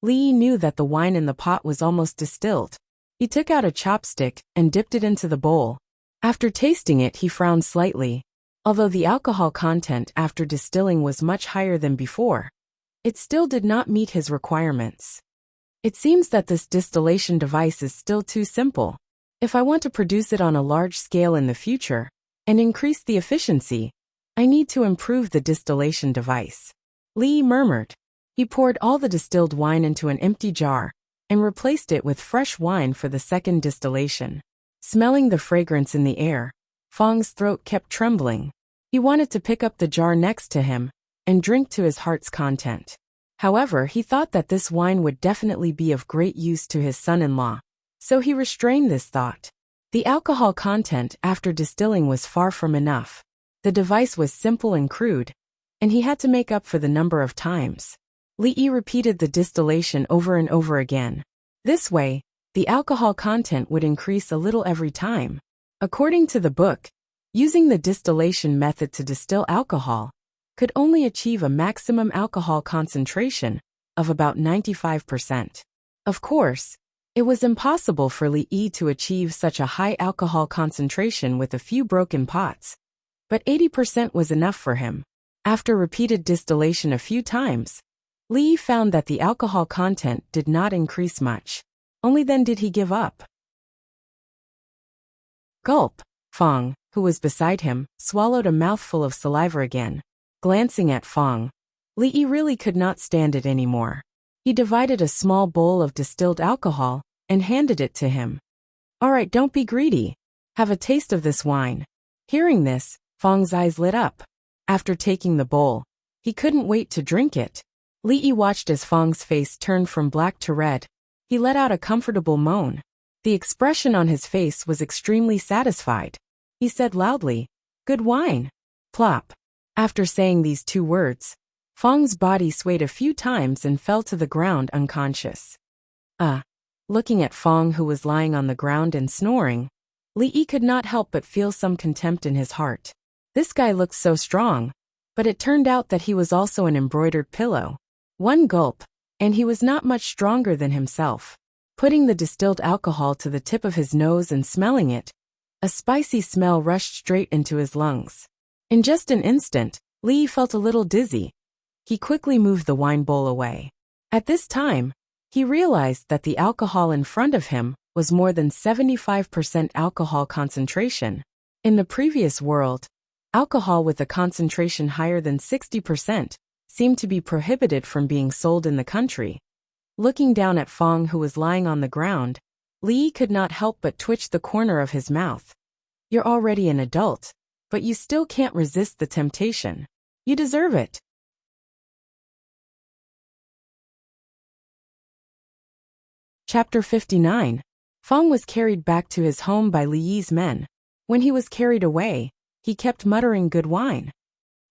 Li Yi knew that the wine in the pot was almost distilled. He took out a chopstick and dipped it into the bowl. After tasting it, he frowned slightly. Although the alcohol content after distilling was much higher than before, it still did not meet his requirements. It seems that this distillation device is still too simple. If I want to produce it on a large scale in the future, and increase the efficiency, I need to improve the distillation device. Li Yi murmured. He poured all the distilled wine into an empty jar, and replaced it with fresh wine for the second distillation. Smelling the fragrance in the air, Fong's throat kept trembling. He wanted to pick up the jar next to him, and drink to his heart's content. However, he thought that this wine would definitely be of great use to his son-in-law, so he restrained this thought. The alcohol content after distilling was far from enough. The device was simple and crude, and he had to make up for the number of times. Li Yi repeated the distillation over and over again. This way, the alcohol content would increase a little every time. According to the book, using the distillation method to distill alcohol could only achieve a maximum alcohol concentration of about 95%. Of course, it was impossible for Li Yi to achieve such a high alcohol concentration with a few broken pots, but 80% was enough for him. After repeated distillation a few times, Li Yi found that the alcohol content did not increase much. Only then did he give up. Gulp. Fong, who was beside him, swallowed a mouthful of saliva again. Glancing at Fong, Li Yi really could not stand it anymore. He divided a small bowl of distilled alcohol and handed it to him. "All right, don't be greedy. Have a taste of this wine." Hearing this, Fong's eyes lit up. After taking the bowl, he couldn't wait to drink it. Li Yi watched as Fong's face turned from black to red. He let out a comfortable moan. The expression on his face was extremely satisfied. He said loudly, "Good wine." Plop. After saying these two words, Fong's body swayed a few times and fell to the ground unconscious. Looking at Fong, who was lying on the ground and snoring, Li Yi could not help but feel some contempt in his heart. This guy looked so strong, but it turned out that he was also an embroidered pillow. One gulp, and he was not much stronger than himself. Putting the distilled alcohol to the tip of his nose and smelling it, a spicy smell rushed straight into his lungs. In just an instant, Li felt a little dizzy. He quickly moved the wine bowl away. At this time, he realized that the alcohol in front of him was more than 75% alcohol concentration. In the previous world, alcohol with a concentration higher than 60% seemed to be prohibited from being sold in the country. Looking down at Fong, who was lying on the ground, Li could not help but twitch the corner of his mouth. You're already an adult, but you still can't resist the temptation. You deserve it. Chapter 59. Fong was carried back to his home by Li Yi's men. When he was carried away, he kept muttering good wine.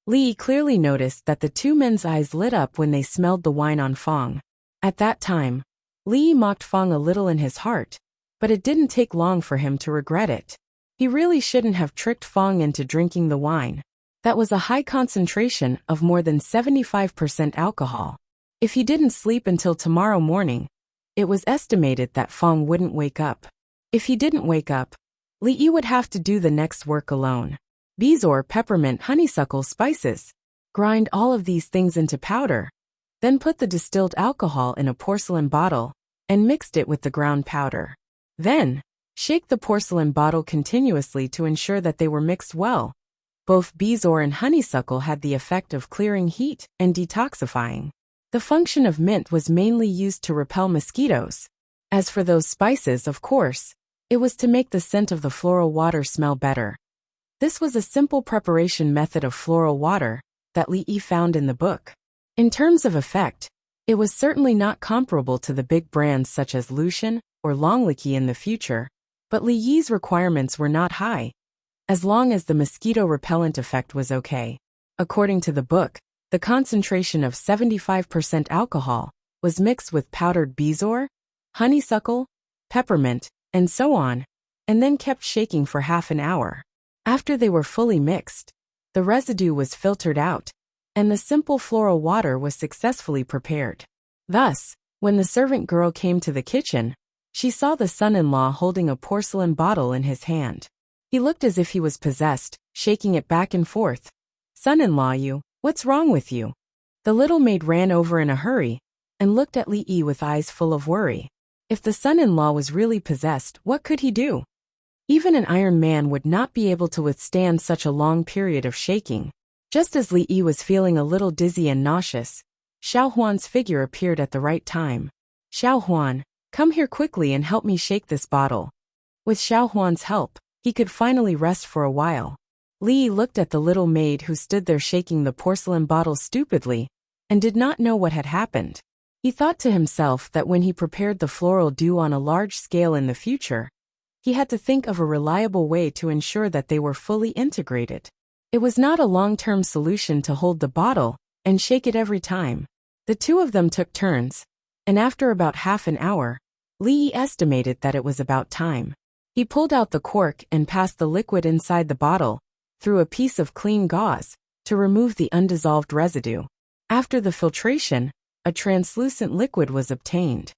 Li Yi clearly noticed that the two men's eyes lit up when they smelled the wine on Fong. At that time, Li Yi mocked Fong a little in his heart, but it didn't take long for him to regret it. He really shouldn't have tricked Fong into drinking the wine. That was a high concentration of more than 75% alcohol. If he didn't sleep until tomorrow morning, it was estimated that Fong wouldn't wake up. If he didn't wake up, Li Yi would have to do the next work alone. Bezoar, peppermint, honeysuckle, spices. Grind all of these things into powder. Then put the distilled alcohol in a porcelain bottle and mixed it with the ground powder. Then, shake the porcelain bottle continuously to ensure that they were mixed well. Both bezoar and honeysuckle had the effect of clearing heat and detoxifying. The function of mint was mainly used to repel mosquitoes. As for those spices, of course, it was to make the scent of the floral water smell better. This was a simple preparation method of floral water that Li Yi found in the book. In terms of effect, it was certainly not comparable to the big brands such as Lucien or Longlicky in the future, but Li Yi's requirements were not high, as long as the mosquito repellent effect was okay. According to the book, the concentration of 75% alcohol was mixed with powdered bezoar, honeysuckle, peppermint, and so on, and then kept shaking for half an hour. After they were fully mixed, the residue was filtered out, and the simple floral water was successfully prepared. Thus, when the servant girl came to the kitchen, she saw the son-in-law holding a porcelain bottle in his hand. He looked as if he was possessed, shaking it back and forth. "Son-in-law, what's wrong with you?" The little maid ran over in a hurry and looked at Li Yi with eyes full of worry. If the son-in-law was really possessed, what could he do? Even an iron man would not be able to withstand such a long period of shaking. Just as Li Yi was feeling a little dizzy and nauseous, Xiao Huan's figure appeared at the right time. "Xiao Huan, come here quickly and help me shake this bottle." With Xiao Huan's help, he could finally rest for a while. Li Yi looked at the little maid who stood there shaking the porcelain bottle stupidly and did not know what had happened. He thought to himself that when he prepared the floral dew on a large scale in the future, he had to think of a reliable way to ensure that they were fully integrated. It was not a long-term solution to hold the bottle and shake it every time. The two of them took turns, and after about half an hour, Li Yi estimated that it was about time. He pulled out the cork and passed the liquid inside the bottle through a piece of clean gauze to remove the undissolved residue. After the filtration, a translucent liquid was obtained.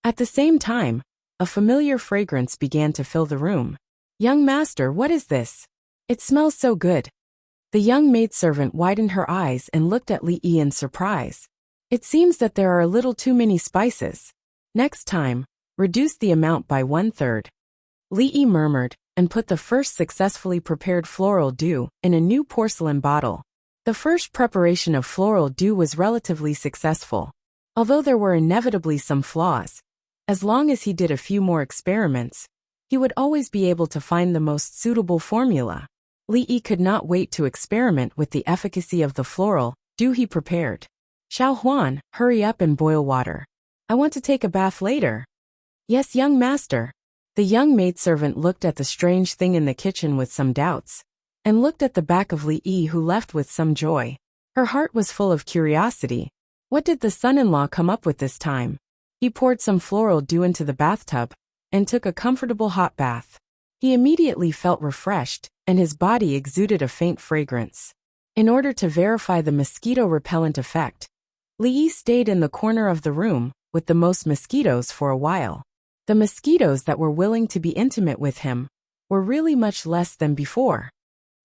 At the same time, a familiar fragrance began to fill the room. "Young master, what is this? It smells so good." The young maidservant widened her eyes and looked at Li Yi in surprise. "It seems that there are a little too many spices. Next time, reduce the amount by 1/3. Li Yi murmured and put the first successfully prepared floral dew in a new porcelain bottle. The first preparation of floral dew was relatively successful. Although there were inevitably some flaws, as long as he did a few more experiments, he would always be able to find the most suitable formula. Li Yi could not wait to experiment with the efficacy of the floral dew he prepared. "Xiao Huan, hurry up and boil water. I want to take a bath later." "Yes, young master." The young maidservant looked at the strange thing in the kitchen with some doubts, and looked at the back of Li Yi, who left with some joy. Her heart was full of curiosity. What did the son-in-law come up with this time? He poured some floral dew into the bathtub and took a comfortable hot bath. He immediately felt refreshed, and his body exuded a faint fragrance. In order to verify the mosquito repellent effect, Li Yi stayed in the corner of the room with the most mosquitoes for a while. The mosquitoes that were willing to be intimate with him were really much less than before.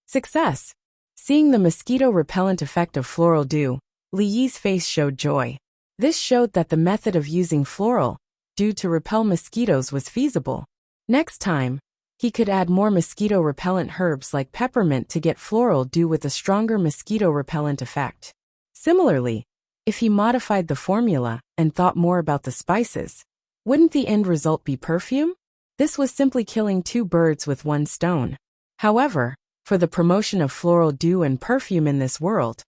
Success! Seeing the mosquito repellent effect of floral dew, Li Yi's face showed joy. This showed that the method of using floral dew to repel mosquitoes was feasible. Next time, he could add more mosquito repellent herbs like peppermint to get floral dew with a stronger mosquito repellent effect. Similarly, if he modified the formula and thought more about the spices, wouldn't the end result be perfume? This was simply killing two birds with one stone. However, for the promotion of floral dew and perfume in this world,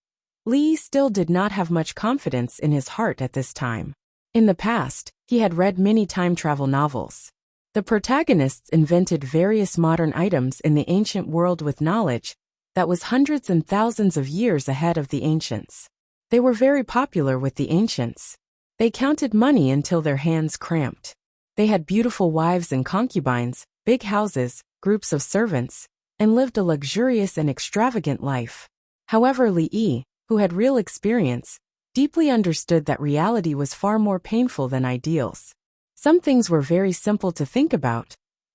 Li still did not have much confidence in his heart at this time. In the past, he had read many time travel novels. The protagonists invented various modern items in the ancient world with knowledge that was hundreds and thousands of years ahead of the ancients. They were very popular with the ancients. They counted money until their hands cramped. They had beautiful wives and concubines, big houses, groups of servants, and lived a luxurious and extravagant life. However, Li Yi, who had real experience, deeply understood that reality was far more painful than ideals. Some things were very simple to think about,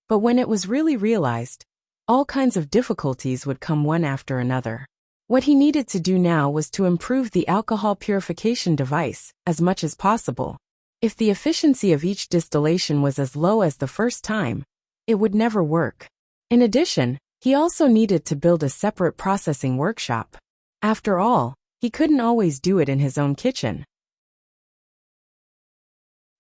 but when it was really realized, all kinds of difficulties would come one after another. What he needed to do now was to improve the alcohol purification device as much as possible. If the efficiency of each distillation was as low as the first time, it would never work. In addition, he also needed to build a separate processing workshop. After all, he couldn't always do it in his own kitchen.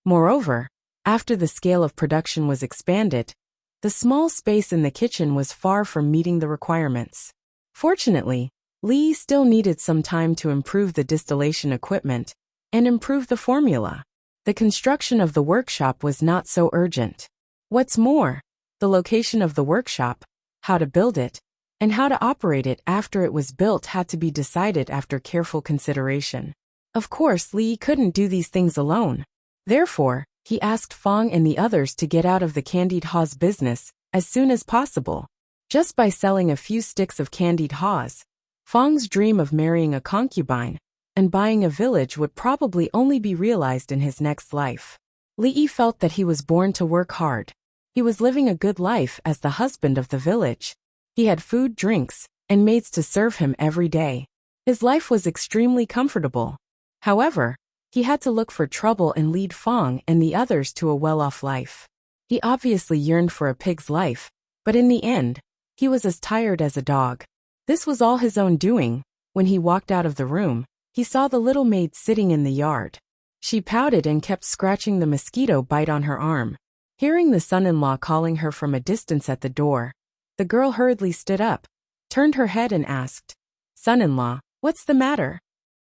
Moreover, after the scale of production was expanded, the small space in the kitchen was far from meeting the requirements. Fortunately, Li still needed some time to improve the distillation equipment and improve the formula. The construction of the workshop was not so urgent. What's more, the location of the workshop, how to build it, and how to operate it after it was built had to be decided after careful consideration. Of course, Li couldn't do these things alone. Therefore, he asked Fang and the others to get out of the candied haws business as soon as possible. Just by selling a few sticks of candied haws, Fang's dream of marrying a concubine and buying a village would probably only be realized in his next life. Li Yi felt that he was born to work hard. He was living a good life as the husband of the village. He had food, drinks, and maids to serve him every day. His life was extremely comfortable. However, he had to look for trouble and lead Fang and the others to a well-off life. He obviously yearned for a pig's life, but in the end, he was as tired as a dog. This was all his own doing. When he walked out of the room, he saw the little maid sitting in the yard. She pouted and kept scratching the mosquito bite on her arm. Hearing the son-in-law calling her from a distance at the door, the girl hurriedly stood up, turned her head and asked, "Son-in-law, what's the matter?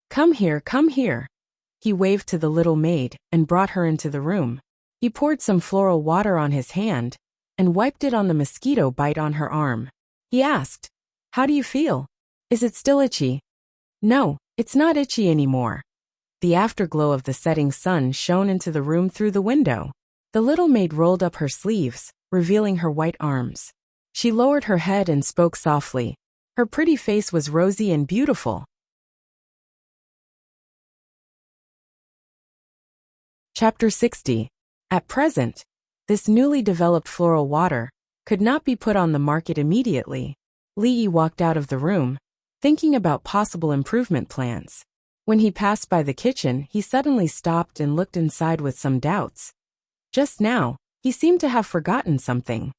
Come here, come here." He waved to the little maid and brought her into the room. He poured some floral water on his hand and wiped it on the mosquito bite on her arm. He asked, "How do you feel? Is it still itchy?" "No, it's not itchy anymore." The afterglow of the setting sun shone into the room through the window. The little maid rolled up her sleeves, revealing her white arms. She lowered her head and spoke softly. Her pretty face was rosy and beautiful. Chapter 60. At present, this newly developed floral water could not be put on the market immediately. Li Yi walked out of the room, thinking about possible improvement plans. When he passed by the kitchen, he suddenly stopped and looked inside with some doubts. Just now, he seemed to have forgotten something.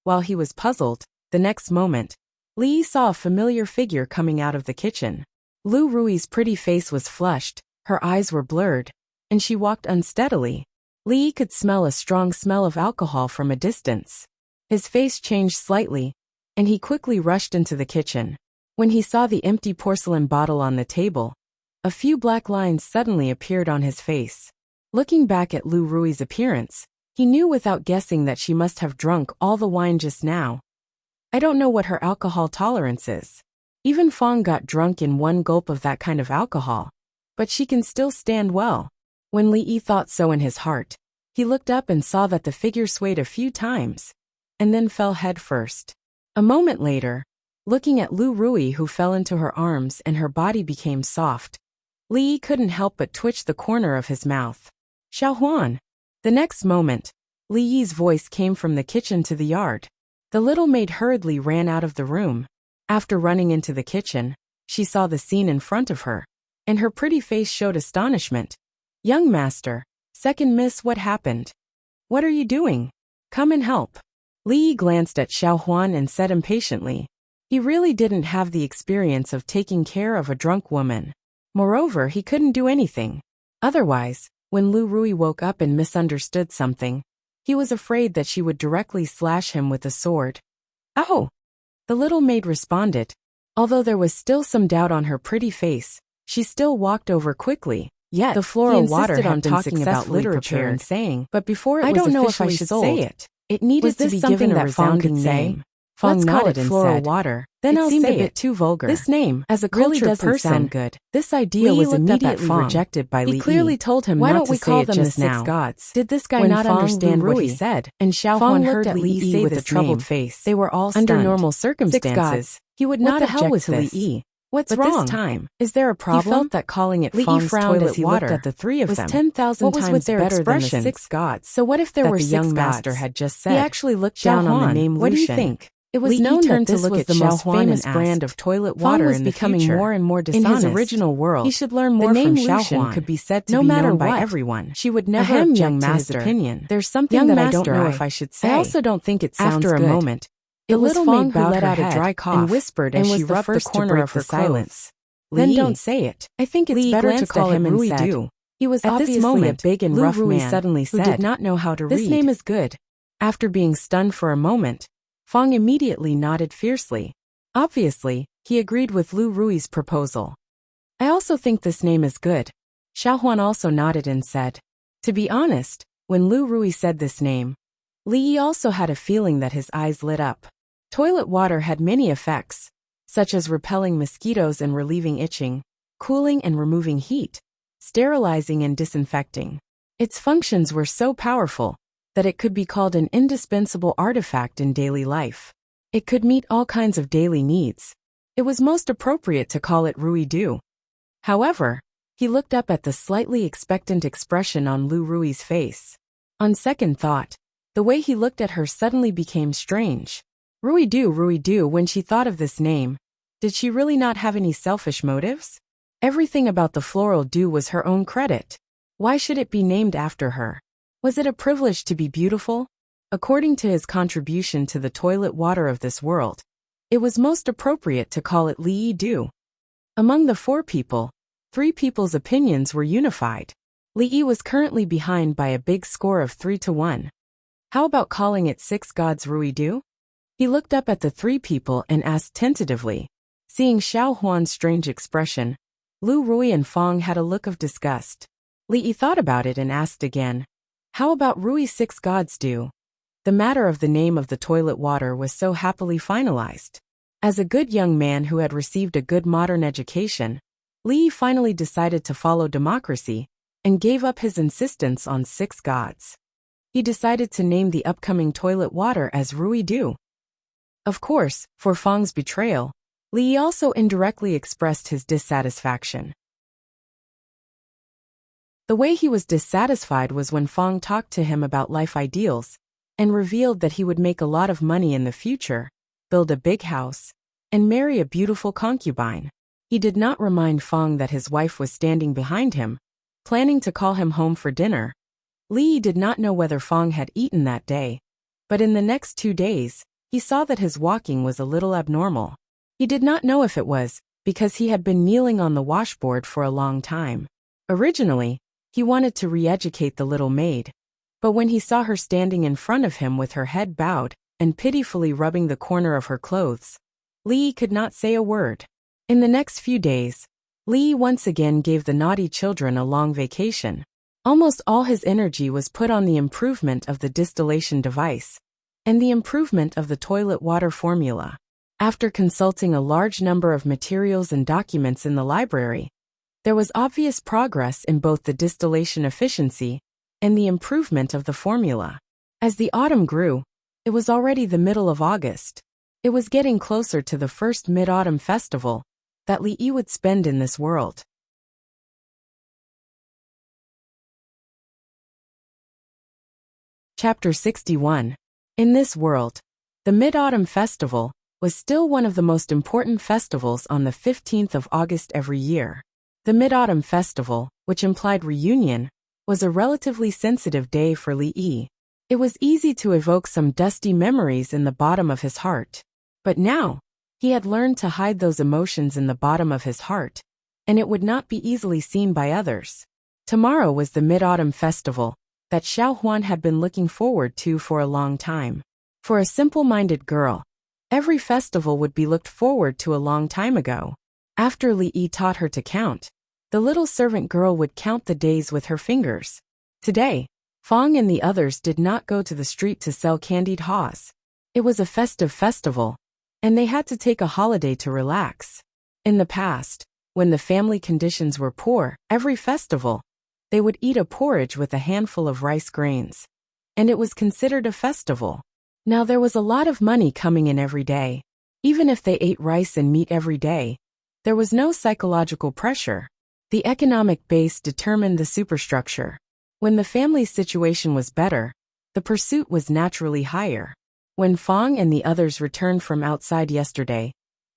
While he was puzzled, the next moment, Li Yi saw a familiar figure coming out of the kitchen. Lu Rui's pretty face was flushed, her eyes were blurred, and she walked unsteadily. Li Yi could smell a strong smell of alcohol from a distance. His face changed slightly, and he quickly rushed into the kitchen. When he saw the empty porcelain bottle on the table, a few black lines suddenly appeared on his face. Looking back at Lu Rui's appearance, he knew without guessing that she must have drunk all the wine just now. I don't know what her alcohol tolerance is. Even Fang got drunk in one gulp of that kind of alcohol, but she can still stand well. When Li Yi thought so in his heart, he looked up and saw that the figure swayed a few times, and then fell head first. A moment later, looking at Lu Rui who fell into her arms and her body became soft, Li Yi couldn't help but twitch the corner of his mouth. "Xiaohuan." The next moment, Li Yi's voice came from the kitchen to the yard. The little maid hurriedly ran out of the room. After running into the kitchen, she saw the scene in front of her, and her pretty face showed astonishment. "Young master, second miss, what happened? What are you doing? Come and help." Li Yi glanced at Xiaohuan and said impatiently. He really didn't have the experience of taking care of a drunk woman. Moreover, he couldn't do anything. Otherwise, when Lu Rui woke up and misunderstood something, He was afraid that she would directly slash him with a sword. "Ow!" the little maid responded. Although there was still some doubt on her pretty face, she still walked over quickly. Yet, the floral water had been talking about literature and saying, but before it was officially sold, I don't know if I should say it. It needed to be given a resounding name. Fong nodded and floral water. Then I'll say it. It seemed a bit too vulgar. This name, as a cultured person, sound good. This idea was immediately rejected by Li. He clearly told him not to say it just now. Gods? Did this guy not understand what he said? And Xiao Huan heard Li say with a troubled face. They were all stunned. Under normal circumstances, he would not object to Li. What's wrong? This time, is there a problem? He felt that calling it Fong's toilet water at the three of them was 10,000 times better than the 6 gods. So what if there were 6 young master had just said? He actually looked down on the name Lucian. What do you think? It was known that this was the most famous brand of toilet water in the future. Becoming more and more dishonest. In his original world, he should learn more from Xiao Huan. Could be said to be known by everyone. She would never object to his opinion. There's something that I don't know if I should say. I also don't think it sounds good. After a moment, the little maid let out a dry cough and whispered as she rubbed the corner of her silence. Then don't say it. I think it's better to call him and said. He was obviously a big and rough man suddenly who did not know how to read. This name is good. After being stunned for a moment, Fong immediately nodded fiercely. Obviously, he agreed with Lu Rui's proposal. I also think this name is good. Xiao Huan also nodded and said. To be honest, when Lu Rui said this name, Li Yi also had a feeling that his eyes lit up. Toilet water had many effects, such as repelling mosquitoes and relieving itching, cooling and removing heat, sterilizing and disinfecting. Its functions were so powerful that it could be called an indispensable artifact in daily life. It could meet all kinds of daily needs. It was most appropriate to call it Rui Du. However, he looked up at the slightly expectant expression on Lu Rui's face. On second thought, the way he looked at her suddenly became strange. Rui Du, when she thought of this name, did she really not have any selfish motives? Everything about the floral dew was her own credit. Why should it be named after her? Was it a privilege to be beautiful? According to his contribution to the toilet water of this world, it was most appropriate to call it Li Yi Du. Among the 4 people, 3 people's opinions were unified. Li Yi was currently behind by a big score of 3-1. How about calling it 6 gods Rui Du? He looked up at the 3 people and asked tentatively. Seeing Xiao Huan's strange expression, Lu Rui and Fong had a look of disgust. Li Yi thought about it and asked again. How about Rui's 6 gods do? The matter of the name of the toilet water was so happily finalized. As a good young man who had received a good modern education, Li Yi finally decided to follow democracy and gave up his insistence on 6 gods. He decided to name the upcoming toilet water as Rui Du. Of course, for Fong's betrayal, Li Yi also indirectly expressed his dissatisfaction. The way he was dissatisfied was when Fong talked to him about life ideals and revealed that he would make a lot of money in the future, build a big house, and marry a beautiful concubine. He did not remind Fong that his wife was standing behind him, planning to call him home for dinner. Li Yi did not know whether Fong had eaten that day, but in the next 2 days, he saw that his walking was a little abnormal. He did not know if it was because he had been kneeling on the washboard for a long time. Originally, he wanted to re-educate the little maid, but when he saw her standing in front of him with her head bowed and pitifully rubbing the corner of her clothes, Li Yi could not say a word. In the next few days, Li Yi once again gave the naughty children a long vacation. Almost all his energy was put on the improvement of the distillation device and the improvement of the toilet water formula. After consulting a large number of materials and documents in the library, there was obvious progress in both the distillation efficiency and the improvement of the formula. As the autumn grew, it was already the middle of August. It was getting closer to the first Mid-Autumn Festival that Li Yi would spend in this world. Chapter 61. In this world, the Mid-Autumn Festival was still one of the most important festivals on the 15th of August every year. The Mid-Autumn Festival, which implied reunion, was a relatively sensitive day for Li Yi. It was easy to evoke some dusty memories in the bottom of his heart. But now, he had learned to hide those emotions in the bottom of his heart, and it would not be easily seen by others. Tomorrow was the Mid-Autumn Festival, that Xiao Huan had been looking forward to for a long time. For a simple-minded girl, every festival would be looked forward to a long time ago. After Li Yi taught her to count, the little servant girl would count the days with her fingers. Today, Fong and the others did not go to the street to sell candied haws. It was a festive festival, and they had to take a holiday to relax. In the past, when the family conditions were poor, every festival, they would eat a porridge with a handful of rice grains. And it was considered a festival. Now there was a lot of money coming in every day. Even if they ate rice and meat every day, there was no psychological pressure. The economic base determined the superstructure. When the family's situation was better, the pursuit was naturally higher. When Fong and the others returned from outside yesterday,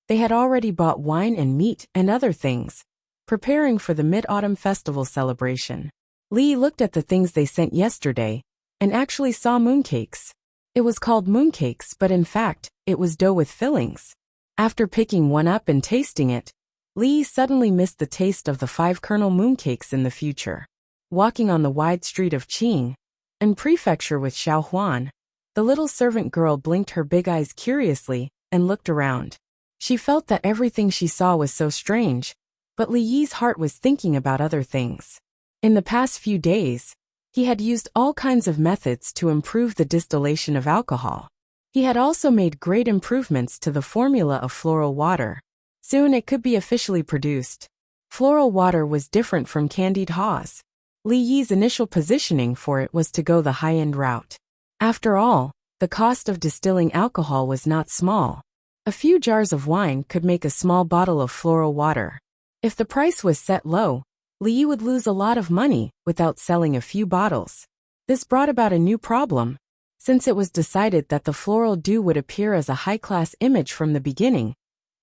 they had already bought wine and meat and other things, preparing for the Mid-Autumn Festival celebration. Li looked at the things they sent yesterday and actually saw mooncakes. It was called mooncakes, but in fact, it was dough with fillings. After picking one up and tasting it, Li suddenly missed the taste of the 5-kernel mooncakes in the future. Walking on the wide street of Qing, in prefecture with Xiao Huan, the little servant girl blinked her big eyes curiously and looked around. She felt that everything she saw was so strange, but Li Yi's heart was thinking about other things. In the past few days, he had used all kinds of methods to improve the distillation of alcohol. He had also made great improvements to the formula of floral water. Soon it could be officially produced. Floral water was different from candied haws. Li Yi's initial positioning for it was to go the high-end route. After all, the cost of distilling alcohol was not small. A few jars of wine could make a small bottle of floral water. If the price was set low, Li Yi would lose a lot of money without selling a few bottles. This brought about a new problem. Since it was decided that the floral dew would appear as a high-class image from the beginning,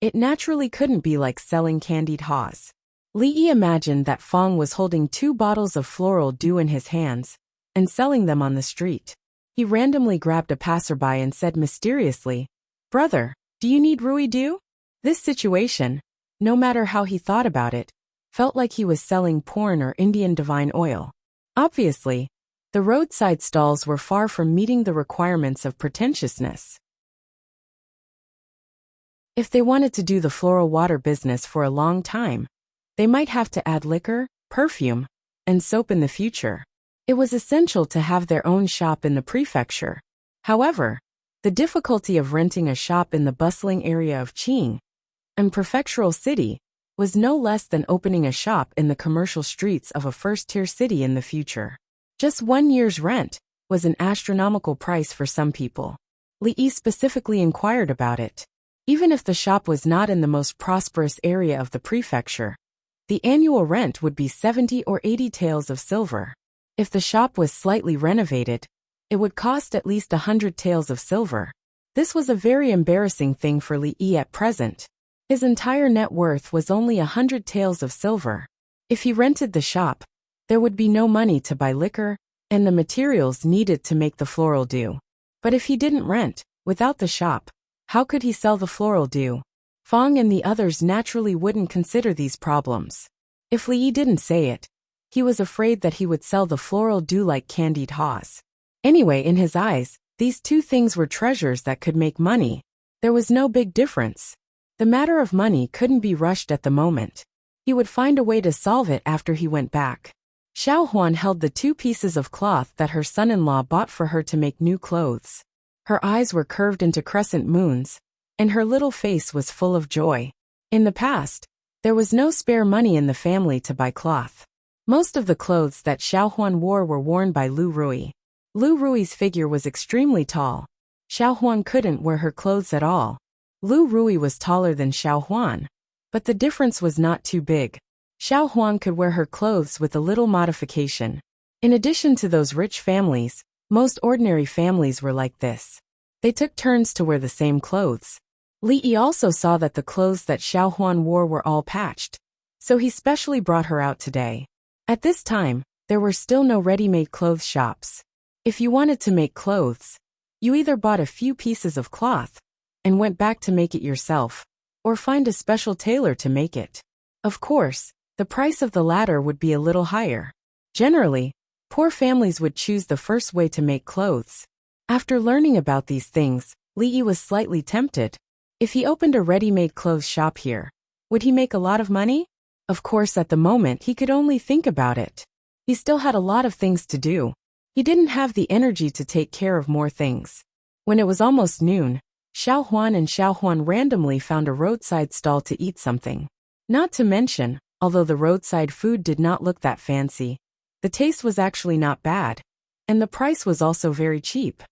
it naturally couldn't be like selling candied haws. Li Yi imagined that Fong was holding 2 bottles of floral dew in his hands and selling them on the street. He randomly grabbed a passerby and said mysteriously, "Brother, do you need Rui dew?" This situation, no matter how he thought about it, felt like he was selling porn or Indian divine oil. Obviously, the roadside stalls were far from meeting the requirements of pretentiousness. If they wanted to do the floral water business for a long time, they might have to add liquor, perfume, and soap in the future. It was essential to have their own shop in the prefecture. However, the difficulty of renting a shop in the bustling area of Qing, a prefectural city, was no less than opening a shop in the commercial streets of a first-tier city in the future. Just 1 year's rent was an astronomical price for some people. Li Yi specifically inquired about it. Even if the shop was not in the most prosperous area of the prefecture, the annual rent would be 70 or 80 taels of silver. If the shop was slightly renovated, it would cost at least 100 taels of silver. This was a very embarrassing thing for Li Yi at present. His entire net worth was only 100 taels of silver. If he rented the shop, there would be no money to buy liquor and the materials needed to make the floral dew. But if he didn't rent, without the shop, how could he sell the floral dew? Fong and the others naturally wouldn't consider these problems. If Li Yi didn't say it, he was afraid that he would sell the floral dew like candied haws. Anyway, in his eyes, these 2 things were treasures that could make money. There was no big difference. The matter of money couldn't be rushed at the moment. He would find a way to solve it after he went back. Xiao Huan held the 2 pieces of cloth that her son-in-law bought for her to make new clothes. Her eyes were curved into crescent moons, and her little face was full of joy. In the past, there was no spare money in the family to buy cloth. Most of the clothes that Xiao Huan wore were worn by Lu Rui. Lu Rui's figure was extremely tall. Xiao Huan couldn't wear her clothes at all. Lu Rui was taller than Xiao Huan, but the difference was not too big. Xiao Huan could wear her clothes with a little modification. In addition to those rich families, most ordinary families were like this. They took turns to wear the same clothes. Li Yi also saw that the clothes that Xiao Huan wore were all patched, so he specially brought her out today. At this time, there were still no ready-made clothes shops. If you wanted to make clothes, you either bought a few pieces of cloth and went back to make it yourself, or find a special tailor to make it. Of course, the price of the latter would be a little higher. Generally, Poor families would choose the first way to make clothes. After learning about these things, Lee was slightly tempted. If he opened a ready-made clothes shop here, would he make a lot of money? Of course, at the moment he could only think about it. He still had a lot of things to do. He didn't have the energy to take care of more things. When it was almost noon, Xiao Huan and Xiao Huan randomly found a roadside stall to eat something. Not to mention, although the roadside food did not look that fancy, the taste was actually not bad, and the price was also very cheap.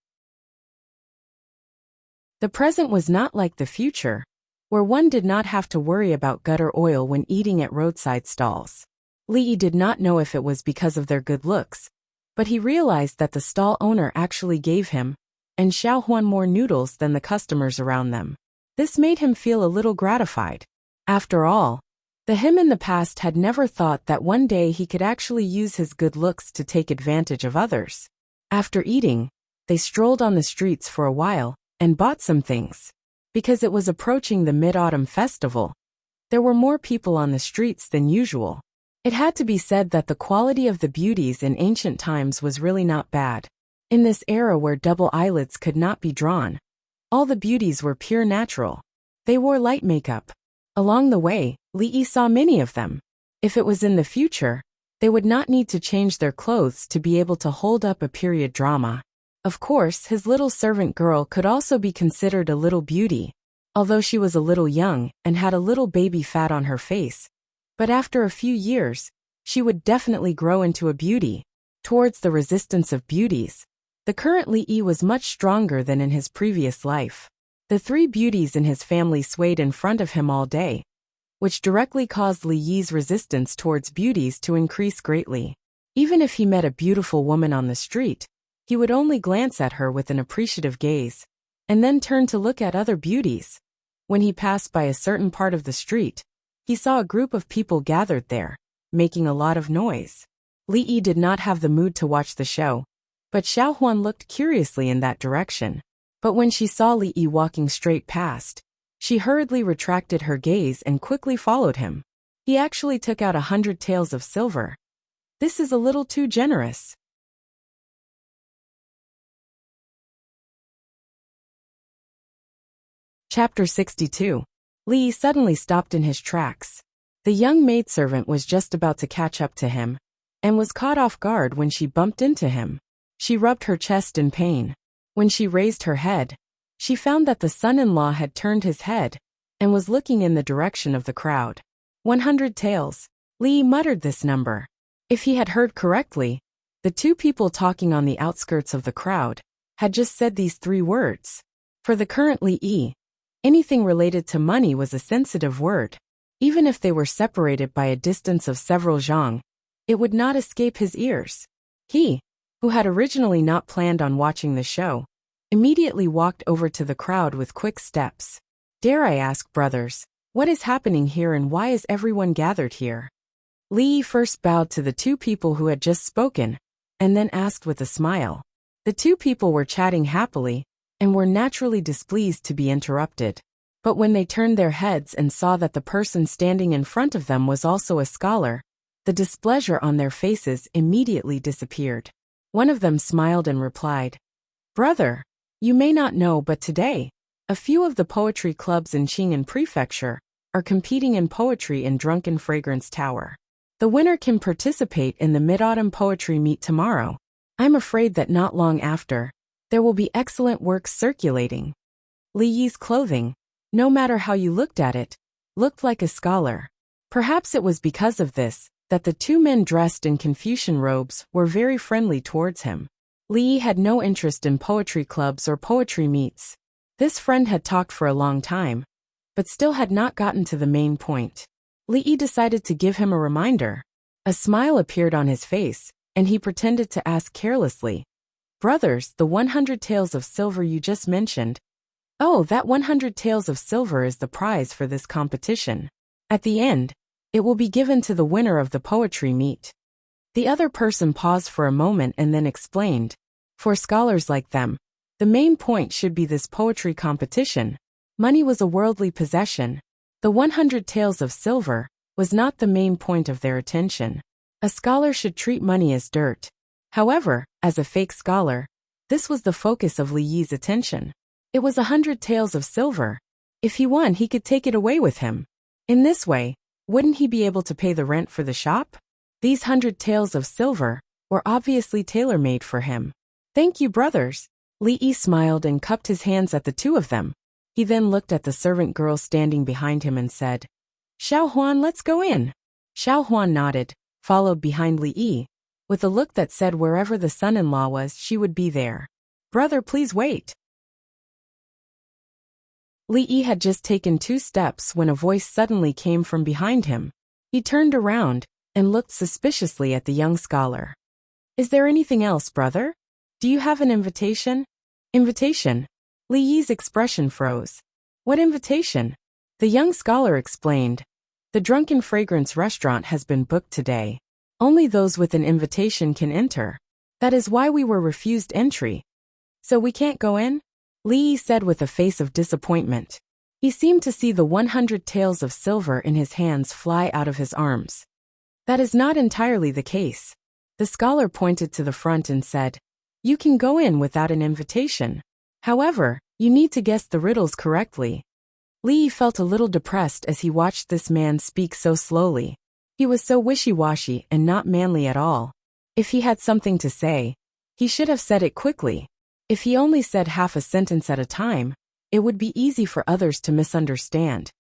The present was not like the future, where one did not have to worry about gutter oil when eating at roadside stalls. Li did not know if it was because of their good looks, but he realized that the stall owner actually gave him and Xiao Huan more noodles than the customers around them. This made him feel a little gratified. After all, him in the past had never thought that one day he could actually use his good looks to take advantage of others. After eating, they strolled on the streets for a while and bought some things. Because it was approaching the Mid-Autumn Festival, there were more people on the streets than usual. It had to be said that the quality of the beauties in ancient times was really not bad. In this era where double eyelids could not be drawn, all the beauties were pure natural. They wore light makeup. Along the way, Li saw many of them. If it was in the future, they would not need to change their clothes to be able to hold up a period drama. Of course, his little servant girl could also be considered a little beauty, although she was a little young and had a little baby fat on her face. But after a few years, she would definitely grow into a beauty. Towards the resistance of beauties, the current Li was much stronger than in his previous life. The three beauties in his family swayed in front of him all day, which directly caused Li's resistance towards beauties to increase greatly. Even if he met a beautiful woman on the street, he would only glance at her with an appreciative gaze, and then turn to look at other beauties. When he passed by a certain part of the street, he saw a group of people gathered there, making a lot of noise. Li did not have the mood to watch the show, but Xiao Huan looked curiously in that direction. But when she saw Li walking straight past, she hurriedly retracted her gaze and quickly followed him. He actually took out 100 taels of silver. This is a little too generous. Chapter 62. Li suddenly stopped in his tracks. The young maidservant was just about to catch up to him, and was caught off guard when she bumped into him. She rubbed her chest in pain. When she raised her head, she found that the son-in-law had turned his head and was looking in the direction of the crowd. 100 taels. Li muttered this number. If he had heard correctly, the two people talking on the outskirts of the crowd had just said these three words. For the current Li, anything related to money was a sensitive word. Even if they were separated by a distance of several zhang, it would not escape his ears. He, who had originally not planned on watching the show, immediately walked over to the crowd with quick steps. Dare I ask, brothers, what is happening here and why is everyone gathered here? Li first bowed to the two people who had just spoken, and then asked with a smile. The two people were chatting happily, and were naturally displeased to be interrupted. But when they turned their heads and saw that the person standing in front of them was also a scholar, the displeasure on their faces immediately disappeared. One of them smiled and replied, "Brother, you may not know, but today, a few of the poetry clubs in Qing'an Prefecture are competing in poetry in Drunken Fragrance Tower. The winner can participate in the Mid-Autumn Poetry Meet tomorrow. I'm afraid that not long after, there will be excellent works circulating." Li's clothing, no matter how you looked at it, looked like a scholar. Perhaps it was because of this that the two men dressed in Confucian robes were very friendly towards him. Li had no interest in poetry clubs or poetry meets. This friend had talked for a long time, but still had not gotten to the main point. Li decided to give him a reminder. A smile appeared on his face, and he pretended to ask carelessly, "Brothers, the 100 taels of silver you just mentioned." "Oh, that 100 taels of silver is the prize for this competition. At the end, it will be given to the winner of the poetry meet." The other person paused for a moment and then explained, "For scholars like them, the main point should be this poetry competition. Money was a worldly possession. The 100 taels of silver was not the main point of their attention. A scholar should treat money as dirt. However, as a fake scholar, this was the focus of Li Yi's attention. It was 100 taels of silver. If he won, he could take it away with him. In this way, wouldn't he be able to pay the rent for the shop? These 100 taels of silver were obviously tailor-made for him. Thank you, brothers. Li Yi smiled and cupped his hands at the two of them. He then looked at the servant girl standing behind him and said, Xiao Huan, let's go in. Xiao Huan nodded, followed behind Li Yi, with a look that said wherever the son-in-law was, she would be there. Brother, please wait. Li Yi had just taken 2 steps when a voice suddenly came from behind him. He turned around and looked suspiciously at the young scholar. Is there anything else, brother? Do you have an invitation? Invitation? Li Yi's expression froze. What invitation? The young scholar explained. The Drunken Fragrance restaurant has been booked today. Only those with an invitation can enter. That is why we were refused entry. So we can't go in? Li Yi said with a face of disappointment. He seemed to see the 100 taels of silver in his hands fly out of his arms. That is not entirely the case. The scholar pointed to the front and said, You can go in without an invitation. However, you need to guess the riddles correctly. Li Yi felt a little depressed as he watched this man speak so slowly. He was so wishy-washy and not manly at all. If he had something to say, he should have said it quickly. If he only said half a sentence at a time, it would be easy for others to misunderstand.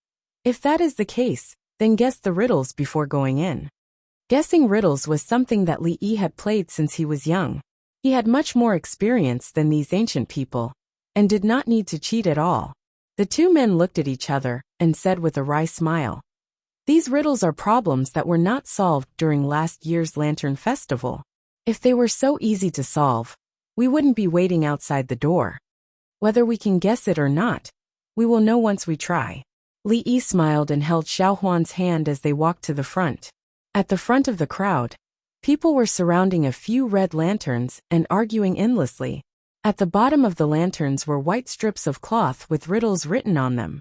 If that is the case, then guess the riddles before going in. Guessing riddles was something that Li Yi had played since he was young. He had much more experience than these ancient people, and did not need to cheat at all. The 2 men looked at each other and said with a wry smile, These riddles are problems that were not solved during last year's Lantern Festival. If they were so easy to solve, we wouldn't be waiting outside the door. Whether we can guess it or not, we will know once we try. Li Yi smiled and held Xiao Huan's hand as they walked to the front. At the front of the crowd, people were surrounding a few red lanterns and arguing endlessly. At the bottom of the lanterns were white strips of cloth with riddles written on them.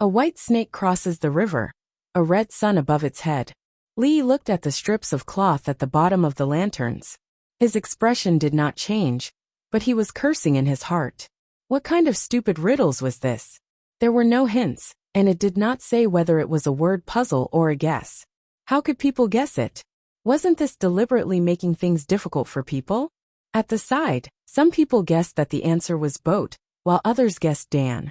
A white snake crosses the river, a red sun above its head. Li Yi looked at the strips of cloth at the bottom of the lanterns. His expression did not change, but he was cursing in his heart. What kind of stupid riddles was this? There were no hints, and it did not say whether it was a word puzzle or a guess. How could people guess it? Wasn't this deliberately making things difficult for people? At the side, some people guessed that the answer was boat, while others guessed Dan.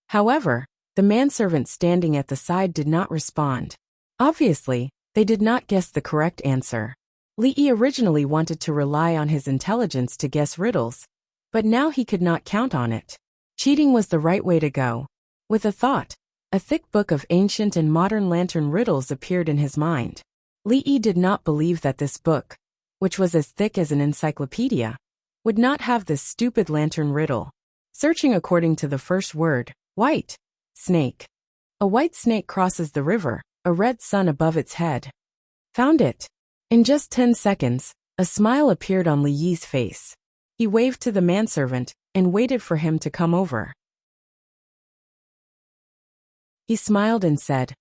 However, the manservant standing at the side did not respond. Obviously, they did not guess the correct answer. Li Yi originally wanted to rely on his intelligence to guess riddles, but now he could not count on it. Cheating was the right way to go. With a thought, a thick book of ancient and modern lantern riddles appeared in his mind. Li Yi did not believe that this book, which was as thick as an encyclopedia, would not have this stupid lantern riddle. Searching according to the first word, white, snake. A white snake crosses the river, a red sun above its head. Found it. In just 10 seconds, a smile appeared on Li Yi's face. He waved to the manservant and waited for him to come over. He smiled and said,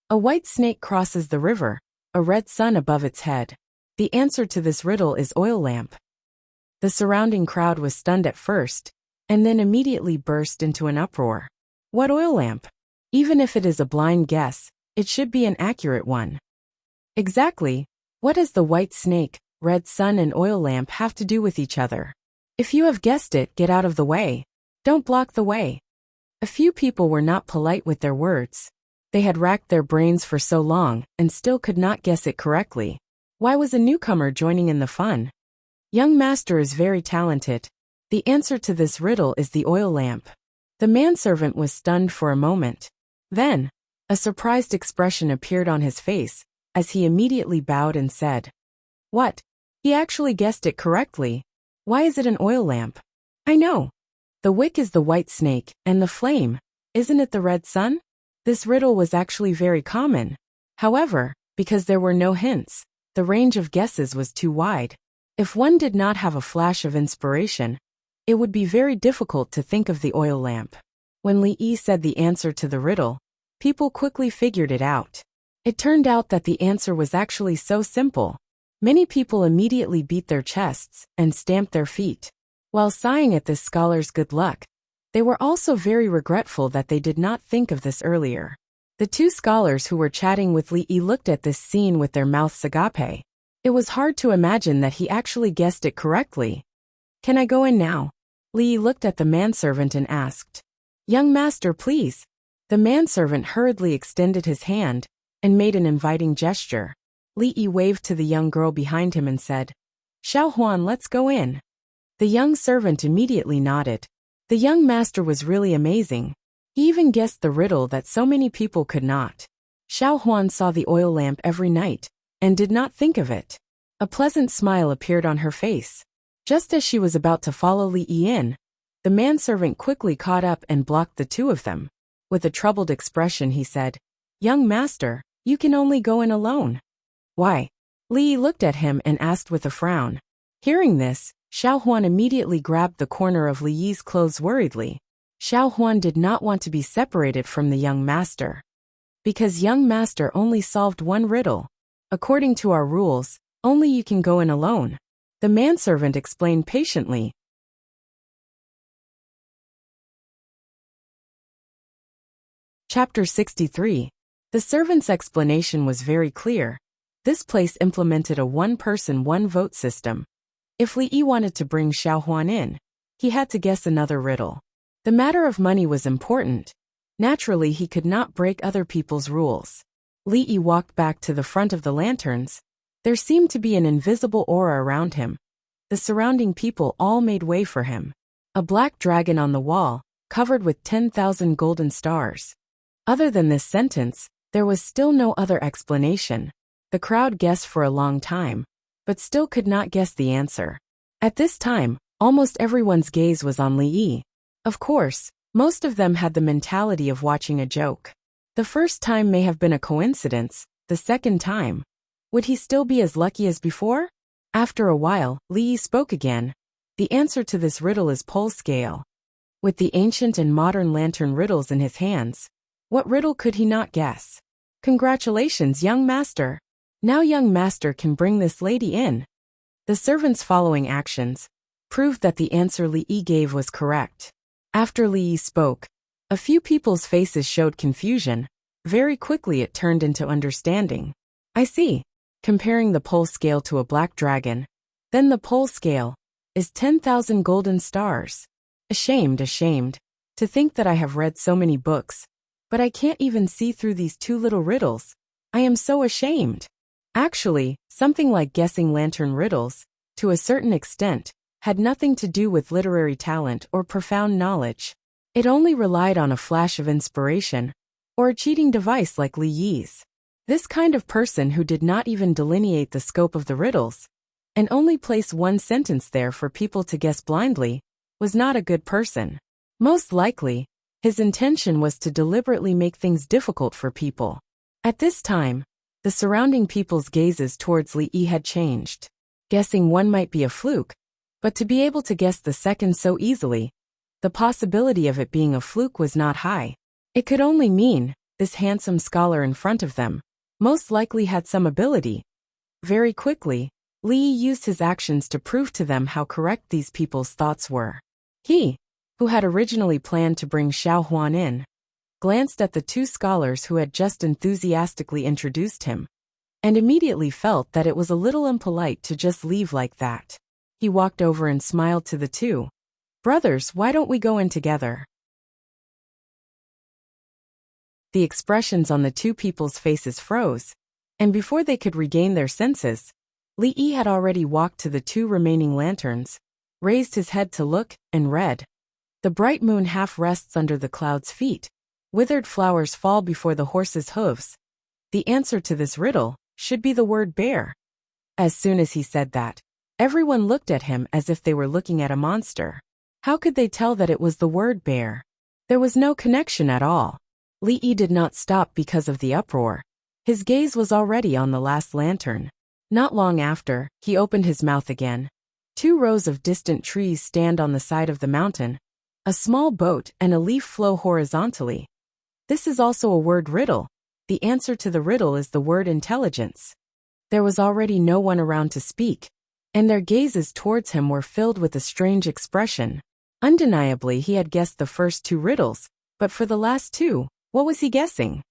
A white snake crosses the river, a red sun above its head. The answer to this riddle is oil lamp. The surrounding crowd was stunned at first, and then immediately burst into an uproar. What oil lamp? Even if it is a blind guess, it should be an accurate one. Exactly, what does the white snake, red sun and oil lamp have to do with each other? If you have guessed it, get out of the way. Don't block the way. A few people were not polite with their words. They had racked their brains for so long and still could not guess it correctly. Why was a newcomer joining in the fun? Young master is very talented. The answer to this riddle is the oil lamp. The manservant was stunned for a moment. Then, a surprised expression appeared on his face, as he immediately bowed and said, What? He actually guessed it correctly. Why is it an oil lamp? I know. The wick is the white snake, and the flame, isn't it the red sun? This riddle was actually very common. However, because there were no hints, the range of guesses was too wide. If one did not have a flash of inspiration, it would be very difficult to think of the oil lamp. When Li Yi said the answer to the riddle, people quickly figured it out. It turned out that the answer was actually so simple. Many people immediately beat their chests and stamped their feet. While sighing at this scholar's good luck, they were also very regretful that they did not think of this earlier. The two scholars who were chatting with Li Yi looked at this scene with their mouths agape. It was hard to imagine that he actually guessed it correctly. "Can I go in now?" Li Yi looked at the manservant and asked. "Young master, please." The manservant hurriedly extended his hand and made an inviting gesture. Li Yi waved to the young girl behind him and said, "Xiao Huan, let's go in." The young servant immediately nodded. The young master was really amazing. He even guessed the riddle that so many people could not. Xiao Huan saw the oil lamp every night and did not think of it. A pleasant smile appeared on her face. Just as she was about to follow Li Yi in, the manservant quickly caught up and blocked the two of them. With a troubled expression he said, "Young master, you can only go in alone." "Why?" Li Yi looked at him and asked with a frown. Hearing this, Xiao Huan immediately grabbed the corner of Li Yi's clothes worriedly. Xiao Huan did not want to be separated from the young master. Because young master only solved one riddle. "According to our rules, only you can go in alone," the manservant explained patiently. Chapter 63. The servant's explanation was very clear. This place implemented a one-person, one-vote system. If Li Yi wanted to bring Xiao Huan in, he had to guess another riddle. The matter of money was important. Naturally, he could not break other people's rules. Li Yi walked back to the front of the lanterns. There seemed to be an invisible aura around him. The surrounding people all made way for him. A black dragon on the wall, covered with 10,000 golden stars. Other than this sentence, there was still no other explanation. The crowd guessed for a long time, but still could not guess the answer. At this time, almost everyone's gaze was on Li Yi. Of course, most of them had the mentality of watching a joke. The first time may have been a coincidence, the second time. Would he still be as lucky as before? After a while, Li Yi spoke again. The answer to this riddle is pole scale. With the ancient and modern lantern riddles in his hands, what riddle could he not guess? "Congratulations, young master. Now young master can bring this lady in." The servant's following actions proved that the answer Li Yi gave was correct. After Li Yi spoke, a few people's faces showed confusion. Very quickly it turned into understanding. "I see." Comparing the pole scale to a black dragon, then the pole scale is 10,000 golden stars. Ashamed to think that I have read so many books, but I can't even see through these two little riddles. I am so ashamed. Actually, something like guessing lantern riddles, to a certain extent, had nothing to do with literary talent or profound knowledge. It only relied on a flash of inspiration, or a cheating device like Li Yi's. This kind of person who did not even delineate the scope of the riddles, and only place one sentence there for people to guess blindly, was not a good person. Most likely, his intention was to deliberately make things difficult for people. At this time, the surrounding people's gazes towards Li Yi had changed. Guessing one might be a fluke, but to be able to guess the second so easily, the possibility of it being a fluke was not high. It could only mean, this handsome scholar in front of them most likely had some ability. Very quickly, Li Yi used his actions to prove to them how correct these people's thoughts were. He, who had originally planned to bring Xiao Huan in, glanced at the two scholars who had just enthusiastically introduced him, and immediately felt that it was a little impolite to just leave like that. He walked over and smiled to the two. "Brothers, why don't we go in together?" The expressions on the two people's faces froze, and before they could regain their senses, Li Yi had already walked to the two remaining lanterns, raised his head to look, and read. "The bright moon half rests under the cloud's feet. Withered flowers fall before the horse's hooves." The answer to this riddle should be the word bear. As soon as he said that, everyone looked at him as if they were looking at a monster. How could they tell that it was the word bear? There was no connection at all. Li Yi did not stop because of the uproar. His gaze was already on the last lantern. Not long after, he opened his mouth again. 2 rows of distant trees stand on the side of the mountain. A small boat and a leaf flow horizontally. This is also a word riddle. The answer to the riddle is the word intelligence. There was already no one around to speak, and their gazes towards him were filled with a strange expression. Undeniably, he had guessed the first two riddles, but for the last two, what was he guessing?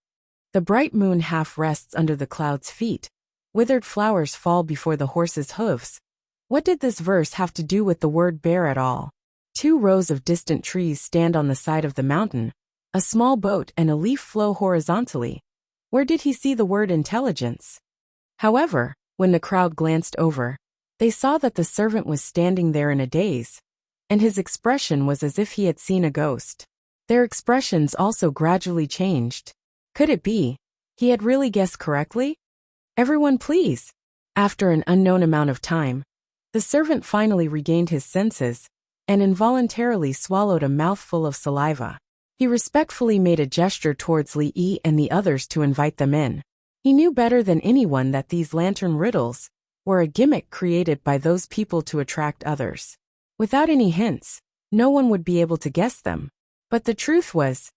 The bright moon half rests under the cloud's feet. Withered flowers fall before the horse's hooves. What did this verse have to do with the word bear at all? 2 rows of distant trees stand on the side of the mountain. A small boat and a leaf flow horizontally. Where did he see the word intelligence? However, when the crowd glanced over, they saw that the servant was standing there in a daze, and his expression was as if he had seen a ghost. Their expressions also gradually changed. Could it be he had really guessed correctly? Everyone please. After an unknown amount of time, the servant finally regained his senses and involuntarily swallowed a mouthful of saliva. He respectfully made a gesture towards Li Yi and the others to invite them in. He knew better than anyone that these lantern riddles were a gimmick created by those people to attract others. Without any hints, no one would be able to guess them. But the truth was,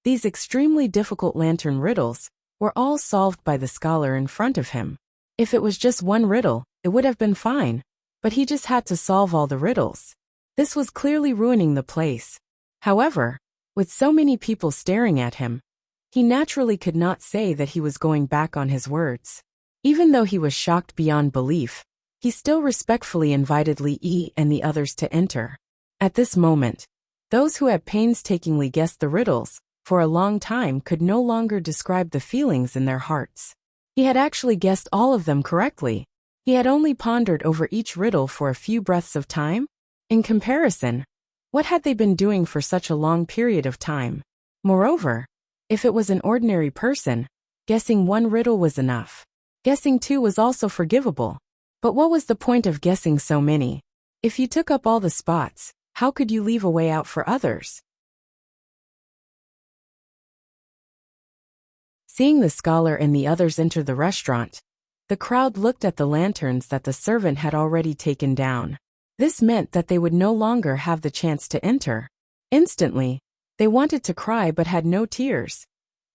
these extremely difficult lantern riddles were all solved by the scholar in front of him. If it was just one riddle, it would have been fine, but he just had to solve all the riddles. This was clearly ruining the place. However, with so many people staring at him, he naturally could not say that he was going back on his words. Even though he was shocked beyond belief, he still respectfully invited Li Yi and the others to enter. At this moment, those who had painstakingly guessed the riddles for a long time could no longer describe the feelings in their hearts. He had actually guessed all of them correctly. He had only pondered over each riddle for a few breaths of time. In comparison, what had they been doing for such a long period of time? Moreover, if it was an ordinary person, guessing one riddle was enough. Guessing two was also forgivable. But what was the point of guessing so many? If you took up all the spots, how could you leave a way out for others? Seeing the scholar and the others enter the restaurant, the crowd looked at the lanterns that the servant had already taken down. This meant that they would no longer have the chance to enter. Instantly, they wanted to cry but had no tears.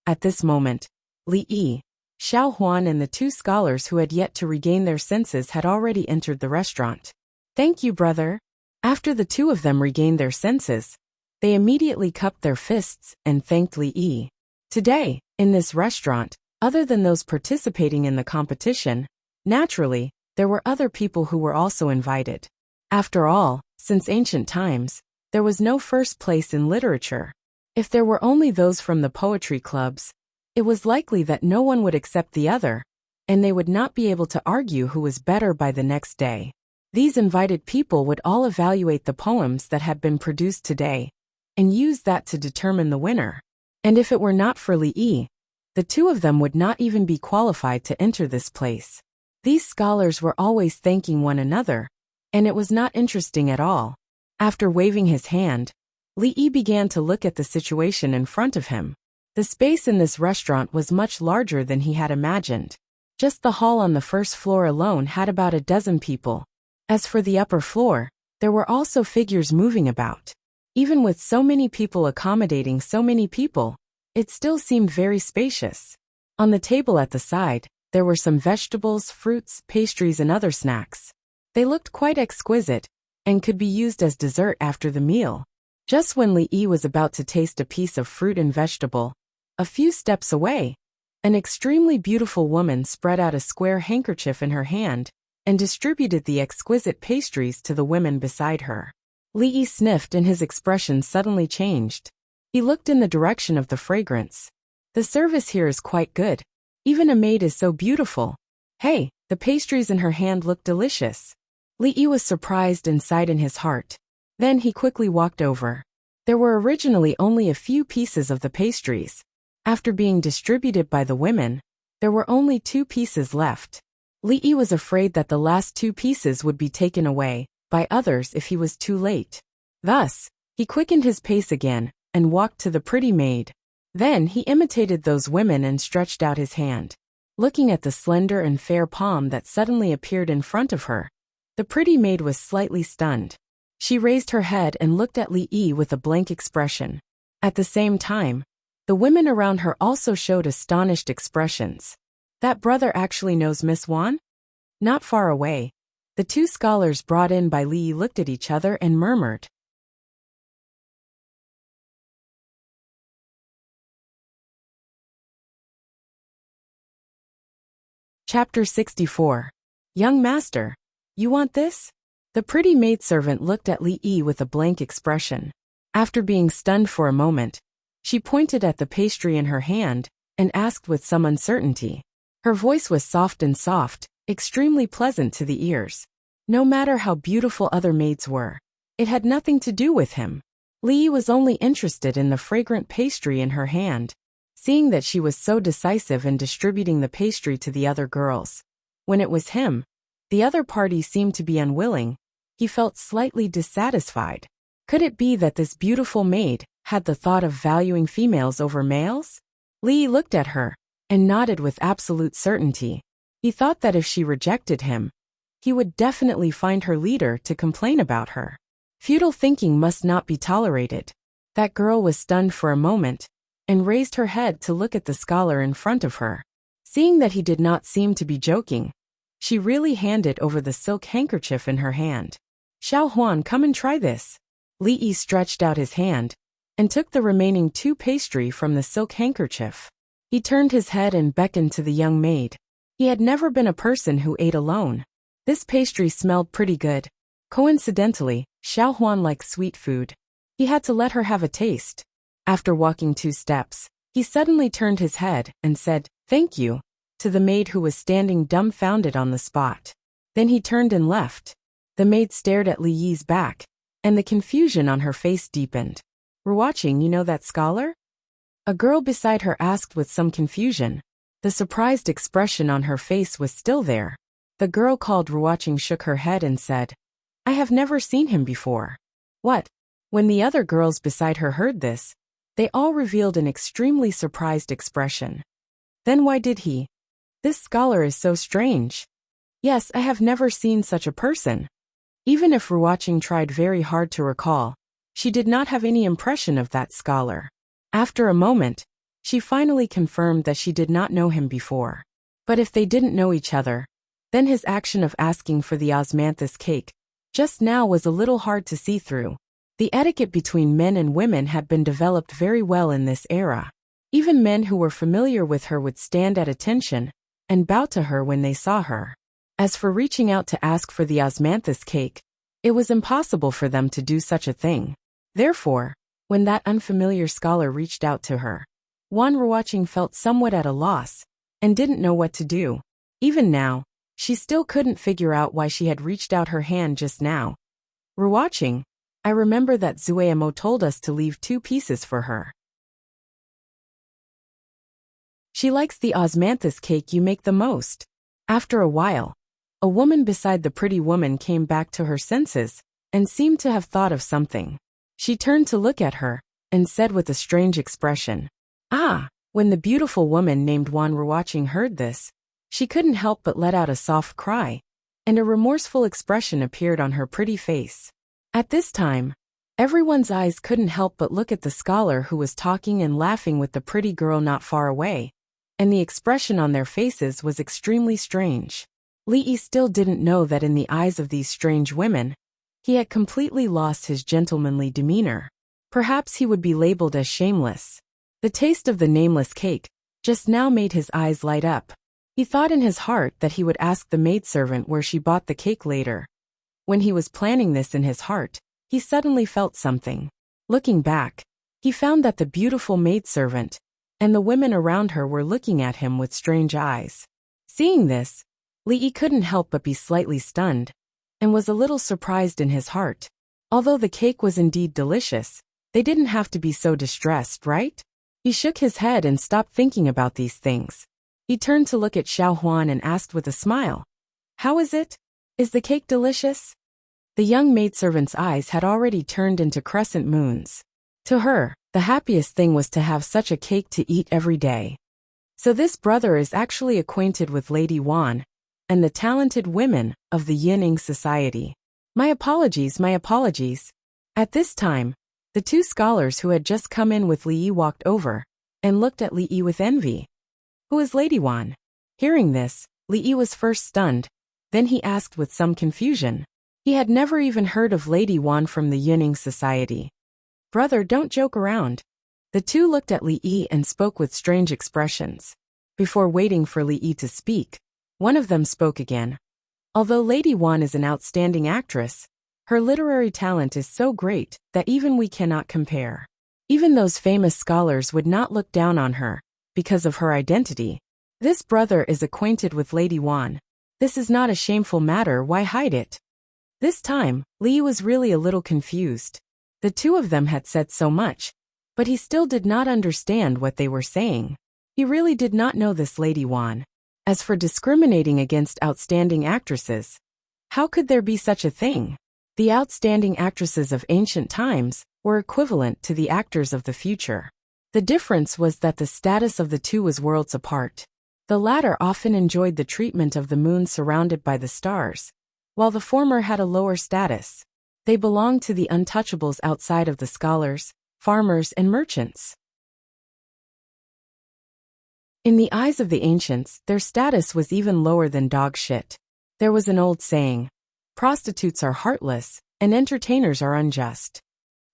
At this moment, Li Yi, Xiao Huan and the 2 scholars who had yet to regain their senses had already entered the restaurant. "Thank you, brother." After the 2 of them regained their senses, they immediately cupped their fists and thanked Li Yi. Today, in this restaurant, other than those participating in the competition, naturally, there were other people who were also invited. After all, since ancient times, there was no first place in literature. If there were only those from the poetry clubs, it was likely that no one would accept the other, and they would not be able to argue who was better by the next day. These invited people would all evaluate the poems that had been produced today, and use that to determine the winner. And if it were not for Li Yi, the 2 of them would not even be qualified to enter this place. These scholars were always thanking one another, and it was not interesting at all. After waving his hand, Li Yi began to look at the situation in front of him. The space in this restaurant was much larger than he had imagined. Just the hall on the first floor alone had about a dozen people. As for the upper floor, there were also figures moving about. Even with so many people accommodating so many people, it still seemed very spacious. On the table at the side, there were some vegetables, fruits, pastries and other snacks. They looked quite exquisite, and could be used as dessert after the meal. Just when Li Yi was about to taste a piece of fruit and vegetable, a few steps away, an extremely beautiful woman spread out a square handkerchief in her hand, and distributed the exquisite pastries to the women beside her. Li Yi sniffed and his expression suddenly changed. He looked in the direction of the fragrance. "The service here is quite good. Even a maid is so beautiful. Hey, the pastries in her hand look delicious." Li Yi was surprised and sighed in his heart. Then he quickly walked over. There were originally only a few pieces of the pastries. After being distributed by the women, there were only 2 pieces left. Li Yi was afraid that the last 2 pieces would be taken away by others if he was too late. Thus, he quickened his pace again and walked to the pretty maid. Then he imitated those women and stretched out his hand. Looking at the slender and fair palm that suddenly appeared in front of her, the pretty maid was slightly stunned. She raised her head and looked at Li Yi with a blank expression. At the same time, the women around her also showed astonished expressions. "That brother actually knows Miss Wan?" Not far away, the two scholars brought in by Li looked at each other and murmured. Chapter 64. Young Master, you want this? The pretty maidservant looked at Li Yi with a blank expression. After being stunned for a moment, she pointed at the pastry in her hand and asked with some uncertainty. Her voice was soft, extremely pleasant to the ears. No matter how beautiful other maids were, it had nothing to do with him. Li Yi was only interested in the fragrant pastry in her hand. Seeing that she was so decisive in distributing the pastry to the other girls, when it was him, the other party seemed to be unwilling. He felt slightly dissatisfied. Could it be that this beautiful maid had the thought of valuing females over males? Li looked at her and nodded with absolute certainty. He thought that if she rejected him, he would definitely find her leader to complain about her. Futile thinking must not be tolerated. That girl was stunned for a moment and raised her head to look at the scholar in front of her. Seeing that he did not seem to be joking, she really handed over the silk handkerchief in her hand. Xiao Huan, come and try this. Li Yi stretched out his hand and took the remaining 2 pastry from the silk handkerchief. He turned his head and beckoned to the young maid. He had never been a person who ate alone. This pastry smelled pretty good. Coincidentally, Xiao Huan liked sweet food. He had to let her have a taste. After walking 2 steps, he suddenly turned his head and said, "Thank you," to the maid who was standing dumbfounded on the spot. Then he turned and left. The maid stared at Li Yi's back, and the confusion on her face deepened. "Rewatching, you know that scholar?" A girl beside her asked with some confusion. The surprised expression on her face was still there. The girl called Rewatching shook her head and said, "I have never seen him before." "What?" When the other girls beside her heard this, they all revealed an extremely surprised expression. "Then why did he? This scholar is so strange." "Yes, I have never seen such a person." Even if Ruwaching tried very hard to recall, she did not have any impression of that scholar. After a moment, she finally confirmed that she did not know him before. But if they didn't know each other, then his action of asking for the osmanthus cake just now was a little hard to see through. The etiquette between men and women had been developed very well in this era. Even men who were familiar with her would stand at attention and bow to her when they saw her. As for reaching out to ask for the osmanthus cake, it was impossible for them to do such a thing. Therefore, when that unfamiliar scholar reached out to her, Wan Ruwaching felt somewhat at a loss and didn't know what to do. Even now, she still couldn't figure out why she had reached out her hand just now. "Ruwaching, I remember that Zueamo told us to leave 2 pieces for her. She likes the osmanthus cake you make the most." After a while, a woman beside the pretty woman came back to her senses and seemed to have thought of something. She turned to look at her and said with a strange expression, "Ah!" When the beautiful woman named Wan Ruwaching heard this, she couldn't help but let out a soft cry, and a remorseful expression appeared on her pretty face. At this time, everyone's eyes couldn't help but look at the scholar who was talking and laughing with the pretty girl not far away, and the expression on their faces was extremely strange. Li Yi still didn't know that in the eyes of these strange women, he had completely lost his gentlemanly demeanor. Perhaps he would be labeled as shameless. The taste of the nameless cake just now made his eyes light up. He thought in his heart that he would ask the maidservant where she bought the cake later. When he was planning this in his heart, he suddenly felt something. Looking back, he found that the beautiful maidservant and the women around her were looking at him with strange eyes. Seeing this, Li Yi couldn't help but be slightly stunned, and was a little surprised in his heart. Although the cake was indeed delicious, they didn't have to be so distressed, right? He shook his head and stopped thinking about these things. He turned to look at Xiao Huan and asked with a smile, "How is it? Is the cake delicious?" The young maidservant's eyes had already turned into crescent moons. To her, the happiest thing was to have such a cake to eat every day. So this brother is actually acquainted with Lady Wan and the talented women of the Yining society. My apologies. At this time, the 2 scholars who had just come in with Li Yi walked over and looked at Li Yi with envy. "Who is Lady Wan?" Hearing this, Li Yi was first stunned, Then he asked with some confusion. He had never even heard of Lady Wan from the Yunning Society. Brother, don't joke around. The two looked at Li Yi and spoke with strange expressions. Before waiting for Li Yi to speak, one of them spoke again. Although Lady Wan is an outstanding actress, her literary talent is so great that even we cannot compare. Even those famous scholars would not look down on her because of her identity. This brother is acquainted with Lady Wan. This is not a shameful matter, why hide it? This time, Li was really a little confused. The two of them had said so much, but he still did not understand what they were saying. He really did not know this Lady Wan. As for discriminating against outstanding actresses, how could there be such a thing? The outstanding actresses of ancient times were equivalent to the actors of the future. The difference was that the status of the two was worlds apart. The latter often enjoyed the treatment of the moon surrounded by the stars, while the former had a lower status. They belonged to the untouchables outside of the scholars, farmers, and merchants. In the eyes of the ancients, their status was even lower than dog shit. There was an old saying, prostitutes are heartless, and entertainers are unjust.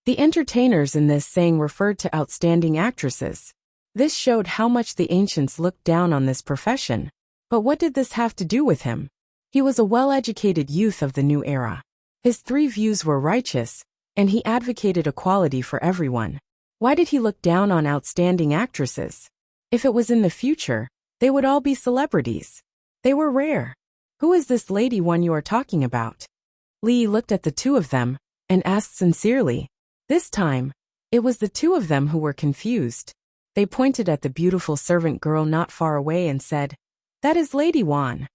The entertainers in this saying referred to outstanding actresses. This showed how much the ancients looked down on this profession. But what did this have to do with him? He was a well-educated youth of the new era. His three views were righteous, and he advocated equality for everyone. Why did he look down on outstanding actresses? If it was in the future, they would all be celebrities. They were rare. Who is this Lady One you are talking about? Li looked at the two of them and asked sincerely. This time, it was the two of them who were confused. They pointed at the beautiful servant girl not far away and said, "That is Lady Wan."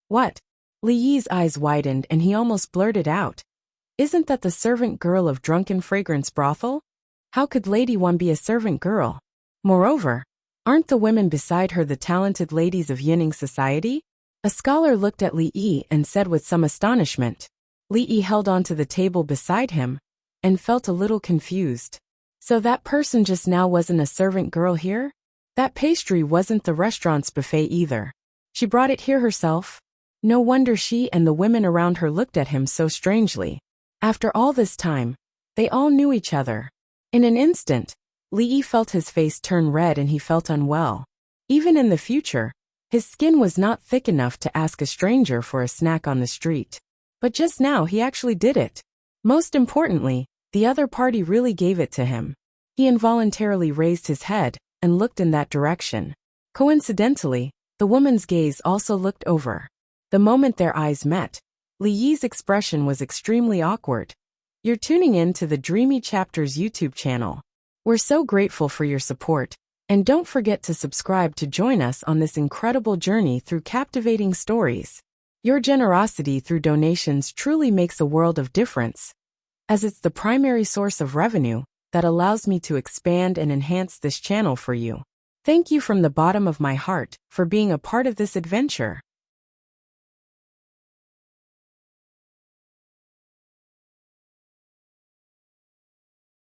What? Li Yi's eyes widened and he almost blurted out, "Isn't that the servant girl of Drunken Fragrance Brothel? How could Lady Wan be a servant girl? Moreover, aren't the women beside her the talented ladies of Yunning Society?" A scholar looked at Li Yi and said with some astonishment. Li Yi held onto the table beside him and felt a little confused. So that person just now wasn't a servant girl here? That pastry wasn't the restaurant's buffet either. She brought it here herself? No wonder she and the women around her looked at him so strangely. After all this time, they all knew each other. In an instant, Li Yi felt his face turn red and he felt unwell. Even in the future, his skin was not thick enough to ask a stranger for a snack on the street. But just now he actually did it. Most importantly, the other party really gave it to him. He involuntarily raised his head and looked in that direction. Coincidentally, the woman's gaze also looked over. The moment their eyes met, Li Yi's expression was extremely awkward. You're tuning in to the Dreamy Chapters YouTube channel. We're so grateful for your support, and don't forget to subscribe to join us on this incredible journey through captivating stories. Your generosity through donations truly makes a world of difference, as it's the primary source of revenue that allows me to expand and enhance this channel for you. Thank you from the bottom of my heart for being a part of this adventure.